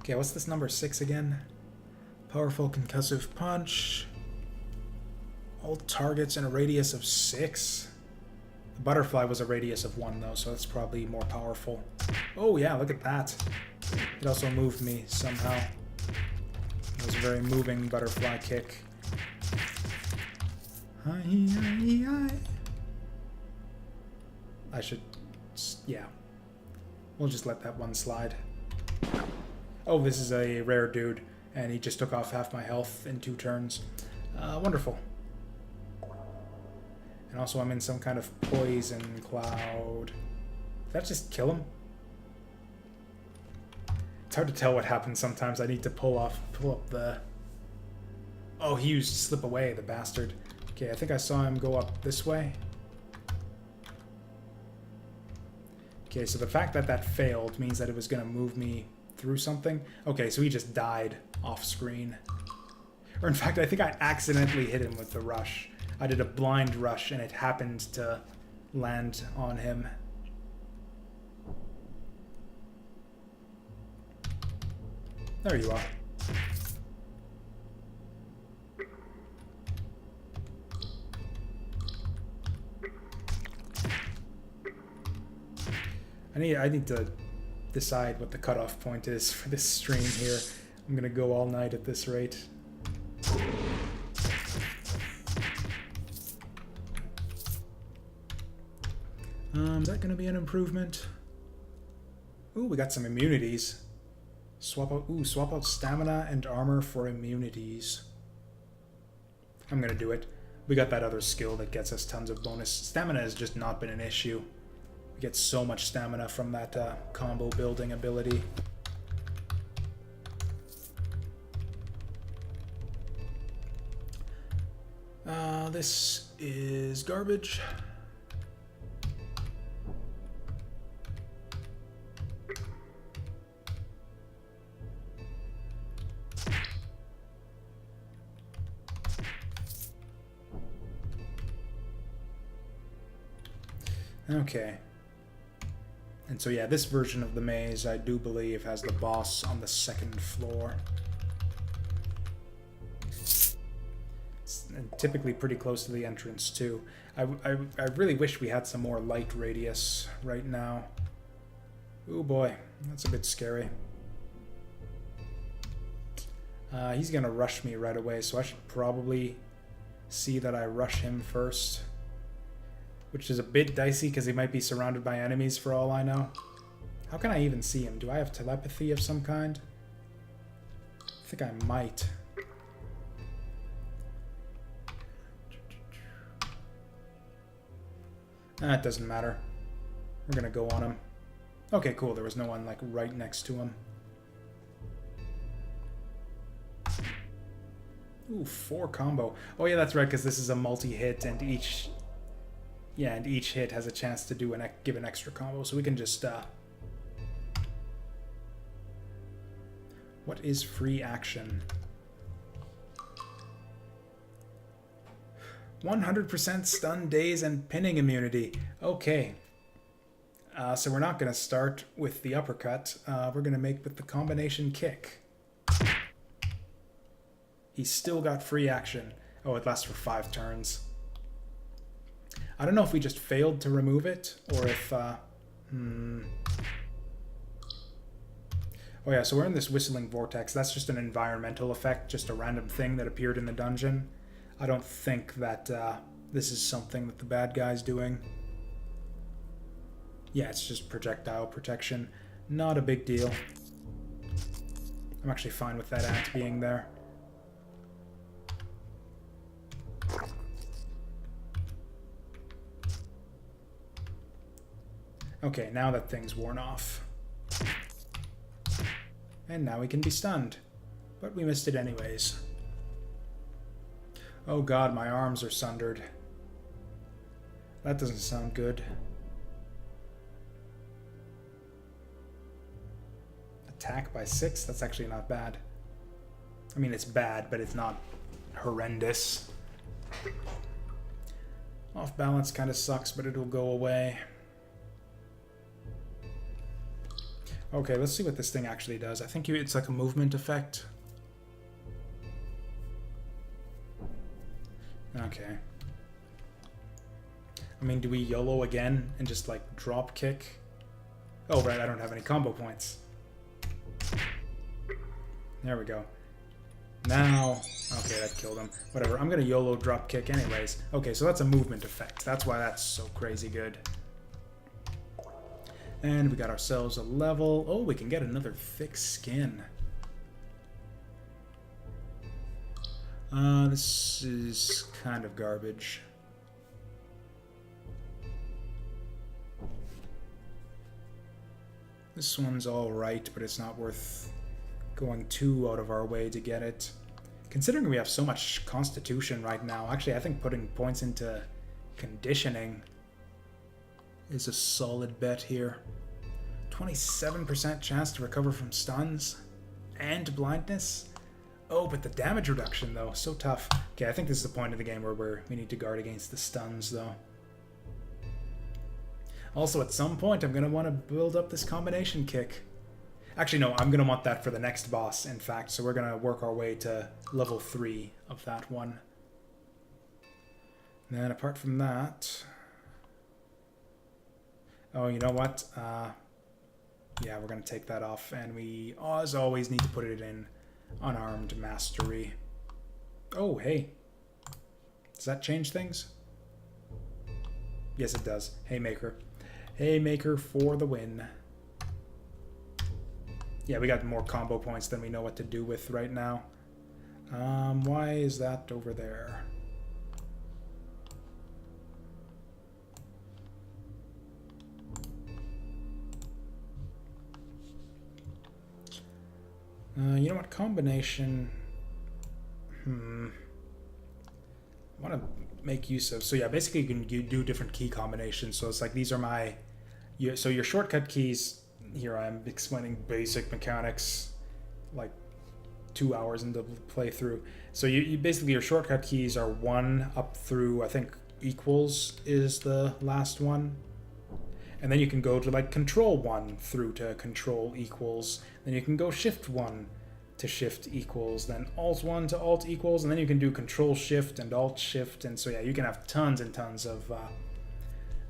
Okay, what's this number 6 again? Powerful concussive punch. All targets in a radius of 6. The butterfly was a radius of 1 though, so that's probably more powerful. Oh yeah, look at that. It also moved me somehow. It was a very moving butterfly kick. I should, yeah. We'll just let that one slide. Oh, this is a rare dude, and he just took off half my health in 2 turns. Wonderful. And also I'm in some kind of poison cloud. Did that just kill him? It's hard to tell what happens sometimes. I need to pull up the... Oh, he used slip away, the bastard. Okay, I think I saw him go up this way. Okay, so the fact that that failed means that it was going to move me through something. Okay, so he just died off screen. Or in fact, I think I accidentally hit him with the rush. I did a blind rush and it happened to land on him. There you are. I need to decide what the cutoff point is for this stream here. I'm gonna go all night at this rate. Is that gonna be an improvement? Ooh, we got some immunities. Swap out stamina and armor for immunities. I'm gonna do it. We got that other skill that gets us tons of bonus. Stamina has just not been an issue. We get so much stamina from that combo building ability. This is garbage. Okay. And so yeah, this version of the maze, I do believe, has the boss on the 2nd floor. And typically pretty close to the entrance too. I really wish we had some more light radius right now. Oh boy, that's a bit scary. He's gonna rush me right away, so I should probably see that I rush him first. Which is a bit dicey because he might be surrounded by enemies for all I know. How can I even see him? Do I have telepathy of some kind? I think I might. It doesn't matter. We're gonna go on him. Okay, cool. There was no one like right next to him. Ooh, 4 combo. Oh yeah, that's right, because this is a multi-hit and each... Yeah, and each hit has a chance to do give an extra combo, so we can just... What is free action? 100% stun, daze, and pinning immunity. Okay. So we're not going to start with the uppercut. We're going to make with the combination kick. He's still got free action. Oh, it lasts for 5 turns. I don't know if we just failed to remove it, or if... Oh yeah, so we're in this whistling vortex. That's just an environmental effect, just a random thing that appeared in the dungeon. I don't think that this is something that the bad guy's doing. Yeah, it's just projectile protection. Not a big deal. I'm actually fine with that ant being there. Okay, now that thing's worn off. And now we can be stunned. But we missed it anyways. Oh god, my arms are sundered. That doesn't sound good. Attack by 6? That's actually not bad. I mean, it's bad, but it's not horrendous. Off balance kind of sucks, but it'll go away. Okay, let's see what this thing actually does. I think it's like a movement effect. Okay. I mean, do we YOLO again and just like drop kick? Oh, right, I don't have any combo points. There we go. Now, okay, that killed him. Whatever, I'm gonna YOLO drop kick anyways. Okay, so that's a movement effect. That's why that's so crazy good. And we got ourselves a level. Oh, we can get another thick skin. This is kind of garbage. This one's alright, but it's not worth going too out of our way to get it. Considering we have so much constitution right now, actually I think putting points into conditioning is a solid bet here. 27% chance to recover from stuns and blindness. Oh, but the damage reduction though, so tough. Okay, I think this is the point of the game where we need to guard against the stuns though. Also, at some point, I'm going to want to build up this combination kick. Actually, no, I'm going to want that for the next boss, in fact. So we're going to work our way to level 3 of that one. And then apart from that... Oh, you know what? Yeah, we're going to take that off. And we, as always, need to put it in Unarmed Mastery. Oh, hey. Does that change things? Yes, it does. Haymaker. Haymaker for the win. Yeah, we got more combo points than we know what to do with right now. Why is that over there? You know what? Combination... I want to make use of... So yeah, basically you can do different key combinations. So it's like these are my... So your shortcut keys... Here I am explaining basic mechanics like 2 hours into the playthrough. So you basically your shortcut keys are 1 up through, I think equals is the last one. And then you can go to like control 1 through to control equals. Then you can go shift 1 to shift equals. Then alt 1 to alt equals. And then you can do control shift and alt shift. And so yeah, you can have tons and tons of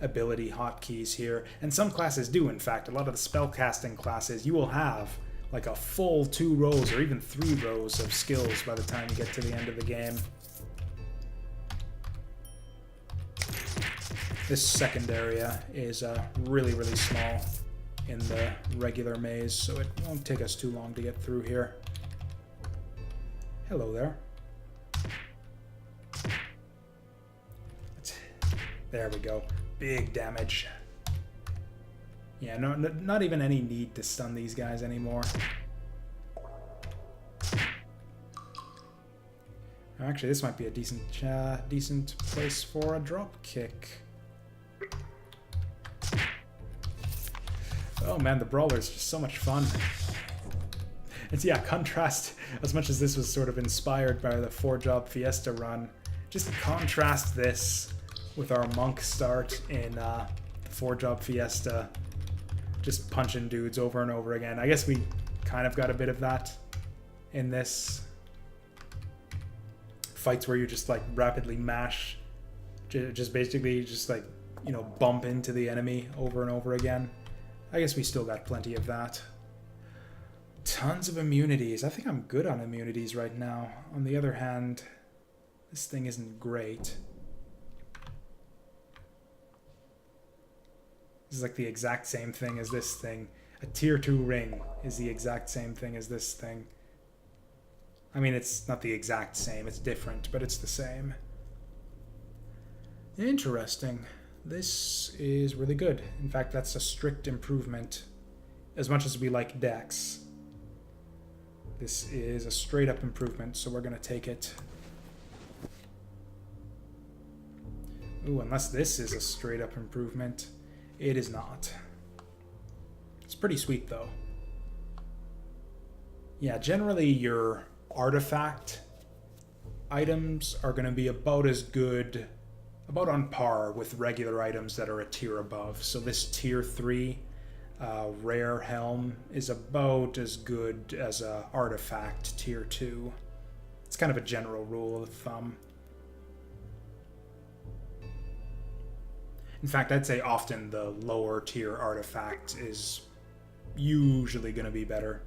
ability hotkeys here, and some classes do. In fact, a lot of the spellcasting classes, you will have like a full 2 rows or even 3 rows of skills by the time you get to the end of the game. This second area is really, really small in the regular maze, so it won't take us too long to get through here. Hello there. There we go. Big damage. Yeah, no, not even any need to stun these guys anymore. Actually, this might be a decent place for a drop kick. Oh man, the Brawler is just so much fun. It's, yeah, contrast, as much as this was sort of inspired by the 4-job Fiesta run, just contrast this with our monk start in the 4-job Fiesta, just punching dudes over and over again. I guess we kind of got a bit of that in this. Fights where you just like rapidly mash, just basically just like, you know, bump into the enemy over and over again. I guess we still got plenty of that. Tons of immunities. I think I'm good on immunities right now. On the other hand, this thing isn't great. This is like the exact same thing as this thing. A tier 2 ring is the exact same thing as this thing. I mean, it's not the exact same, it's different, but it's the same. Interesting. This is really good. In fact, that's a strict improvement. As much as we like Dex, this is a straight up improvement, so we're gonna take it. Ooh, unless this is a straight up improvement. It is not. It's pretty sweet though. Yeah, generally your artifact items are going to be about as good, about on par with regular items that are a tier above. So this tier 3 rare helm is about as good as a artifact tier 2. It's kind of a general rule of thumb. In fact, I'd say often the lower tier artifact is usually going to be better.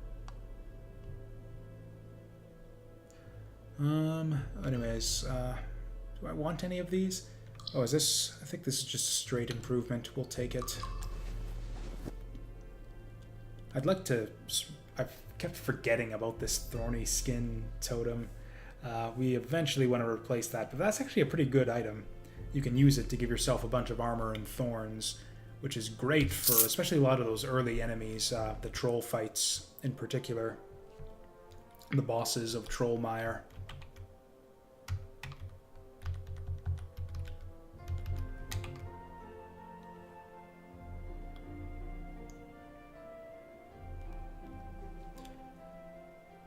Anyways, do I want any of these? Oh, is this... I think this is just a straight improvement. We'll take it. I'd like to... I've kept forgetting about this thorny skin totem. We eventually want to replace that, but that's actually a pretty good item. You can use it to give yourself a bunch of armor and thorns, which is great for especially a lot of those early enemies, the troll fights in particular, the bosses of Trollmire.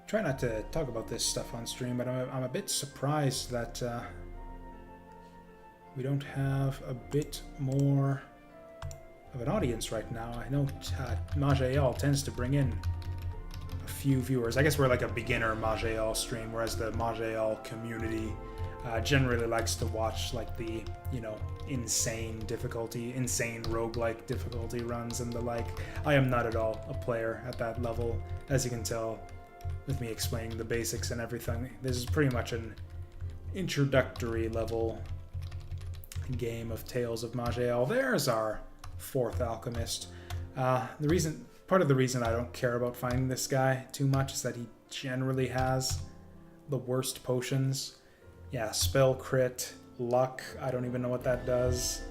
Try not to talk about this stuff on stream, but I'm a bit surprised that we don't have a bit more of an audience right now. I know Maj'Eyal tends to bring in a few viewers. I guess we're like a beginner Maj'Eyal stream, whereas the Maj'Eyal community generally likes to watch like the, you know, insane roguelike difficulty runs and the like. I am not at all a player at that level, as you can tell with me explaining the basics and everything. This is pretty much an introductory level game of Tales of Maj'Eyal. There's our 4th alchemist. Part of the reason I don't care about finding this guy too much is that he generally has the worst potions. Yeah, spell crit, luck, I don't even know what that does,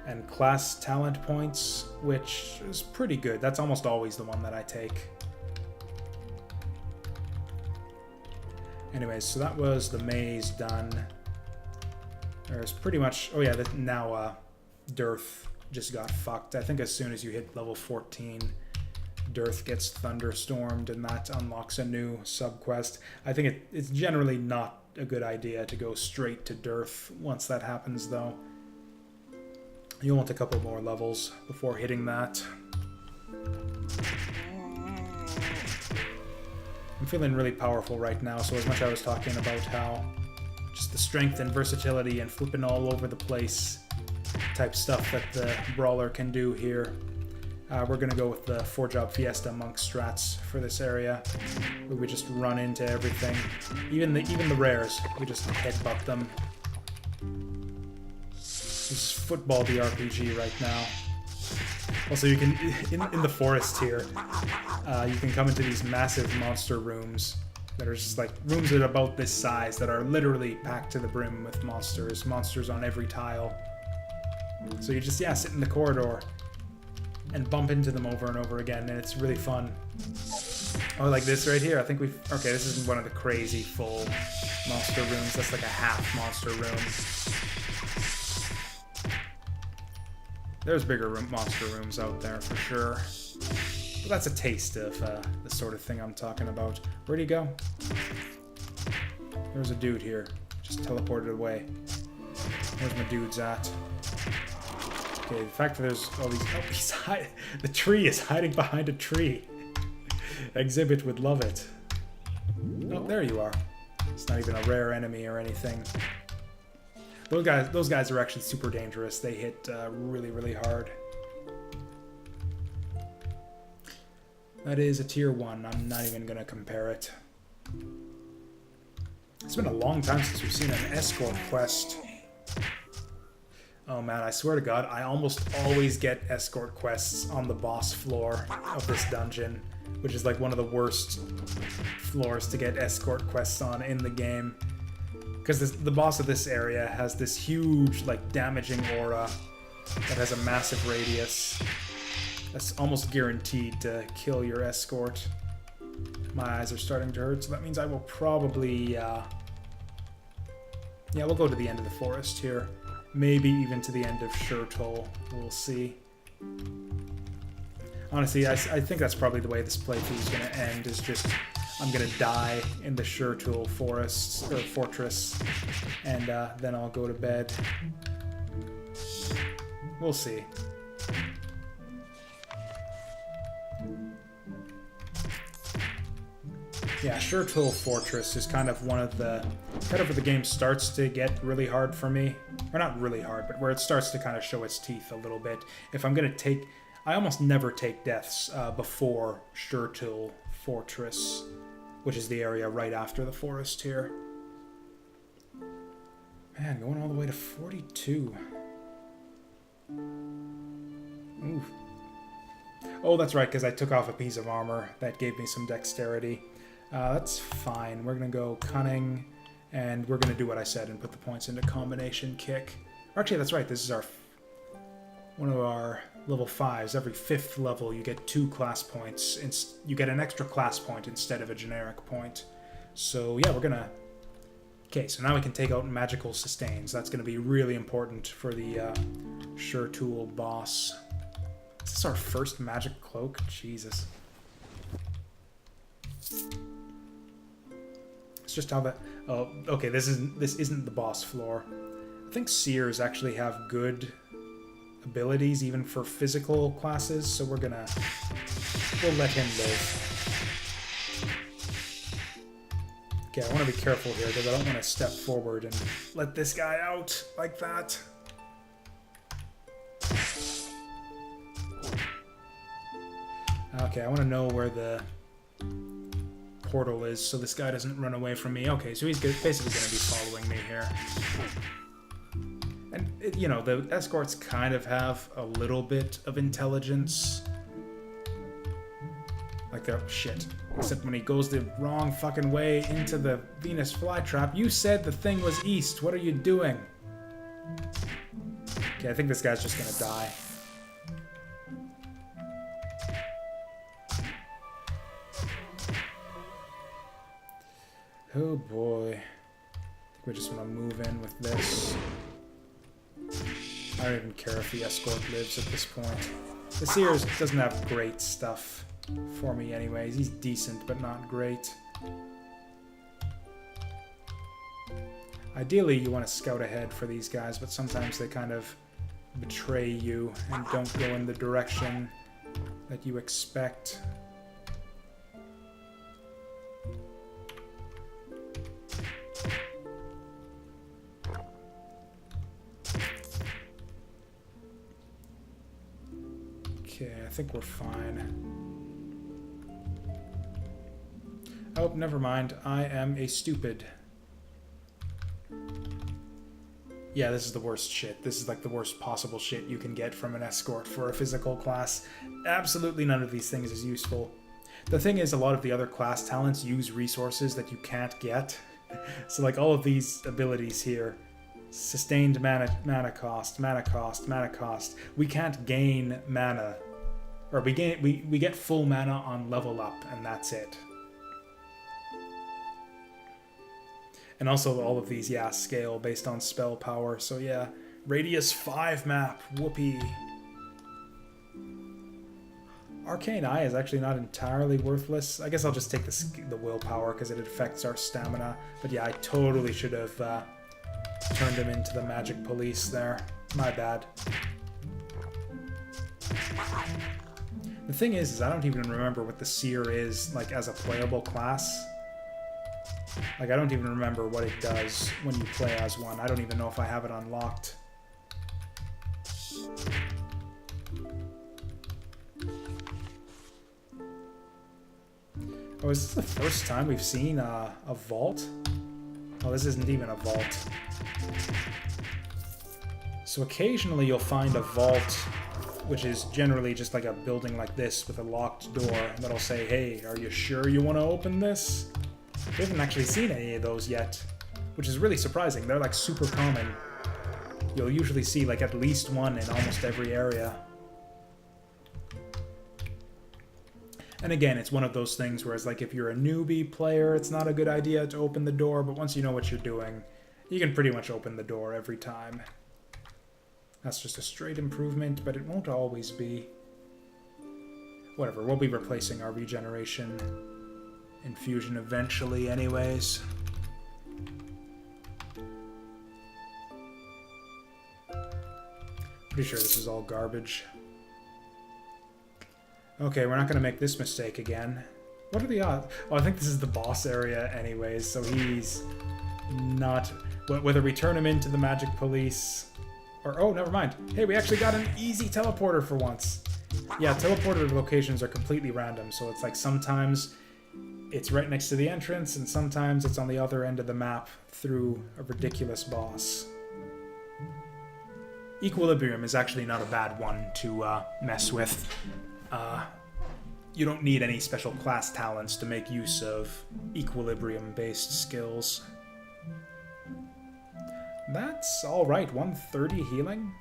and class talent points, which is pretty good. That's almost always the one that I take. Anyways, so that was the maze done. There's pretty much... Oh yeah, now Dearth just got fucked. I think as soon as you hit level 14, Dearth gets thunderstormed, and that unlocks a new subquest. I think it's generally not a good idea to go straight to Dearth once that happens, though. You'll want a couple more levels before hitting that. I'm feeling really powerful right now, so as much as I was talking about how just the strength and versatility and flipping all over the place type stuff that the Brawler can do here, we're going to go with the 4-job Fiesta monk strats for this area, where we just run into everything. Even the rares, we just headbutt them. This is football the RPG right now. Also, you can, in the forest here, you can come into these massive monster rooms that are just like rooms that are about this size that are literally packed to the brim with monsters on every tile. So you just, sit in the corridor and bump into them over and over again, and it's really fun. Oh, like this right here. I think okay, this isn't one of the crazy full monster rooms. That's like a half monster room. There's bigger monster rooms out there for sure. But that's a taste of the sort of thing I'm talking about. Where'd he go? There's a dude here. Just teleported away. Where's my dudes at? Okay, the fact that there's all these... Oh, the tree is hiding behind a tree. Exhibit would love it. Oh, there you are. It's not even a rare enemy or anything. Those guys are actually super dangerous. They hit really, really hard. That is a tier 1. I'm not even going to compare it. It's been a long time since we've seen an escort quest. Oh man, I swear to God, I almost always get escort quests on the boss floor of this dungeon, which is like one of the worst floors to get escort quests on in the game. Because the boss of this area has this huge, like, damaging aura that has a massive radius. That's almost guaranteed to kill your escort. My eyes are starting to hurt, so that means I will probably... Yeah, we'll go to the end of the forest here. Maybe even to the end of Shurtol. We'll see. Honestly, I think that's probably the way this playthrough is going to end, is just... I'm gonna die in the Shurtol fortress, and then I'll go to bed. We'll see. Yeah, Shurtol Fortress is kind of one of the... kind of where the game starts to get really hard for me. Or not really hard, but where it starts to kind of show its teeth a little bit. If I'm gonna take... I almost never take deaths before Shurtol Fortress, which is the area right after the forest here. Man, going all the way to 42. Ooh. Oh, that's right, because I took off a piece of armor. That gave me some dexterity. That's fine. We're going to go cunning, and we're going to do what I said and put the points into combination kick. Actually, that's right. This is one of our level 5s. Every 5th level, you get 2 class points. You get an extra class point instead of a generic point. So, yeah, we're going to... Okay, so now we can take out magical sustains. That's going to be really important for the Sure Tool boss. Is this our first magic cloak? Jesus. It's just how that... Oh, okay, this isn't the boss floor. I think seers actually have good abilities even for physical classes, so we'll let him live. Okay, I want to be careful here because I don't want to step forward and let this guy out like that. Okay, I want to know where the portal is so this guy doesn't run away from me. Okay, so he's basically going to be following me here. And, you know, the escorts kind of have a little bit of intelligence. Like they're... Shit. Except when he goes the wrong fucking way into the Venus flytrap. You said the thing was east. What are you doing? Okay, I think this guy's just gonna die. Oh boy. I think we just want to move in with this. I don't even care if the escort lives at this point. The Sears doesn't have great stuff for me anyways. He's decent, but not great. Ideally, you want to scout ahead for these guys, but sometimes they kind of betray you and don't go in the direction that you expect. Okay, I think we're fine. Oh, never mind. I am a stupid. Yeah, this is the worst shit. This is like the worst possible shit you can get from an escort for a physical class. Absolutely none of these things is useful. The thing is, a lot of the other class talents use resources that you can't get. So like all of these abilities here, sustained mana cost, mana cost, mana cost. We can't gain mana. Or we get full mana on level up, and that's it. And also all of these, yeah, scale based on spell power. So yeah, radius 5 map, whoopee. Arcane Eye is actually not entirely worthless. I guess I'll just take the willpower because it affects our stamina. But yeah, I totally should have turned him into the magic police there. My bad. The thing is I don't even remember what the Seer is like as a playable class. Like, I don't even remember what it does when you play as one. I don't even know if I have it unlocked. Oh, is this the first time we've seen a vault? Oh, this isn't even a vault. So occasionally you'll find a vault, which is generally just like a building like this with a locked door that'll say, hey, are you sure you want to open this? We haven't actually seen any of those yet, which is really surprising. They're like super common. You'll usually see like at least one in almost every area. And again, it's one of those things where it's like if you're a newbie player, it's not a good idea to open the door, but once you know what you're doing, you can pretty much open the door every time. That's just a straight improvement, but it won't always be. Whatever, we'll be replacing our regeneration infusion eventually anyways. Pretty sure this is all garbage. Okay, we're not going to make this mistake again. What are the odds? Oh, I think this is the boss area anyways, so he's not... Whether we turn him into the magic police... Or, oh, never mind. Hey, we actually got an easy teleporter for once. Yeah, teleporter locations are completely random, so it's like sometimes it's right next to the entrance, and sometimes it's on the other end of the map through a ridiculous boss. Equilibrium is actually not a bad one to mess with. you don't need any special class talents to make use of equilibrium-based skills. That's alright, 130 healing.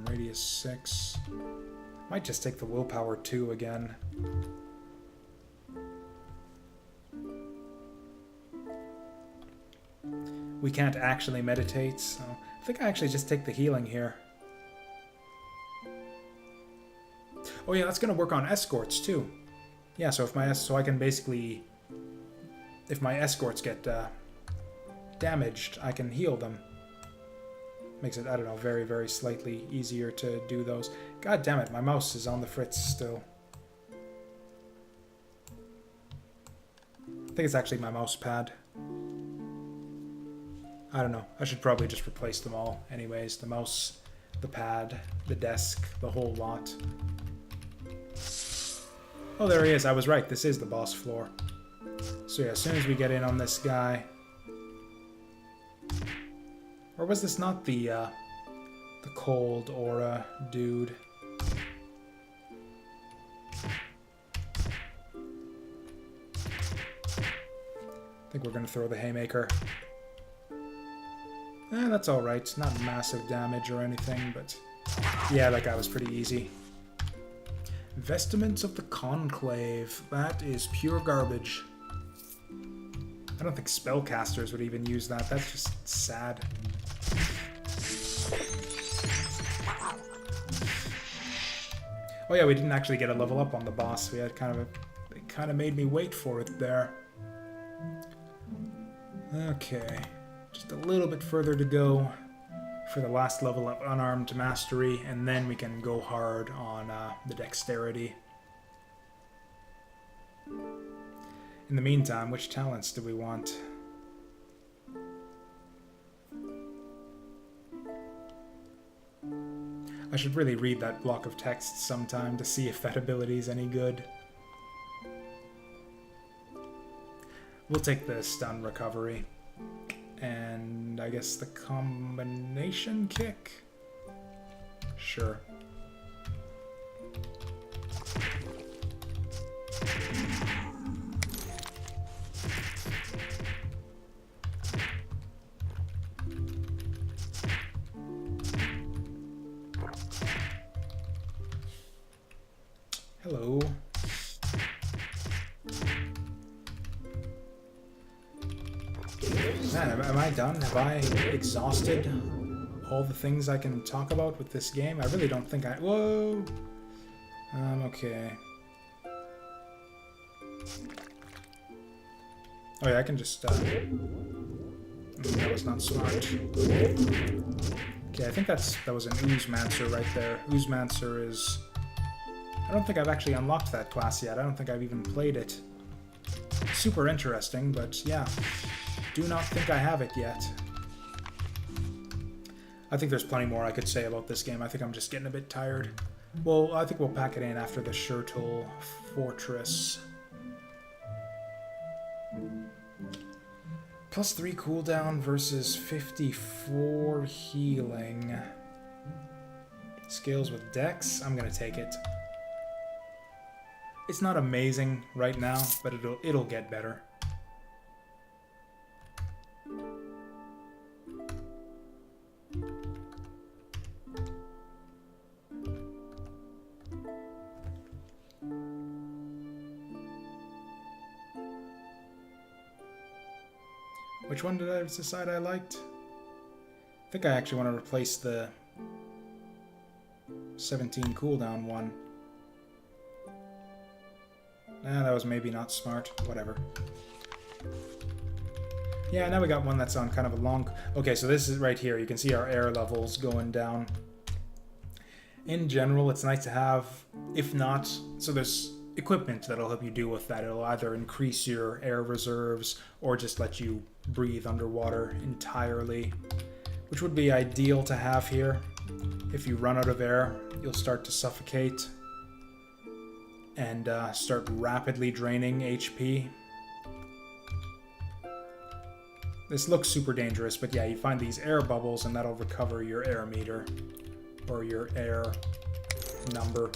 Radius 6. Might just take the willpower 2 again. We can't actually meditate, so I think I actually just take the healing here. Oh yeah, that's gonna work on escorts too. Yeah, so if so I can basically, if my escorts get damaged, I can heal them. Makes it, I don't know, very, very slightly easier to do those. God damn it, my mouse is on the fritz still. I think it's actually my mouse pad. I don't know. I should probably just replace them all anyways. The mouse, the pad, the desk, the whole lot. Oh, there he is. I was right. This is the boss floor. So yeah, as soon as we get in on this guy... Or was this not the cold aura dude? I think we're going to throw the haymaker. That's alright. Not massive damage or anything, but... Yeah, that guy was pretty easy. Vestments of the Conclave. That is pure garbage. I don't think spellcasters would even use that. That's just sad. Oh yeah, we didn't actually get a level up on the boss. We had it kind of made me wait for it there. Okay, just a little bit further to go for the last level of Unarmed Mastery, and then we can go hard on the Dexterity. In the meantime, which talents do we want? I should really read that block of text sometime to see if that ability is any good. We'll take the stun recovery. And I guess the combination kick? Sure. Hello. Man, am I done? Have I exhausted all the things I can talk about with this game? I really don't think I... Whoa! Okay. Oh yeah, I can just... that was not smart. Okay, I think that was an Oozemancer right there. Oozemancer is... I don't think I've actually unlocked that class yet. I don't think I've even played it. Super interesting, but yeah. Do not think I have it yet. I think there's plenty more I could say about this game. I think I'm just getting a bit tired. Well, I think we'll pack it in after the Shurtle Fortress. +3 cooldown versus 54 healing. Scales with Dex. I'm gonna take it. It's not amazing right now, but it'll get better. Which one did I decide I liked? I think I actually want to replace the 17 cooldown one. Nah, that was maybe not smart. Whatever. Yeah, now we got one that's on kind of a long... Okay, so this is right here. You can see our air levels going down. In general, it's nice to have, if not... So there's equipment that'll help you deal with that. It'll either increase your air reserves or just let you breathe underwater entirely, which would be ideal to have here. If you run out of air, you'll start to suffocate and start rapidly draining HP. This looks super dangerous, but yeah, you find these air bubbles and that'll recover your air meter. or your air number.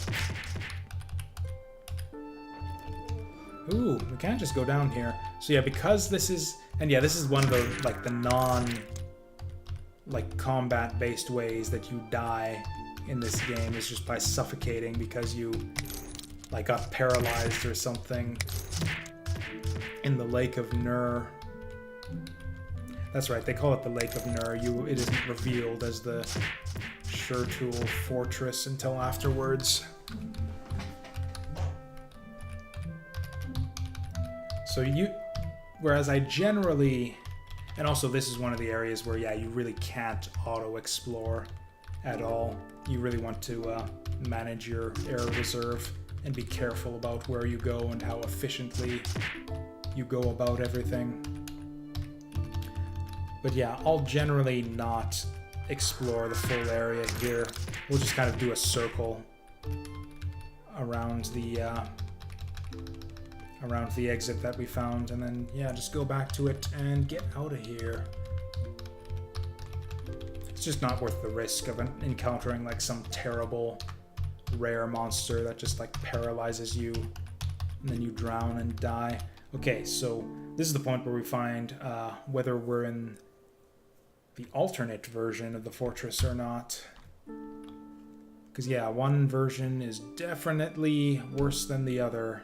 Ooh, we can't just go down here. So yeah, because this is, and yeah, this is one of the, like, the non, like, combat-based ways that you die in this game is just by suffocating because you, like, got paralyzed or something in the Lake of Nur. That's right, they call it the Lake of Nur. It isn't revealed as the Shurtul Fortress until afterwards. So whereas I generally, and also this is one of the areas where, yeah, you really can't auto-explore at all. You really want to manage your air reserve and be careful about where you go and how efficiently you go about everything. But yeah, I'll generally not explore the full area here. We'll just kind of do a circle around the exit that we found, and then, yeah, just go back to it and get out of here. It's just not worth the risk of encountering, like, some terrible rare monster that just, like, paralyzes you, and then you drown and die. Okay, so this is the point where we find whether we're in the alternate version of the fortress or not. Because, yeah, one version is definitely worse than the other.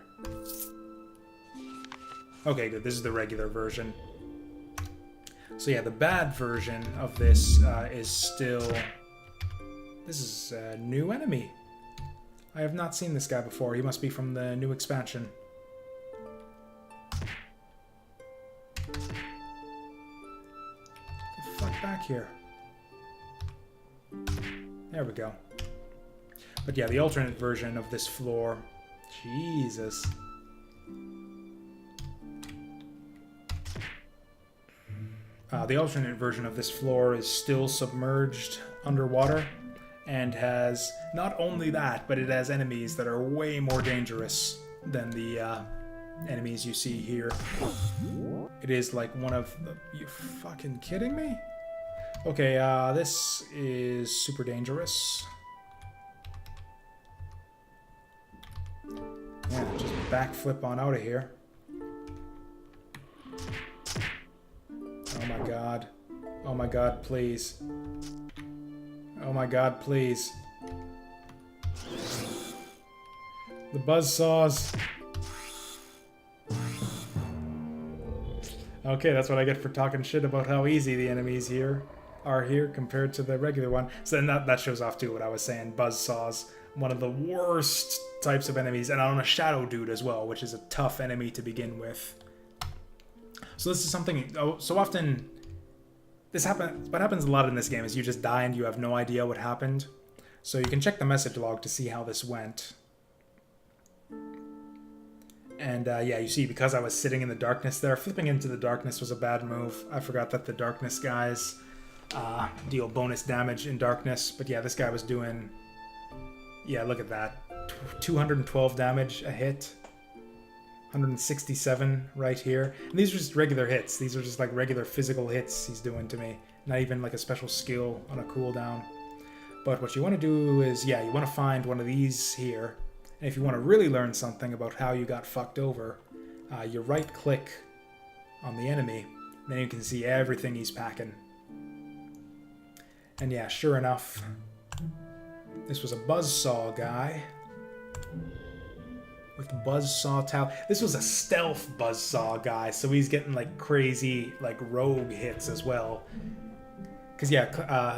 Okay, good. This is the regular version. So yeah, the bad version of this is still... This is a new enemy. I have not seen this guy before. He must be from the new expansion. Get the fuck back here. There we go. But yeah, the alternate version of this floor... Jesus... the alternate version of this floor is still submerged underwater and has not only that, but it has enemies that are way more dangerous than the enemies you see here. It is like one of the... You fucking kidding me? Okay, this is super dangerous. Yeah, just backflip on out of here. Oh my god. Oh my god, please. Oh my god, please. The buzzsaws. Okay, that's what I get for talking shit about how easy the enemies here are compared to the regular one. So then that shows off too what I was saying. Buzzsaws, one of the worst types of enemies, and on a shadow dude as well, which is a tough enemy to begin with. So this is something, so often, what happens a lot in this game is you just die and you have no idea what happened. So you can check the message log to see how this went. And yeah, you see, because I was sitting in the darkness there, flipping into the darkness was a bad move. I forgot that the darkness guys deal bonus damage in darkness. But yeah, this guy was doing, yeah, look at that. 212 damage a hit. 167 right here. And these are just regular hits. These are just like regular physical hits he's doing to me. Not even like a special skill on a cooldown. But what you want to do is, yeah, you want to find one of these here. And if you want to really learn something about how you got fucked over, you right-click on the enemy. Then you can see everything he's packing. And yeah, sure enough, this was a buzzsaw guy. With buzzsaw talent. This was a stealth buzzsaw guy, so he's getting like crazy, like rogue hits as well. Because yeah,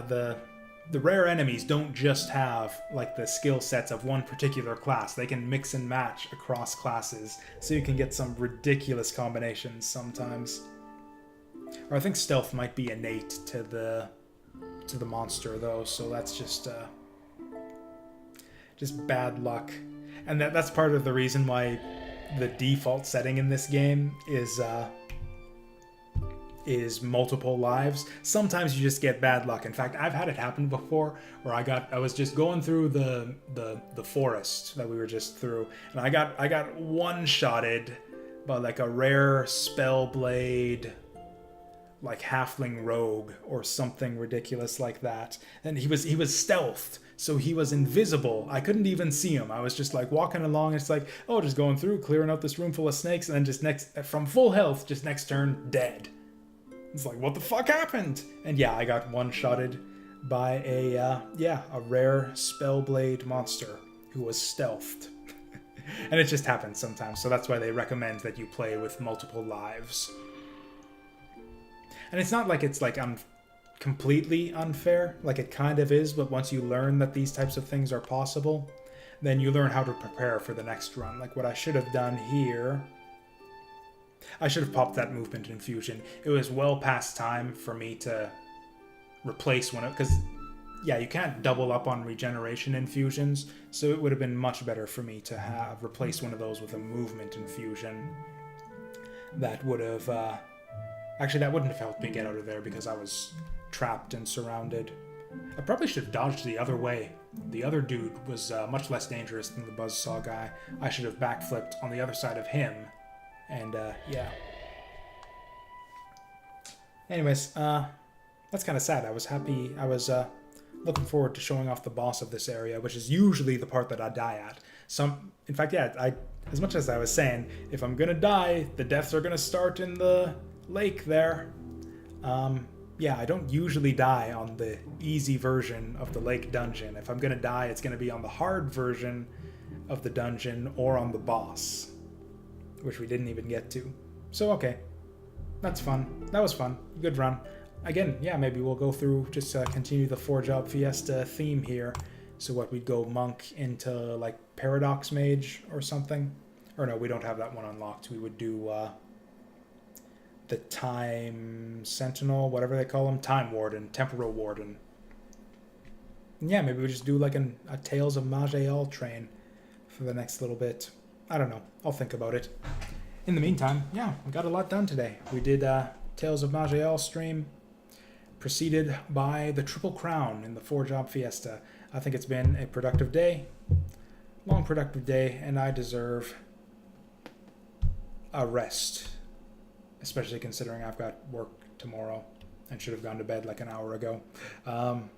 the rare enemies don't just have like the skill sets of one particular class. They can mix and match across classes, so you can get some ridiculous combinations sometimes. Or I think stealth might be innate to the monster though, so that's just bad luck. And that's part of the reason why the default setting in this game is multiple lives. Sometimes you just get bad luck. In fact, I've had it happen before where I was just going through the forest that we were just through, and I got one-shotted by like a rare spellblade, like halfling rogue or something ridiculous like that. And he was stealthed, So he was invisible. I couldn't even see him. I was just like walking along. It's like, oh, just going through, clearing out this room full of snakes, and then just from full health, just next turn, dead. It's like, what the fuck happened? And yeah, I got one-shotted by a rare Spellblade monster who was stealthed. And it just happens sometimes, so that's why they recommend that you play with multiple lives. And it's not like it's like completely unfair, like it kind of is, but once you learn that these types of things are possible, then you learn how to prepare for the next run. Like what I should have done here, I should have popped that movement infusion. It was well past time for me to replace one of, because yeah, you can't double up on regeneration infusions, so it would have been much better for me to have replaced one of those with a movement infusion. That would have actually, that wouldn't have helped me get out of there because I was trapped and surrounded. I probably should have dodged the other way. The other dude was much less dangerous than the buzzsaw guy. I should have backflipped on the other side of him. And, yeah. Anyways, that's kind of sad. I was happy. I was looking forward to showing off the boss of this area, which is usually the part that I die at. In fact, yeah, as much as I was saying, if I'm going to die, the deaths are going to start in the lake there. Yeah, I don't usually die on the easy version of the lake dungeon. If I'm going to die, it's going to be on the hard version of the dungeon or on the boss, which we didn't even get to. So, okay. That's fun. That was fun. Good run. Again, yeah, maybe we'll go through, just continue the 4-job-fiesta theme here. So what, we'd go monk into, like, paradox mage or something? Or no, we don't have that one unlocked. We would do, the time sentinel, whatever they call him, time warden, temporal warden. And yeah, maybe we just do like a Tales of Maj'Eyal train for the next little bit. I don't know. I'll think about it. In the meantime, yeah, we got a lot done today. We did Tales of Maj'Eyal stream, preceded by the Triple Crown in the 4-job-fiesta. I think it's been a productive day, long productive day, and I deserve a rest. Especially considering I've got work tomorrow and should have gone to bed like an hour ago. And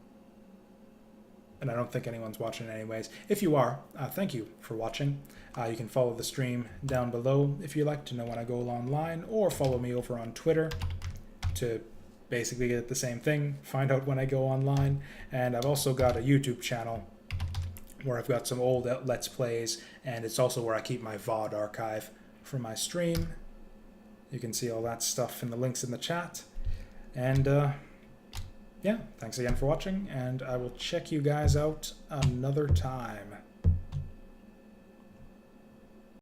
I don't think anyone's watching anyways. If you are, thank you for watching. You can follow the stream down below if you like to know when I go online, or follow me over on Twitter to basically get the same thing, find out when I go online. And I've also got a YouTube channel where I've got some old Let's Plays, and it's also where I keep my VOD archive for my stream. You can see all that stuff in the links in the chat. And, yeah, thanks again for watching, and I will check you guys out another time.